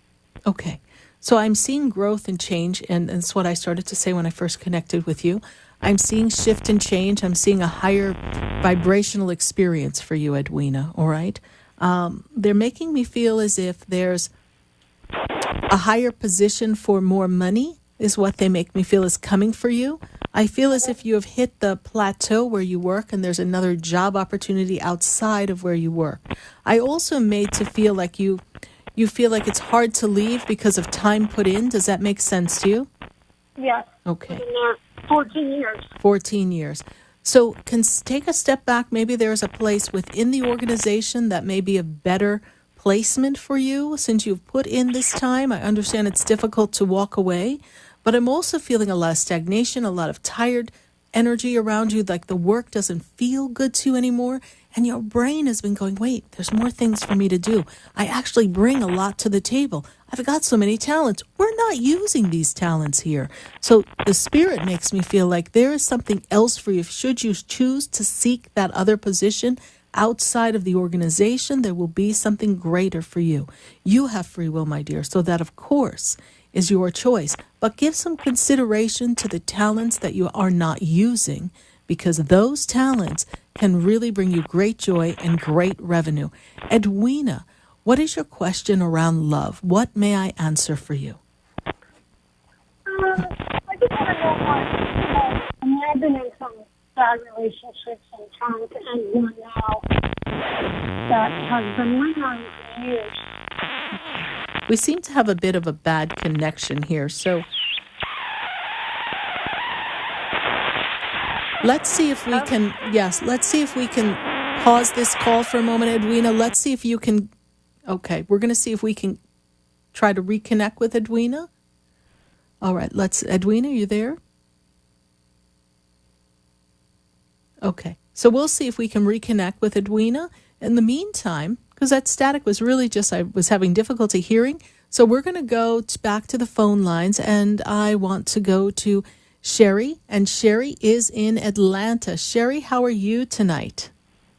Okay. So I'm seeing growth and change, and that's what I started to say when I first connected with you. I'm seeing shift and change. I'm seeing a higher vibrational experience for you, Edwina, all right? They're making me feel as if there's a higher position for more money is what they make me feel is coming for you. I feel as if you have hit the plateau where you work and there's another job opportunity outside of where you work. I also am made to feel like you feel like it's hard to leave because of time put in. Does that make sense to you? Yes. Okay. I've been there 14 years. 14 years. So take a step back. Maybe there's a place within the organization that may be a better placement for you since you've put in this time. I understand it's difficult to walk away, but I'm also feeling a lot of stagnation, a lot of tired energy around you, like the work doesn't feel good to you anymore. And your brain has been going, wait, there's more things for me to do. I actually bring a lot to the table. I've got so many talents. We're not using these talents here. So the Spirit makes me feel like there is something else for you. Should you choose to seek that other position outside of the organization, there will be something greater for you. You have free will, my dear, so that, of course, is your choice. But give some consideration to the talents that you are not using, because those talents can really bring you great joy and great revenue. Edwina, what is your question around love? What may I answer for you? I just want to know what, I mean, I've been in some bad relationships and trying to end one now that has been lingering for years. We seem to have a bit of a bad connection here, so let's see if we can, let's see if we can pause this call for a moment, Edwina. Let's see if you can, okay, we're going to see if we can try to reconnect with Edwina. All right, Edwina, are you there? Okay, so we'll see if we can reconnect with Edwina. In the meantime, because that static was really just, I was having difficulty hearing. So we're going to go back to the phone lines, and I want to go to Sherry, and Sherry is in Atlanta. Sherry, how are you tonight?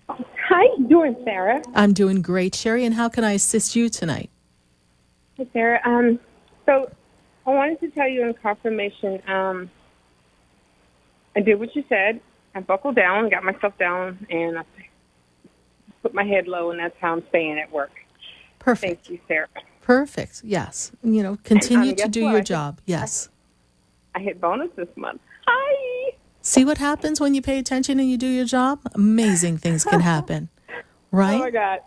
How you doing, Sarah? I'm doing great, Sherry, and how can I assist you tonight? Hey, Sarah. So I wanted to tell you in confirmation, I did what you said. I buckled down, got myself down, and I put my head low, and that's how I'm staying at work. Perfect. Thank you, Sarah. Perfect. Yes. Continue to do what? your job. Yes. I hit bonus this month. Hi. See what happens when you pay attention and you do your job? Amazing things can happen. Right? Oh, my God.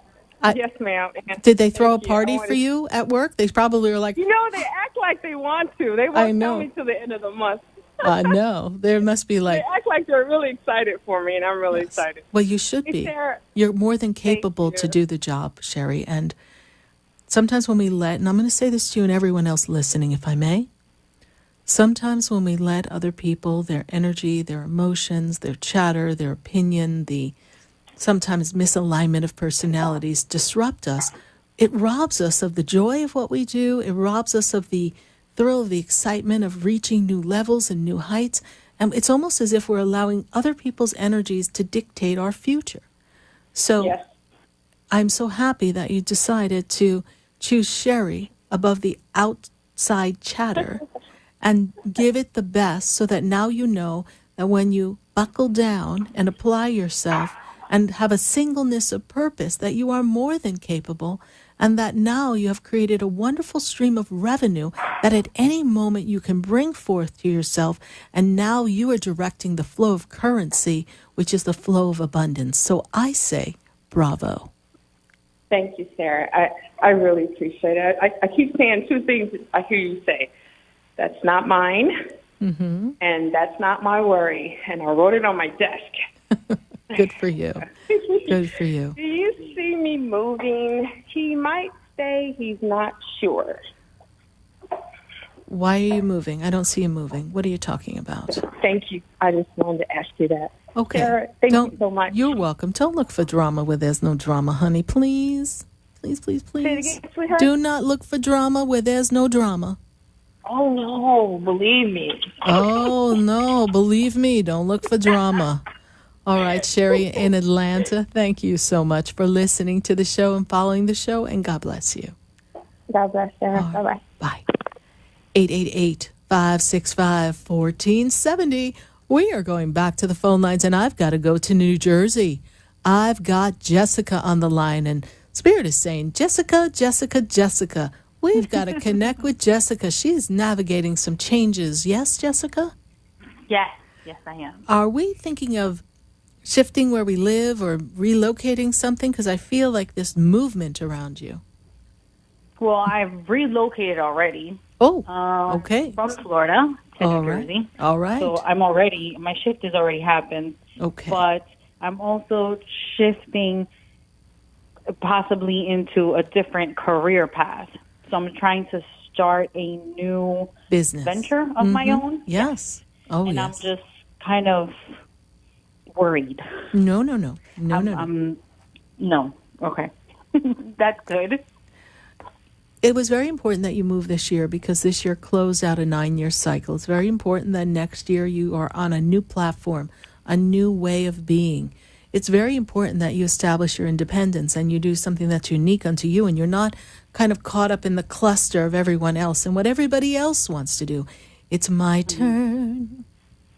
Yes, ma'am. Did they throw a party for you at work? They probably were like... they act like they want to. They won't tell me till the end of the month. I know. There must be like... They act like they're really excited for me, and I'm really excited. Well, you should be. Sarah, you're more than capable to do the job, Sherry. And sometimes when we and I'm going to say this to you and everyone else listening, if I may, sometimes when we let other people, their energy, their emotions, their chatter, their opinion, the sometimes misalignment of personalities disrupt us, it robs us of the joy of what we do. It robs us of the thrill of the excitement of reaching new levels and new heights. And it's almost as if we're allowing other people's energies to dictate our future. So Yes. I'm so happy that you decided to choose Sherry above the outside chatter and give it the best, so that now you know that when you buckle down and apply yourself and have a singleness of purpose, that you are more than capable, and that now you have created a wonderful stream of revenue that at any moment you can bring forth to yourself, and now you are directing the flow of currency, which is the flow of abundance. So I say, bravo. Thank you, Sarah. I really appreciate it. I keep saying two things I hear you say. That's not mine, Mm-hmm. and that's not my worry. And I wrote it on my desk. Good for you. Good for you. Do you see me moving? He might stay. He's not sure. Why are you moving? I don't see you moving. What are you talking about? Thank you. I just wanted to ask you that. Okay. Sarah, thank you so much. You're welcome. Don't look for drama where there's no drama, honey. Please. Please, please, Say it please. again, sweetheart. Do not look for drama where there's no drama. Oh, no. Believe me. Oh, no. Believe me, don't look for drama. All right, Sherry in Atlanta, thank you so much for listening to the show and following the show, and God bless you. God bless, Sarah. Bye-bye. Bye. 888-565-1470. We are going back to the phone lines, and I've got to go to New Jersey. I've got Jessica on the line, and Spirit is saying, Jessica, Jessica, Jessica. We've got to connect with Jessica. She's navigating some changes. Yes, Jessica? Yes, I am. Are we thinking of shifting where we live or relocating something? Because I feel like this movement around you. Well, I've relocated already. Oh, okay. From Florida to All New right. Jersey. All right. So my shift has already happened. Okay. But I'm also shifting possibly into a different career path. So I'm trying to start a new business venture of my Mhm. own. Yes. Oh, and yes. I'm just kind of worried. No. No. Okay. That's good. It was very important that you move this year, because this year closed out a 9-year cycle. It's very important that next year you are on a new platform, a new way of being. It's very important that you establish your independence and you do something that's unique unto you, and you're not kind of caught up in the cluster of everyone else and what everybody else wants to do. It's my turn.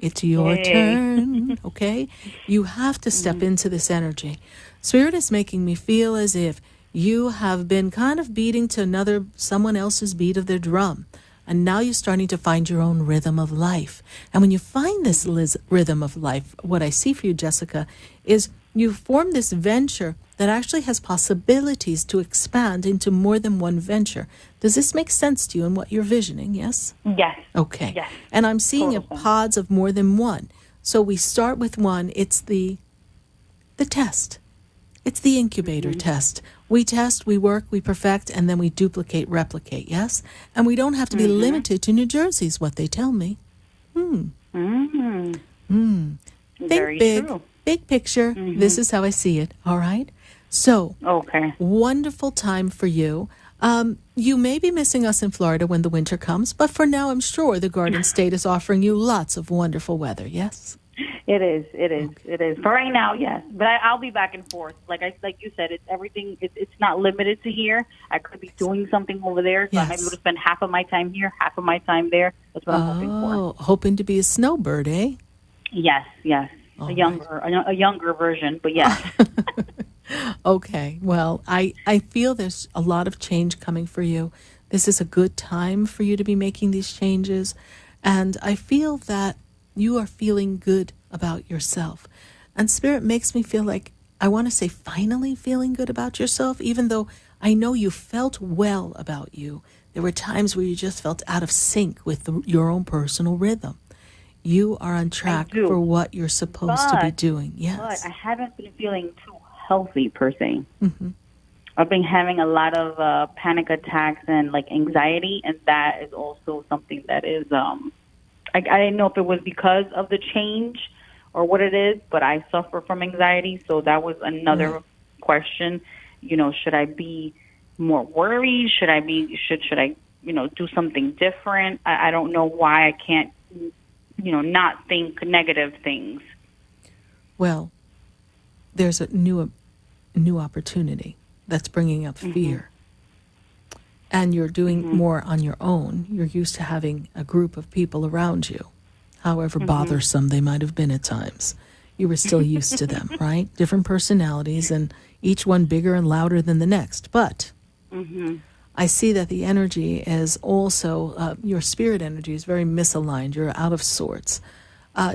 It's your Yay. turn. Okay? You have to step into this energy. Spirit is making me feel as if you have been kind of beating to someone else's beat of their drum. And now you're starting to find your own rhythm of life. And when you find this rhythm of life, what I see for you, Jessica, is you form this venture that actually has possibilities to expand into more than one venture. Does this make sense to you in what you're visioning? Yes? Yes. Okay. Yes. And I'm seeing pods of more than one. So we start with one. It's the test. It's the incubator test. We test, we work, we perfect, and then we duplicate, replicate, yes? And we don't have to be limited to New Jersey, is what they tell me. Think Very big, true. big picture. This is how I see it, all right? So, okay. Wonderful time for you. You may be missing us in Florida when the winter comes, but for now, I'm sure the Garden State is offering you lots of wonderful weather, yes? It is. For right now, yes. But I'll be back and forth. Like you said, it's everything. It's not limited to here. I could be doing something over there, so I might be able to spend half of my time here, half of my time there. That's what I'm hoping for. Oh, hoping to be a snowbird, eh? Yes. A younger version, but yes. Okay. Well, I feel there's a lot of change coming for you. This is a good time for you to be making these changes. And I feel that you are feeling good about yourself. And Spirit makes me feel like, I want to say finally feeling good about yourself, even though I know you felt well about you. There were times where you just felt out of sync with your own personal rhythm. You are on track for what you're supposed to be doing. Yes. But I haven't been feeling too healthy, per se. Mm-hmm. I've been having a lot of panic attacks and anxiety, and that is also something that is I didn't know if it was because of the change or what it is, but I suffer from anxiety. So that was another question. Should I be more worried? Should I do something different? I don't know why I can't not think negative things. Well, there's a new opportunity that's bringing up fear. And you're doing more on your own. You're used to having a group of people around you, however bothersome they might have been at times. You were still used to them, right? Different personalities, and each one bigger and louder than the next. But I see that the energy is also, your spirit energy is very misaligned. You're out of sorts.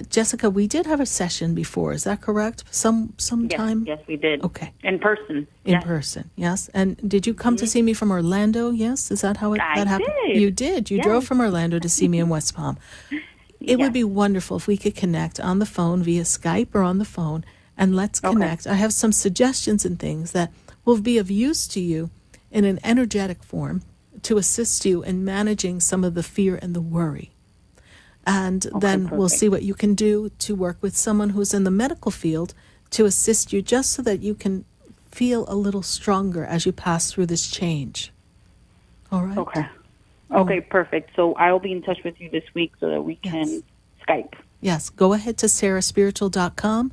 Jessica, we did have a session before. Is that correct? Sometime? Yes, we did. Okay. In person. In person, yes. And did you come to see me from Orlando? Yes? Is that how that happened? Did. You did. You drove from Orlando to see me in West Palm. It would be wonderful if we could connect on the phone via Skype or on the phone, and let's connect. I have some suggestions and things that will be of use to you in an energetic form to assist you in managing some of the fear and the worry. And then we'll see what you can do to work with someone who's in the medical field to assist you, just so that you can feel a little stronger as you pass through this change. All right? Okay, perfect. So I'll be in touch with you this week so that we can Skype. Yes, go ahead to sarahspiritual.com.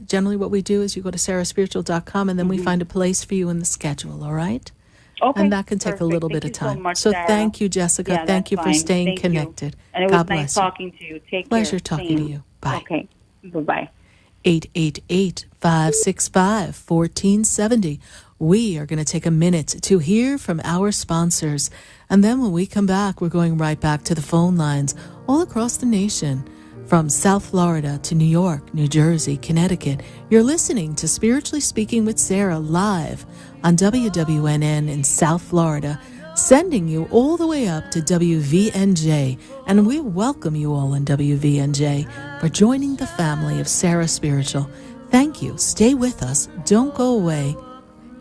Generally what we do is you go to sarahspiritual.com, and then we find a place for you in the schedule, all right? Okay, and that can take a little bit of time. So much, so Sarah. thank you, Jessica. Yeah, thank you for staying Thank connected. You. And it God was bless nice you. talking to you. Take Pleasure care. talking to you. Bye. Okay. Bye-bye. 888-565-1470. We are going to take a minute to hear from our sponsors. And then when we come back, we're going right back to the phone lines all across the nation. From South Florida to New York, New Jersey, Connecticut, you're listening to Spiritually Speaking with Sarah live on WWNN in South Florida, sending you all the way up to WVNJ. And we welcome you all in WVNJ for joining the family of Sarah Spiritual. Thank you. Stay with us. Don't go away.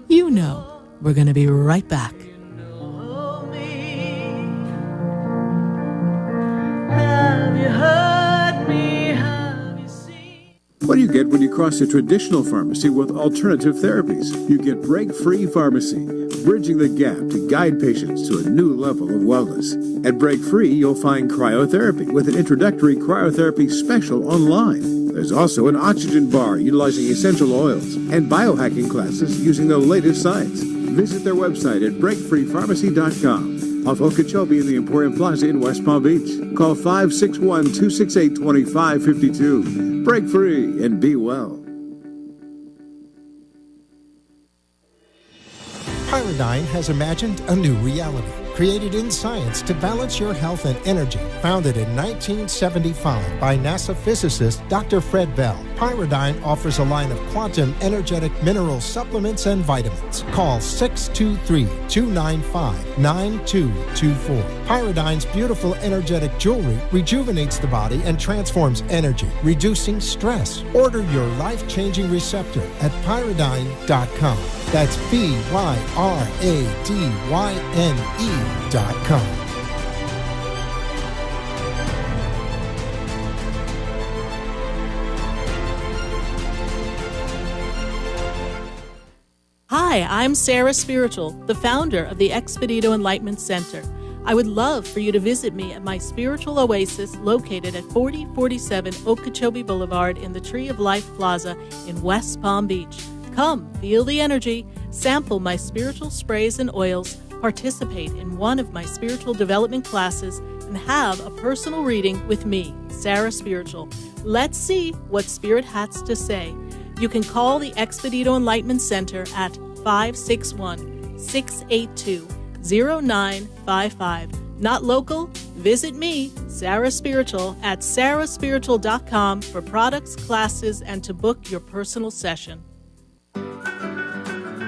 You know, we're going to be right back. Have you heard me? Have you seen? What do you get when you cross a traditional pharmacy with alternative therapies? You get Break-Free Pharmacy, bridging the gap to guide patients to a new level of wellness. At Break-Free, you'll find cryotherapy with an introductory cryotherapy special online. There's also an oxygen bar utilizing essential oils and biohacking classes using the latest science. Visit their website at breakfreepharmacy.com. Off Okeechobee in the Emporium Plaza in West Palm Beach. Call 561-268-2552. Break free and be well. Pyridine has imagined a new reality, created in science to balance your health and energy. Founded in 1975 by NASA physicist Dr. Fred Bell, Pyridine offers a line of quantum energetic mineral supplements and vitamins. Call 623-295-9224. Pyridine's beautiful energetic jewelry rejuvenates the body and transforms energy, reducing stress. Order your life-changing receptor at pyridine.com. That's BYRADYNE.com. Hi, I'm Sarah Spiritual, the founder of the Expedito Enlightenment Center. I would love for you to visit me at my spiritual oasis located at 4047 Okeechobee Boulevard in the Tree of Life Plaza in West Palm Beach. Come, feel the energy, sample my spiritual sprays and oils, participate in one of my spiritual development classes, and have a personal reading with me, Sarah Spiritual. Let's see what Spirit has to say. You can call the Expedito Enlightenment Center at 561-682-0955. Not local? Visit me, Sarah Spiritual, at sarahspiritual.com for products, classes, and to book your personal session.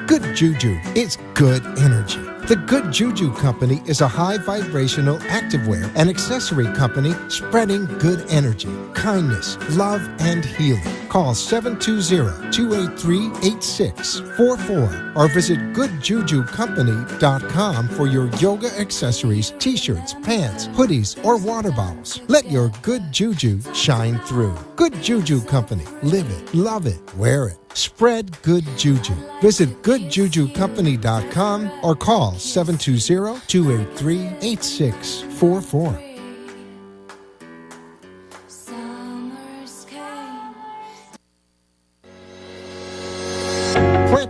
Good Juju is good energy. The Good Juju Company is a high vibrational activewear and accessory company spreading good energy, kindness, love, and healing. Call 720-283-8644 or visit goodjujucompany.com for your yoga accessories, t-shirts, pants, hoodies, or water bottles. Let your good juju shine through. Good Juju Company. Live it, love it, wear it. Spread good juju. Visit goodjujucompany.com or call 720-283-8644.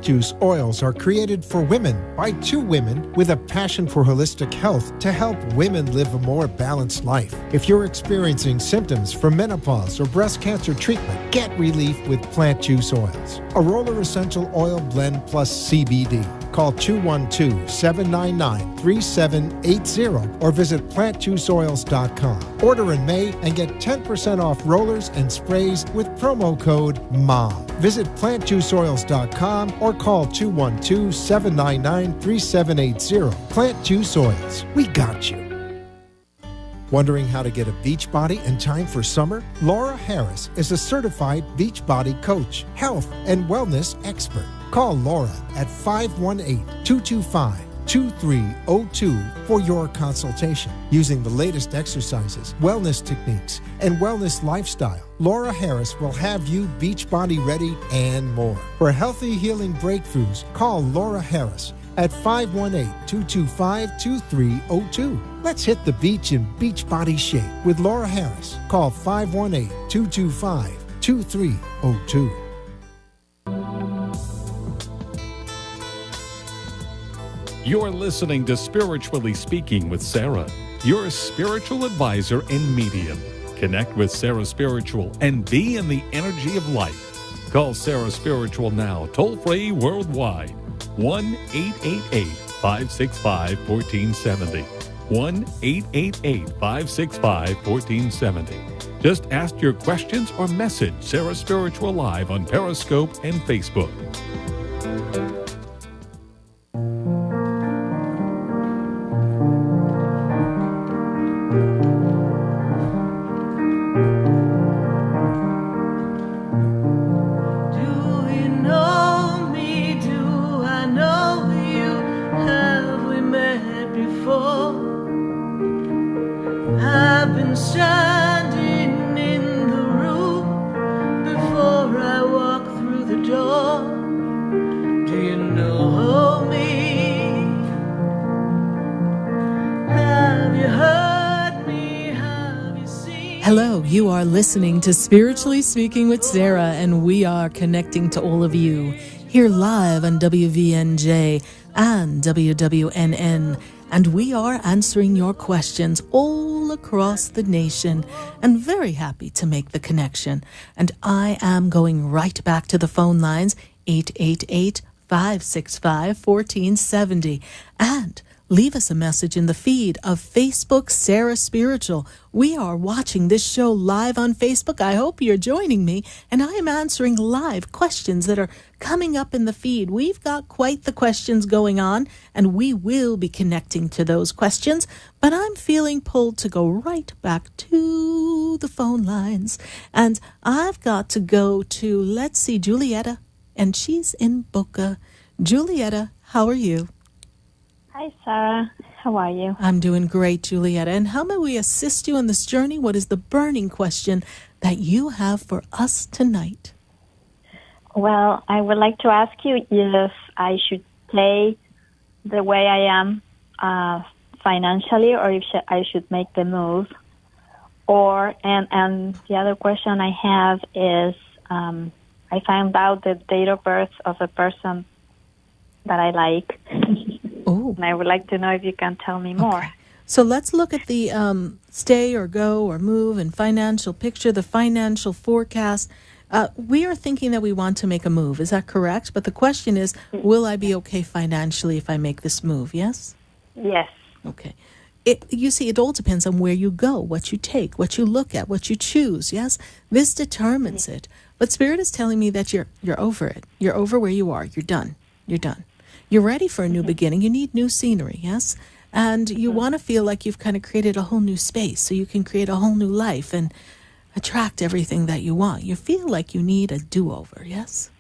juice oils are created for women by 2 women with a passion for holistic health to help women live a more balanced life. If you're experiencing symptoms from menopause or breast cancer treatment, get relief with plant juice oils. A Roller Essential Oil Blend Plus CBD. Call 212-799-3780 or visit plantjuiceoils.com. Order in May and get 10% off rollers and sprays with promo code MOM. Visit plantjuiceoils.com or call 212-799-3780. Plant Juice Oils. We got you. Wondering how to get a beach body in time for summer? Laura Harris is a certified beach body coach, health and wellness expert. Call Laura at 518-225-2302 for your consultation. Using the latest exercises, wellness techniques, and wellness lifestyle, Laura Harris will have you beach body ready and more. For healthy healing breakthroughs, call Laura Harris at 518-225-2302. Let's hit the beach in beach body shape with Laura Harris. Call 518-225-2302. You're listening to Spiritually Speaking with Sarah, your spiritual advisor and medium. Connect with Sarah Spiritual and be in the energy of life. Call Sarah Spiritual now, toll-free worldwide. 1-888-565-1470. 1-888-565-1470. Just ask your questions or message Sarah Spiritual live on Periscope and Facebook. You are listening to Spiritually Speaking with Sarah, and we are connecting to all of you here live on WVNJ and WWNN. And we are answering your questions all across the nation, and very happy to make the connection. And I am going right back to the phone lines, 888-565-1470. And leave us a message in the feed of Facebook Sarah Spiritual. We are watching this show live on Facebook. I hope you're joining me, and I am answering live questions that are coming up in the feed. We've got quite the questions going on, and we will be connecting to those questions, but I'm feeling pulled to go right back to the phone lines. And I've got to go to, let's see, Julietta, and she's in Boca. Julietta, how are you? Hi, Sarah. How are you? I'm doing great, Julietta. And how may we assist you on this journey? What is the burning question that you have for us tonight? Well, I would like to ask you if I should stay the way I am financially, or if I should make the move. And the other question I have is, I found out the date of birth of a person that I like. Oh. And I would like to know if you can tell me more. Okay. So let's look at the stay or go or move and financial picture, the financial forecast. We are thinking that we want to make a move. Is that correct? But the question is, will I be okay financially if I make this move? Yes? Yes. Okay. You see, it all depends on where you go, what you take, what you look at, what you choose. Yes? This determines it. But Spirit is telling me that you're over it. You're over where you are. You're done. You're done. You're ready for a new beginning. You need new scenery, yes? And you want to feel like you've kind of created a whole new space so you can create a whole new life and attract everything that you want. You feel like you need a do-over, yes?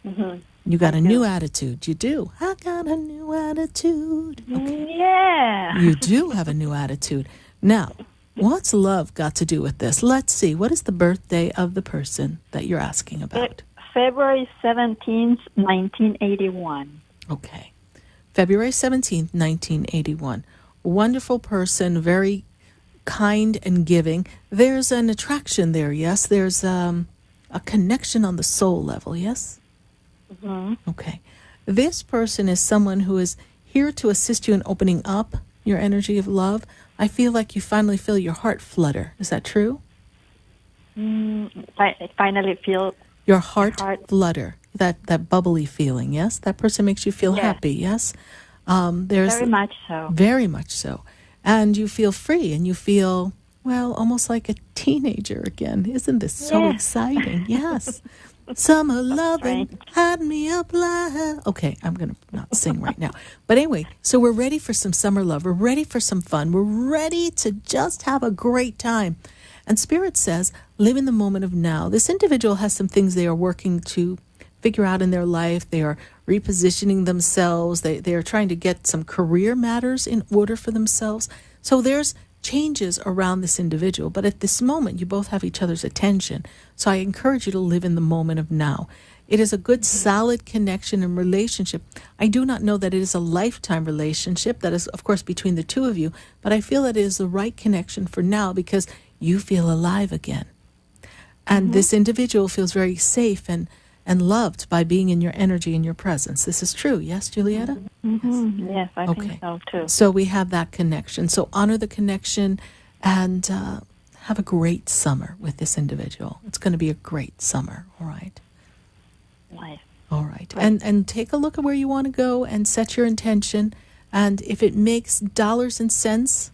Mm-hmm. You got a new attitude. You do. I got a new attitude. Okay. Yeah. You do have a new attitude. Now, what's love got to do with this? Let's see. What is the birthday of the person that you're asking about? February 17th, 1981. Okay. February 17th, 1981. Wonderful person, very kind and giving. There's an attraction there, yes? There's a connection on the soul level, yes? Okay. This person is someone who is here to assist you in opening up your energy of love. I feel like you finally feel your heart flutter. Is that true? I finally feel Your heart flutter, that bubbly feeling, yes? That person makes you feel Yes. happy, yes? There's very much so. Very much so. And you feel free and you feel, well, almost like a teenager again. Isn't this so Yes. exciting? Yes. Summer loving had me up like... Okay, I'm going to not sing right now. But anyway, so we're ready for some summer love. We're ready for some fun. We're ready to just have a great time. And Spirit says, live in the moment of now. This individual has some things they are working to figure out in their life. They are repositioning themselves. They are trying to get some career matters in order for themselves. So there's changes around this individual. But at this moment, you both have each other's attention. So I encourage you to live in the moment of now. It is a good, solid connection and relationship. I do not know that it is a lifetime relationship. That is, of course, between the two of you. But I feel that it is the right connection for now because you feel alive again. And this individual feels very safe and loved by being in your energy and your presence. This is true. Yes, Julietta? Yes, I Okay. think so too. So we have that connection. So honor the connection and have a great summer with this individual. It's going to be a great summer. All right. Nice. All right. And take a look at where you want to go and set your intention. And if it makes dollars and cents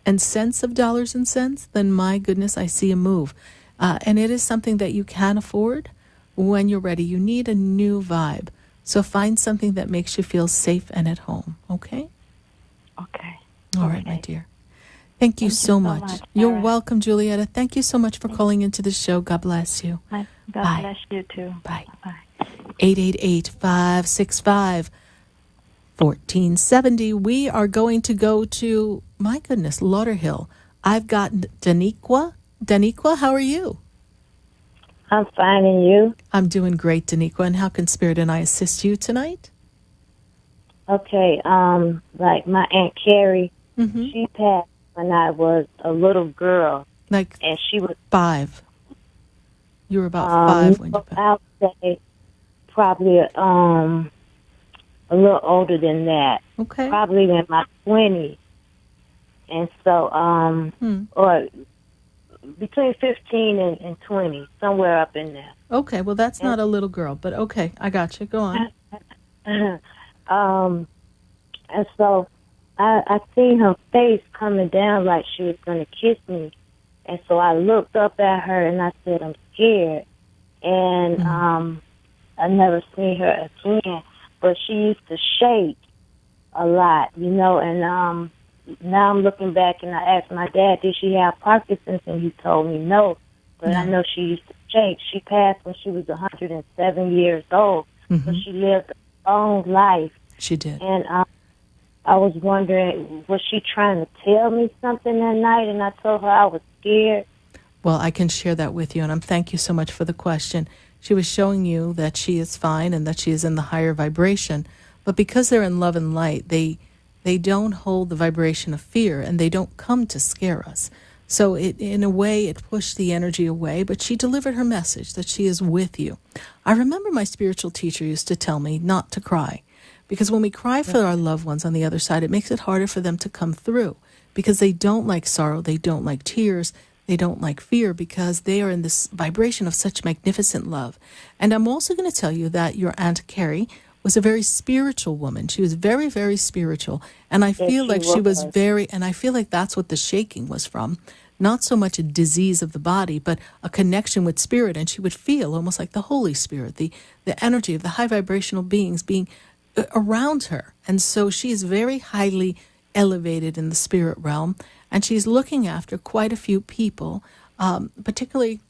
of dollars and cents, then my goodness, I see a move. And it is something that you can afford when you're ready. You need a new vibe. So find something that makes you feel safe and at home. Okay? Okay. All right, my dear. Thank you so much. You're welcome, Julietta. Thank you so much for calling into the show. God bless you. God Bye. bless you too. Bye. 888-565-1470. We are going to go to, my goodness, Lauderhill. I've got Daniqua. Daniqua, how are you? I'm fine, and you? I'm doing great, Daniqua. And how can Spirit and I assist you tonight? Okay, like my Aunt Carrie, she passed when I was a little girl. Like and she was 5. You were about 5 when you passed. I'll say probably a little older than that. Okay. Probably in my 20s. And so, or between 15 and 20, somewhere up in there. Okay, well, that's not a little girl, but okay, I got you. Go on. And so I seen her face coming down like she was going to kiss me. And so I looked up at her and I said, I'm scared. And I never seen her again. But she used to shake a lot, you know. And now I'm looking back and I asked my dad, did she have Parkinson's? And he told me no. But I know she used to shake. She passed when she was 107 years old. So she lived a long life. She did. And I was wondering, was she trying to tell me something that night? And I told her I was scared. Well, I can share that with you, and thank you so much for the question. She was showing you that she is fine and that she is in the higher vibration. But because they're in love and light, they don't hold the vibration of fear, and they don't come to scare us. So in a way, it pushed the energy away, but she delivered her message that she is with you. I remember my spiritual teacher used to tell me not to cry, because when we cry for our loved ones on the other side, it makes it harder for them to come through, because they don't like sorrow, they don't like tears, they don't like fear, because they are in this vibration of such magnificent love. And I'm also going to tell you that your Aunt Carrie was a very spiritual woman. She was very, very spiritual. And I feel like she was very, and I feel like that's what the shaking was from. Not so much a disease of the body, but a connection with spirit. And she would feel almost like the Holy Spirit, the energy of the high vibrational beings being around her. And so she is very highly elevated in the spirit realm. And she's looking after quite a few people, particularly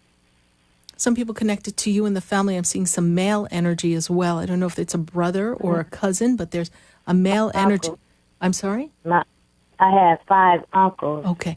some people connected to you in the family. I'm seeing some male energy as well. I don't know if it's a brother or a cousin, but there's a male energy. I'm sorry? I have 5 uncles. Okay.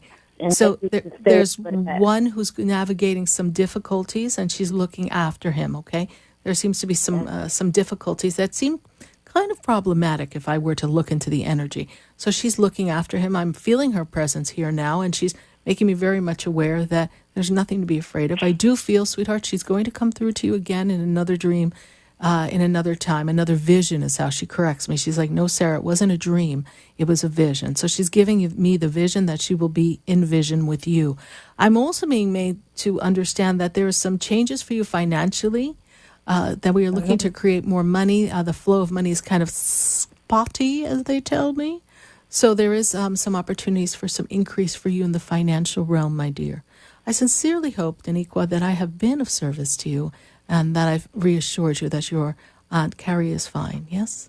So there's one who's navigating some difficulties, and she's looking after him, okay? There seems to be some difficulties that seem kind of problematic if I were to look into the energy. So she's looking after him. I'm feeling her presence here now, and she's making me very much aware that there's nothing to be afraid of. I do feel, sweetheart, she's going to come through to you again in another dream, in another time, another vision is how she corrects me. She's like, no, Sarah, it wasn't a dream. It was a vision. So she's giving me the vision that she will be in vision with you. I'm also being made to understand that there are some changes for you financially, that we are looking to create more money. The flow of money is kind of spotty, as they tell me. So there is some opportunities for some increase for you in the financial realm, my dear. I sincerely hope, Daniqua, that I have been of service to you and that I've reassured you that your Aunt Carrie is fine, yes?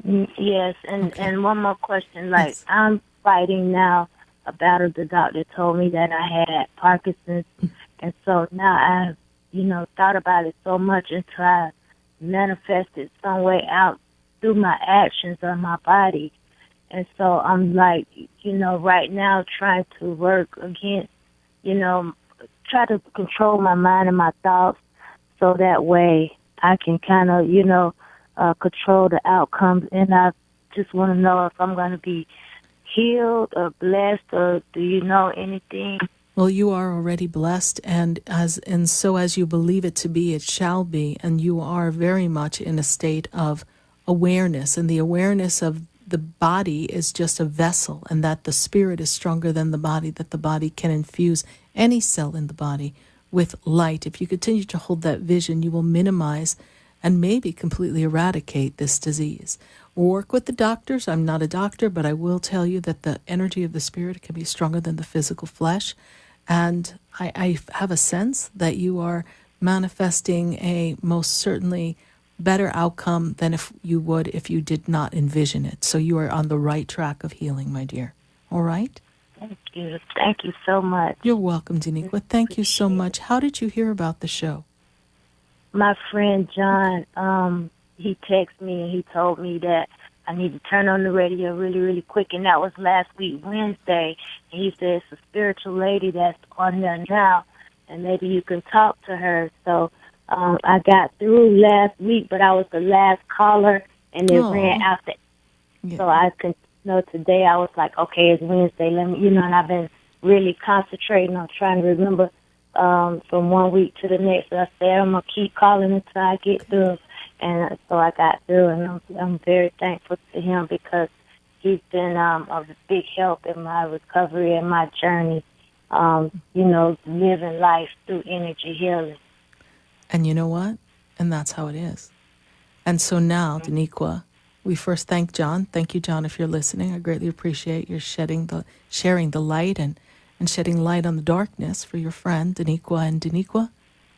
Yes, and one more question. Like, yes. I'm fighting now a battle. The doctor told me that I had Parkinson's, and so now I've, thought about it so much and tried to manifest it some way out through my actions on my body. And so I'm like, right now trying to work against, try to control my mind and my thoughts so that way I can kind of, control the outcomes. And I just want to know if I'm going to be healed or blessed, or do you know anything? Well, you are already blessed, and so as you believe it to be, it shall be. And you are very much in a state of awareness, and the awareness of the body is just a vessel, and that the spirit is stronger than the body, that the body can infuse any cell in the body with light. If you continue to hold that vision, you will minimize and maybe completely eradicate this disease. Work with the doctors. I'm not a doctor, but I will tell you that the energy of the spirit can be stronger than the physical flesh. And I have a sense that you are manifesting a most certainly better outcome than if you did not envision it. So you are on the right track of healing, my dear. All right? Thank you. Thank you so much. You're welcome, Daniqua. Thank you so much. How did you hear about the show? My friend John, he texted me and he told me that I need to turn on the radio really, really quick. And that was last week, Wednesday. And he said, it's a spiritual lady that's on there now, and maybe you can talk to her. So I got through last week, but I was the last caller, and it ran out. So I could, today I was like, okay, it's Wednesday. Let me, and I've been really concentrating on trying to remember from one week to the next. So I said, I'm going to keep calling until I get through. And so I got through, and I'm very thankful to him because he's been a big help in my recovery and my journey, living life through energy healing. And you know what? And that's how it is. And so now, Daniqua, we first thank John. Thank you, John, if you're listening. I greatly appreciate your sharing the light and shedding light on the darkness for your friend, Daniqua. And Daniqua,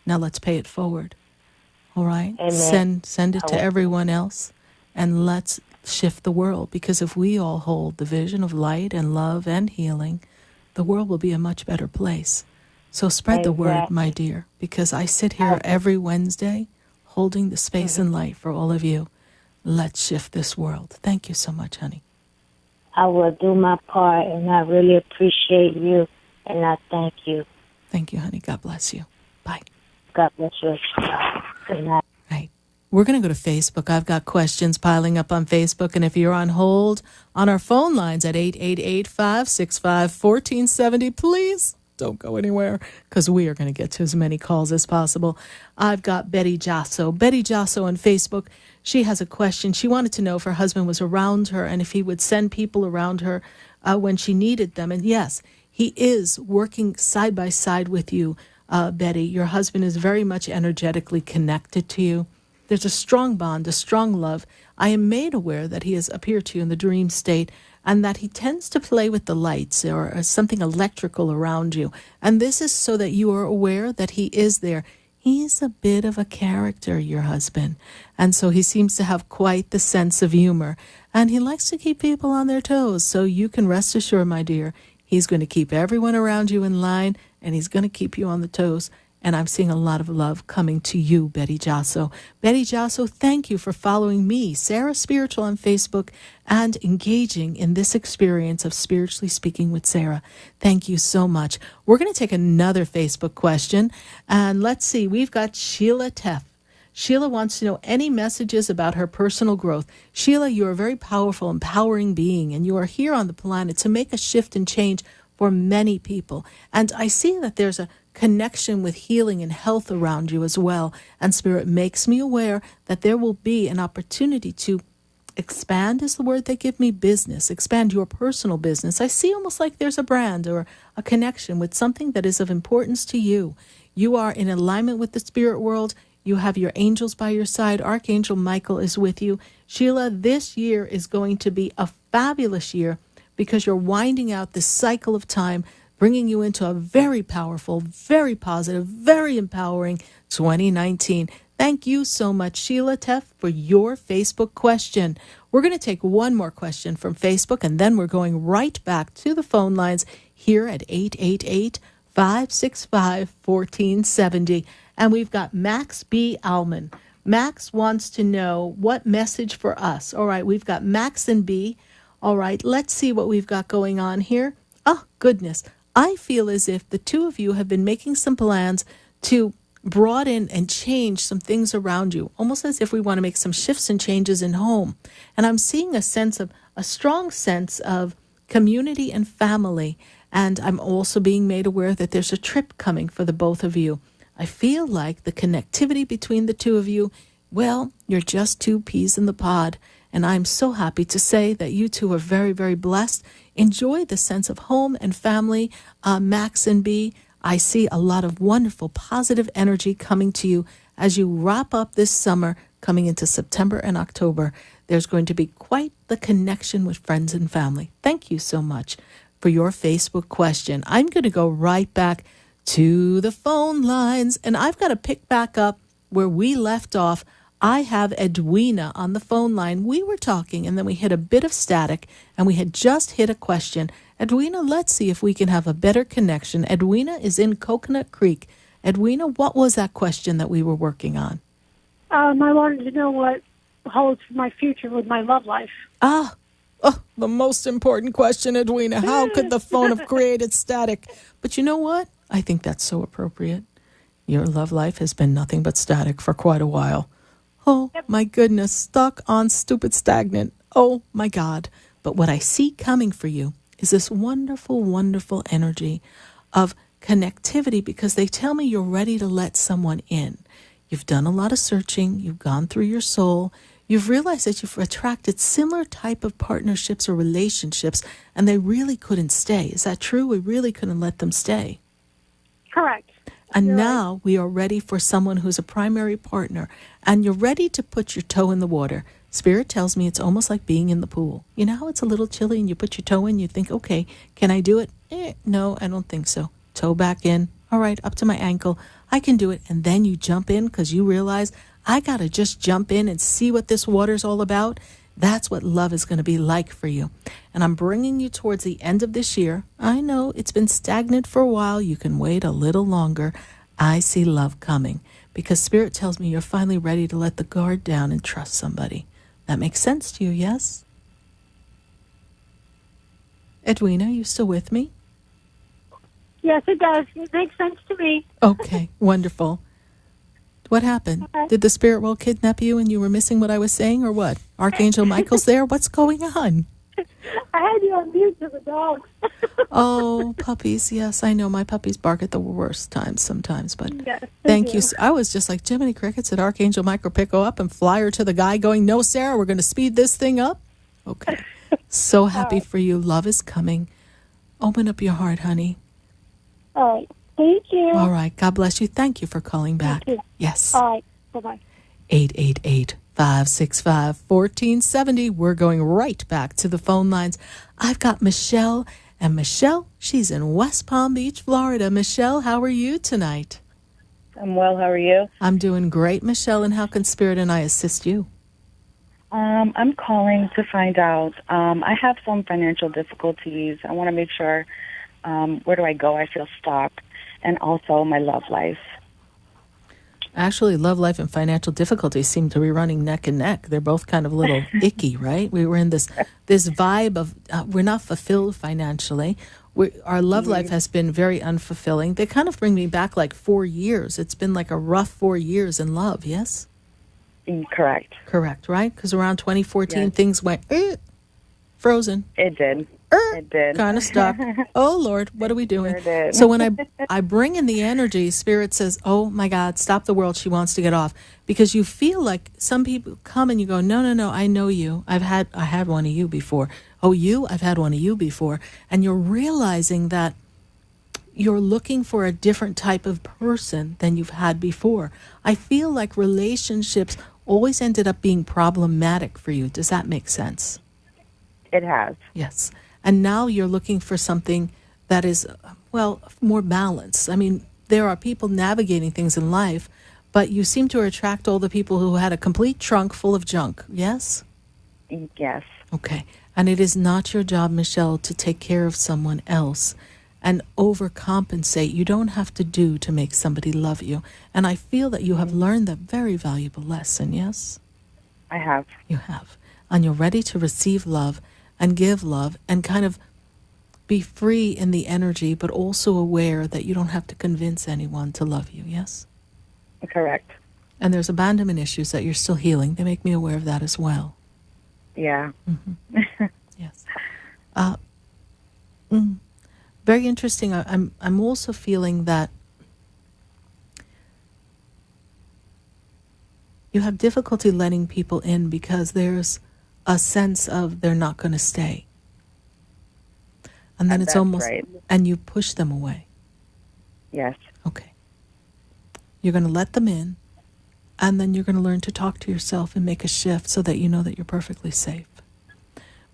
now let's pay it forward. All right? Amen. Send it to everyone else, and let's shift the world. Because if we all hold the vision of light and love and healing, the world will be a much better place. So spread the word, my dear, because I sit here every Wednesday holding the space and light for all of you. Let's shift this world. Thank you so much, honey. I will do my part, and I really appreciate you, and I thank you. Thank you, honey. God bless you. Bye. God bless you. Good night. Right. We're going to go to Facebook. I've got questions piling up on Facebook, and if you're on hold on our phone lines at 888-565-1470, please don't go anywhere, because we are going to get to as many calls as possible. I've got Betty Jasso. Betty Jasso on Facebook. She has a question. She wanted to know if her husband was around her and if he would send people around her when she needed them. And yes, he is working side by side with you, Betty. Your husband is very much energetically connected to you. There's a strong bond, a strong love. I am made aware that he has appeared to you in the dream state, and that he tends to play with the lights or something electrical around you. And this is so that you are aware that he is there. He's a bit of a character, your husband. And so he seems to have quite the sense of humor. And he likes to keep people on their toes. So you can rest assured, my dear, he's going to keep everyone around you in line, and he's going to keep you on the toes. And I'm seeing a lot of love coming to you, Betty Jasso. Betty Jasso, thank you for following me, Sarah Spiritual, on Facebook, and engaging in this experience of Spiritually Speaking with Sarah. Thank you so much. We're going to take another Facebook question. And let's see, we've got Sheila Teff. Sheila wants to know any messages about her personal growth. Sheila, you are a very powerful, empowering being, and you are here on the planet to make a shift and change for many people. And I see that there's a connection with healing and health around you as well. And Spirit makes me aware that there will be an opportunity to expand, is the word they give me, business, expand your personal business. I see almost like there's a brand or a connection with something that is of importance to you. You are in alignment with the spirit world. You have your angels by your side. Archangel Michael is with you. Sheila, this year is going to be a fabulous year because you're winding out this cycle of time, bringing you into a very powerful, very positive, very empowering 2019. Thank you so much, Sheila Teff, for your Facebook question. We're going to take one more question from Facebook, and then we're going right back to the phone lines here at 888-565-1470. And we've got Max B. Alman. Max wants to know what message for us. All right, we've got Max and B. All right, let's see what we've got going on here. Oh, goodness. I feel as if the two of you have been making some plans to broaden and change some things around you, almost as if we want to make some shifts and changes in home. And I'm seeing a strong sense of community and family. And I'm also being made aware that there's a trip coming for the both of you. I feel like the connectivity between the two of you, well, you're just two peas in the pod. And I'm so happy to say that you two are very, very blessed. Enjoy the sense of home and family, Max and B. I see a lot of wonderful, positive energy coming to you as you wrap up this summer, coming into September and October. There's going to be quite the connection with friends and family. Thank you so much for your Facebook question. I'm going to go right back to the phone lines, and I've got to pick back up where we left off. I have Edwina on the phone line. We were talking, and then we hit a bit of static, and we had just hit a question. Edwina, let's see if we can have a better connection. Edwina is in Coconut Creek. Edwina, what was that question that we were working on? I wanted to know what holds for my future with my love life. The most important question, Edwina. How could the phone have created static? But you know what? I think that's so appropriate. Your love life has been nothing but static for quite a while. Oh, my goodness, stuck on stupid stagnant. Oh, my God. But what I see coming for you is this wonderful, wonderful energy of connectivity, because they tell me you're ready to let someone in. You've done a lot of searching. You've gone through your soul. You've realized that you've attracted similar type of partnerships or relationships, and they really couldn't stay. Is that true? We really couldn't let them stay. Correct. And now we are ready for someone who's a primary partner, and you're ready to put your toe in the water. Spirit tells me it's almost like being in the pool. You know how it's a little chilly and you put your toe in, you think, okay, can I do it? No, I don't think so. Toe back in. All right, up to my ankle. I can do it. And then you jump in because you realize I got to just jump in and see what this water's all about. That's what love is going to be like for you. And I'm bringing you towards the end of this year. I know it's been stagnant for a while. You can wait a little longer. I see love coming because Spirit tells me you're finally ready to let the guard down and trust somebody. That makes sense to you, yes? Edwina, you still with me? Yes, it does. It makes sense to me. Okay, wonderful. What happened? Did the spirit world kidnap you and you were missing what I was saying, or what? Archangel Michael's there? What's going on? I had you on mute to the dogs. Oh, puppies. Yes, I know. My puppies bark at the worst times sometimes, but yes, thank you. I was just like, Jiminy Crickets, did Archangel Michael pick her up and fly her to the guy going, no, Sarah, we're going to speed this thing up? Okay. So happy for you. Love is coming. Open up your heart, honey. All right. Thank you. All right. God bless you. Thank you for calling back. Thank you. Yes. All right. Bye-bye. 888-565-1470. We're going right back to the phone lines. I've got Michelle. And Michelle, she's in West Palm Beach, Florida. Michelle, how are you tonight? I'm well. How are you? I'm doing great, Michelle. And how can Spirit and I assist you? I'm calling to find out. I have some financial difficulties. I want to make sure, where do I go? I feel stuck. And also my love life. Actually, love life and financial difficulties seem to be running neck and neck. They're both kind of a little icky, right? We were in this vibe of we're not fulfilled financially. Our love life has been very unfulfilling. They kind of bring me back like 4 years. It's been like a rough 4 years in love, yes? Correct. Correct, right? Because around 2014, things went frozen. It did. It did. Kind of stuck. Oh, Lord, what are we doing? Sure did. So when I bring in the energy, Spirit says, oh, my God, stop the world. She wants to get off. Because you feel like some people come and you go, no, I know you. I had one of you before. Oh, you? I've had one of you before. And you're realizing that you're looking for a different type of person than you've had before. I feel like relationships always ended up being problematic for you. Does that make sense? It has. Yes. And now you're looking for something that is, well, more balanced. I mean, there are people navigating things in life, but you seem to attract all the people who had a complete trunk full of junk. Yes? Yes. Okay. And it is not your job, Michelle, to take care of someone else and overcompensate. You don't have to do to make somebody love you. And I feel that you have learned that very valuable lesson, yes? I have. You have. And you're ready to receive love and give love and kind of be free in the energy, but also aware that you don't have to convince anyone to love you, yes? Correct. And there's abandonment issues that you're still healing. They make me aware of that as well. Yeah. Mm-hmm. Yes. Very interesting. I'm also feeling that you have difficulty letting people in because there's a sense of they're not going to stay. And then it's almost, right. And you push them away. Yes. Okay. You're going to let them in, and then you're going to learn to talk to yourself and make a shift so that you know that you're perfectly safe.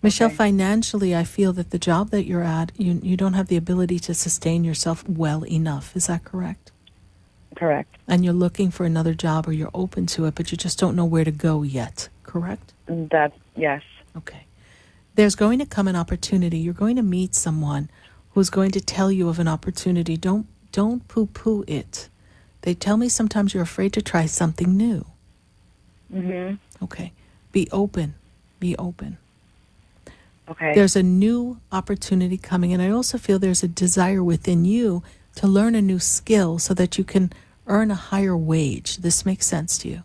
Michelle, financially, I feel that the job that you're at, you don't have the ability to sustain yourself well enough. Is that correct? Correct. And you're looking for another job, or you're open to it, but you just don't know where to go yet. Correct? Yes. Okay. There's going to come an opportunity. You're going to meet someone who's going to tell you of an opportunity. Don't poo-poo it. They tell me sometimes you're afraid to try something new. Mm-hmm. Okay. Be open. Be open. Okay. There's a new opportunity coming, and I also feel there's a desire within you to learn a new skill so that you can earn a higher wage. This makes sense to you?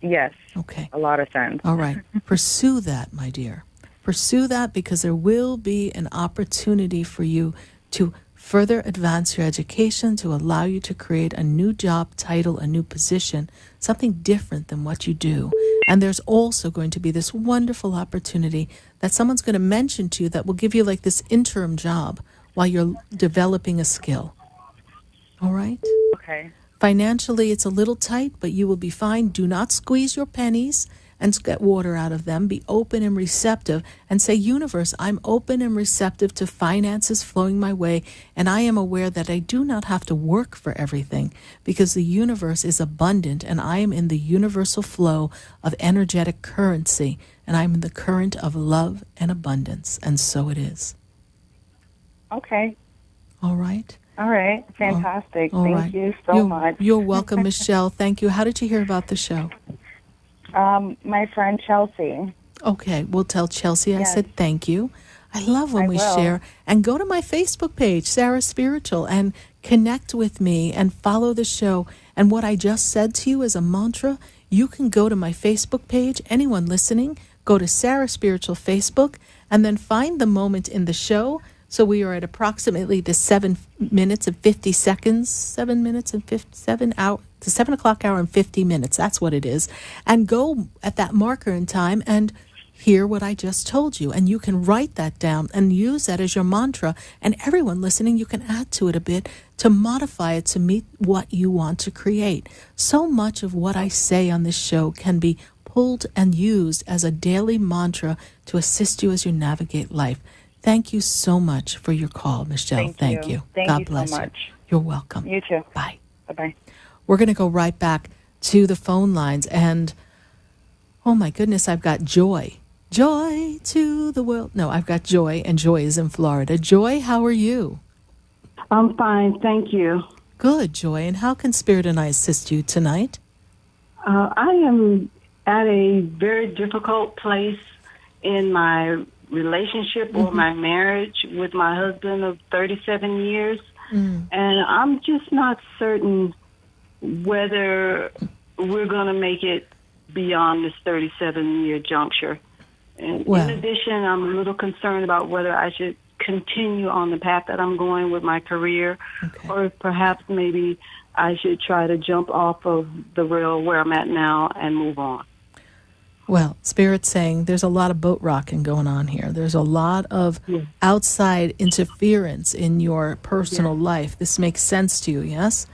Yes. Okay. A lot of sense. All right. Pursue that, my dear. Pursue that, because there will be an opportunity for you to further advance your education, to allow you to create a new job title, a new position, something different than what you do. And there's also going to be this wonderful opportunity that someone's going to mention to you that will give you like this interim job while you're developing a skill. All right? Okay. Financially, it's a little tight, but you will be fine. Do not squeeze your pennies and get water out of them. Be open and receptive and say, universe, I'm open and receptive to finances flowing my way, and I am aware that I do not have to work for everything because the universe is abundant and I am in the universal flow of energetic currency, and I'm in the current of love and abundance, and so it is. Okay. All right. All right. Fantastic. All Thank right. you so much. You're welcome, Michelle. Thank you. How did you hear about the show? My friend Chelsea. Okay, we'll tell Chelsea I Yes. said thank you. I love when we will. share. And go to my Facebook page, Sarah Spiritual, and connect with me and follow the show. And what I just said to you as a mantra, you can go to my Facebook page. Anyone listening, go to Sarah Spiritual Facebook and then find the moment in the show. So we are at approximately the 7 minutes and 50 seconds, 7 minutes and 7 hour, the 7 o'clock hour and 50 minutes. That's what it is. And go at that marker in time and hear what I just told you. And you can write that down and use that as your mantra. And everyone listening, you can add to it a bit to modify it to meet what you want to create. So much of what I say on this show can be pulled and used as a daily mantra to assist you as you navigate life. Thank you so much for your call, Michelle. Thank you. Thank God you bless so you. much. You're welcome. You too. Bye. Bye-bye. We're going to go right back to the phone lines. And, oh my goodness, I've got Joy. Joy to the world. No, I've got Joy, and Joy is in Florida. Joy, how are you? I'm fine, thank you. Good, Joy. And how can Spirit and I assist you tonight? I am at a very difficult place in my relationship or my marriage with my husband of 37 years. And I'm just not certain whether we're going to make it beyond this 37-year juncture. And Well. in addition, I'm a little concerned about whether I should continue on the path that I'm going with my career, or if perhaps maybe I should try to jump off of the rail where I'm at now and move on. Well, Spirit's saying there's a lot of boat rocking going on here. There's a lot of outside interference in your personal life. This makes sense to you, yes?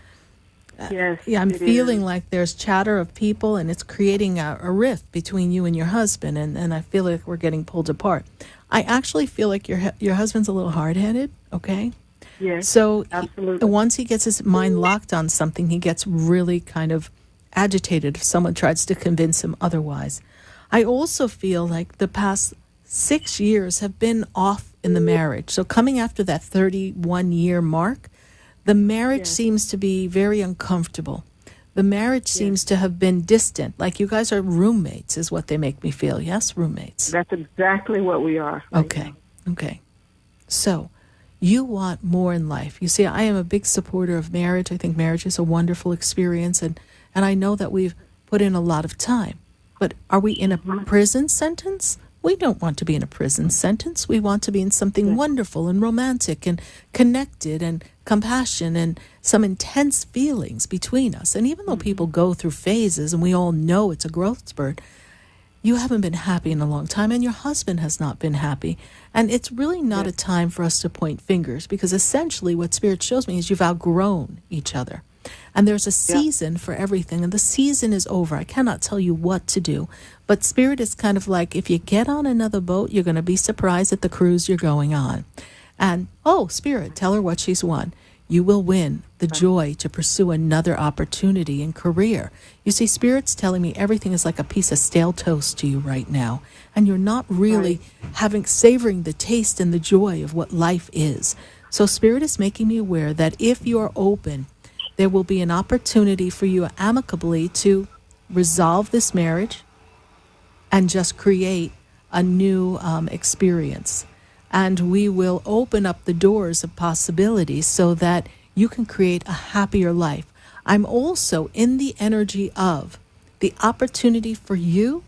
Yes. Yeah, I'm it feeling is. like there's chatter of people, and it's creating a rift between you and your husband, and I feel like we're getting pulled apart. I actually feel like your husband's a little hard-headed, okay? Yes, So absolutely. once he gets his mind locked on something, he gets really kind of agitated if someone tries to convince him otherwise. I also feel like the past 6 years have been off in the marriage. So coming after that 31-year mark, the marriage seems to be very uncomfortable. The marriage seems to have been distant. Like you guys are roommates is what they make me feel. Yes, roommates. That's exactly what we are. Okay. Okay. So you want more in life. You see, I am a big supporter of marriage. I think marriage is a wonderful experience, and I know that we've put in a lot of time. But are we in a prison sentence? We don't want to be in a prison sentence. We want to be in something wonderful and romantic and connected and compassion and some intense feelings between us. And even though people go through phases and we all know it's a growth spurt, you haven't been happy in a long time, and your husband has not been happy. And it's really not a time for us to point fingers, because essentially what Spirit shows me is you've outgrown each other. And there's a season for everything, and the season is over. I cannot tell you what to do. But Spirit is kind of like, if you get on another boat, you're going to be surprised at the cruise you're going on. And, Spirit, tell her what she's won. You will win the joy to pursue another opportunity and career. You see, Spirit's telling me everything is like a piece of stale toast to you right now. And you're not really savoring the taste and the joy of what life is. So Spirit is making me aware that if you're open, there will be an opportunity for you amicably to resolve this marriage and just create a new experience. And we will open up the doors of possibilities so that you can create a happier life. I'm also in the energy of the opportunity for you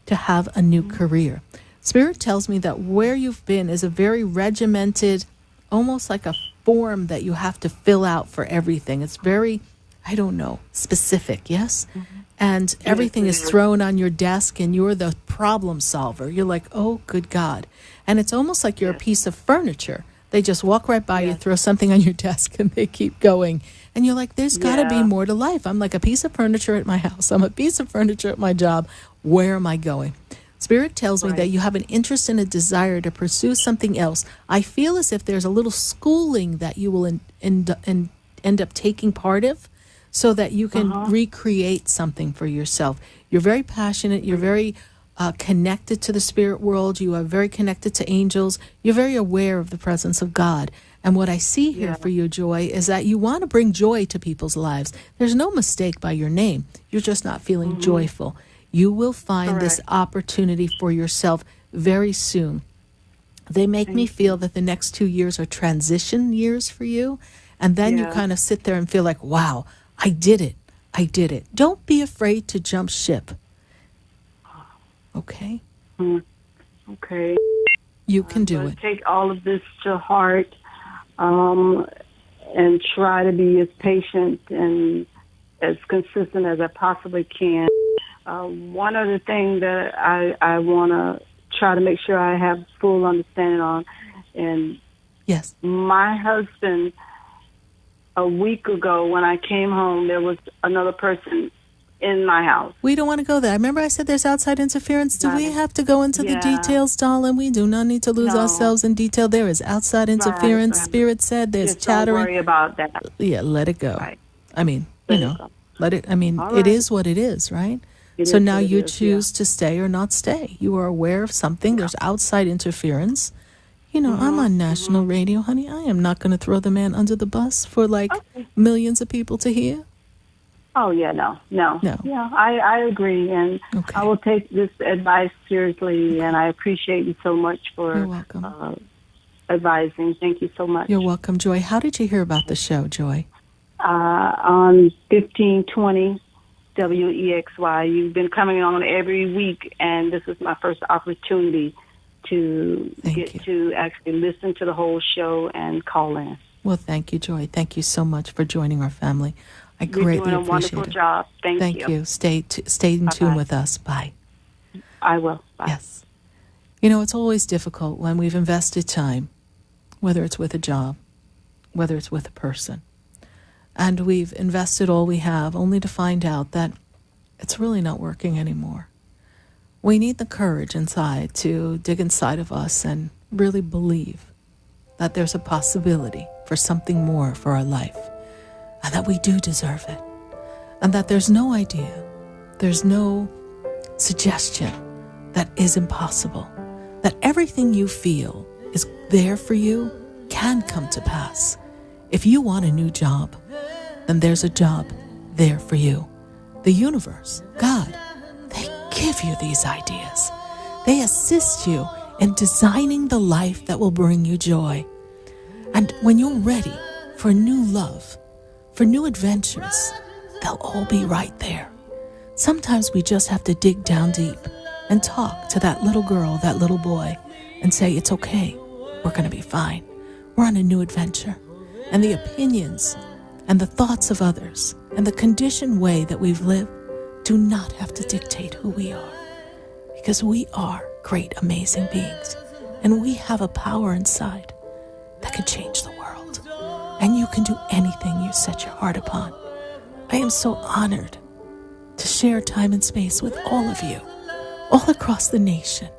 to have a new career. Spirit tells me that where you've been is a very regimented, almost like a form that you have to fill out for everything. It's very, specific, yes? And everything is thrown on your desk and you're the problem solver. You're like, oh, good God. And it's almost like you're a piece of furniture. They just walk right by you, throw something on your desk, and they keep going. And you're like, there's got to be more to life. I'm like a piece of furniture at my house. I'm a piece of furniture at my job. Where am I going? Spirit tells me that you have an interest and a desire to pursue something else. I feel as if there's a little schooling that you will end up taking part of so that you can recreate something for yourself. You're very passionate. You're very connected to the spirit world. You are very connected to angels. You're very aware of the presence of God. And what I see here for you, Joy, is that you want to bring joy to people's lives. There's no mistake by your name. You're just not feeling joyful. You will find this opportunity for yourself very soon. They make me feel that the next 2 years are transition years for you. And then you kind of sit there and feel like, wow, I did it. I did it. Don't be afraid to jump ship. Okay? Okay. You can do it. Take all of this to heart and try to be as patient and as consistent as I possibly can. One other thing that I want to try to make sure I have full understanding on, and my husband, a week ago when I came home, there was another person in my house. We don't want to go there. Remember I said there's outside interference? Do we have to go into the details, darling? We do not need to lose ourselves in detail. There is outside interference. Spirit said there's chattering. Don't worry about that. Yeah, let it go. Right. I mean, let it. I mean, it is what it is, right? So now you choose to stay or not stay. You are aware of something. There's outside interference. I'm on national radio, honey. I am not going to throw the man under the bus for millions of people to hear. Oh, yeah, no. Yeah, I agree, and I will take this advice seriously, and I appreciate you so much for advising. Thank you so much. You're welcome, Joy. How did you hear about the show, Joy? On 1520 WEXY. You've been coming on every week, and this is my first opportunity to to actually listen to the whole show and call in. Well, thank you, Joy. Thank you so much for joining our family. I You're greatly doing a appreciate wonderful it. job. Thank you. Stay in tune with us. Bye. I will. Bye. Yes. You know, it's always difficult when we've invested time, whether it's with a job, whether it's with a person, and we've invested all we have only to find out that it's really not working anymore. We need the courage inside to dig inside of us and really believe that there's a possibility for something more for our life, and that we do deserve it, and that there's no idea, there's no suggestion that is impossible, that everything you feel is there for you can come to pass. If you want a new job, then there's a job there for you. The universe, God, they give you these ideas. They assist you in designing the life that will bring you joy. And when you're ready for new love, for new adventures, they'll all be right there. Sometimes we just have to dig down deep and talk to that little girl, that little boy, and say, it's okay, we're going to be fine. We're on a new adventure. And the opinions and the thoughts of others and the conditioned way that we've lived do not have to dictate who we are. Because we are great, amazing beings. And we have a power inside that can change the world. And you can do anything you set your heart upon. I am so honored to share time and space with all of you, all across the nation,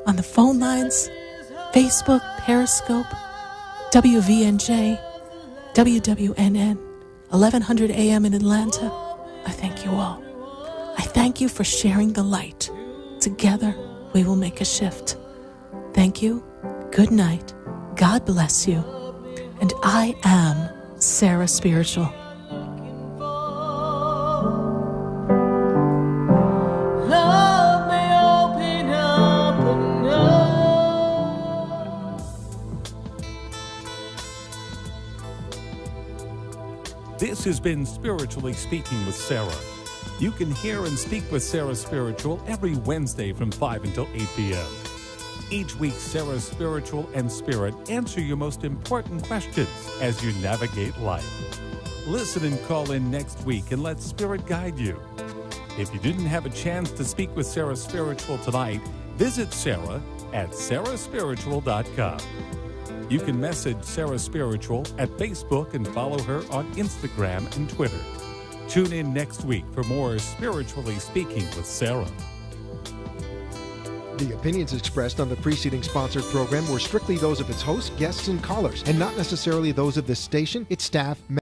on the phone lines, Facebook, Periscope, WVNJ, WWNN, 1100 AM in Atlanta. I thank you all. I thank you for sharing the light. Together, we will make a shift. Thank you. Good night. God bless you. And I am Sarah Spiritual. Love may open up This has been Spiritually Speaking with Sarah. You can hear and speak with Sarah Spiritual every Wednesday from 5 until 8 p.m. Each week, Sarah Spiritual and Spirit answer your most important questions as you navigate life. Listen and call in next week and let Spirit guide you. If you didn't have a chance to speak with Sarah Spiritual tonight, visit Sarah at sarahspiritual.com. You can message Sarah Spiritual at Facebook and follow her on Instagram and Twitter. Tune in next week for more Spiritually Speaking with Sarah. The opinions expressed on the preceding sponsored program were strictly those of its hosts, guests, and callers, and not necessarily those of this station, its staff,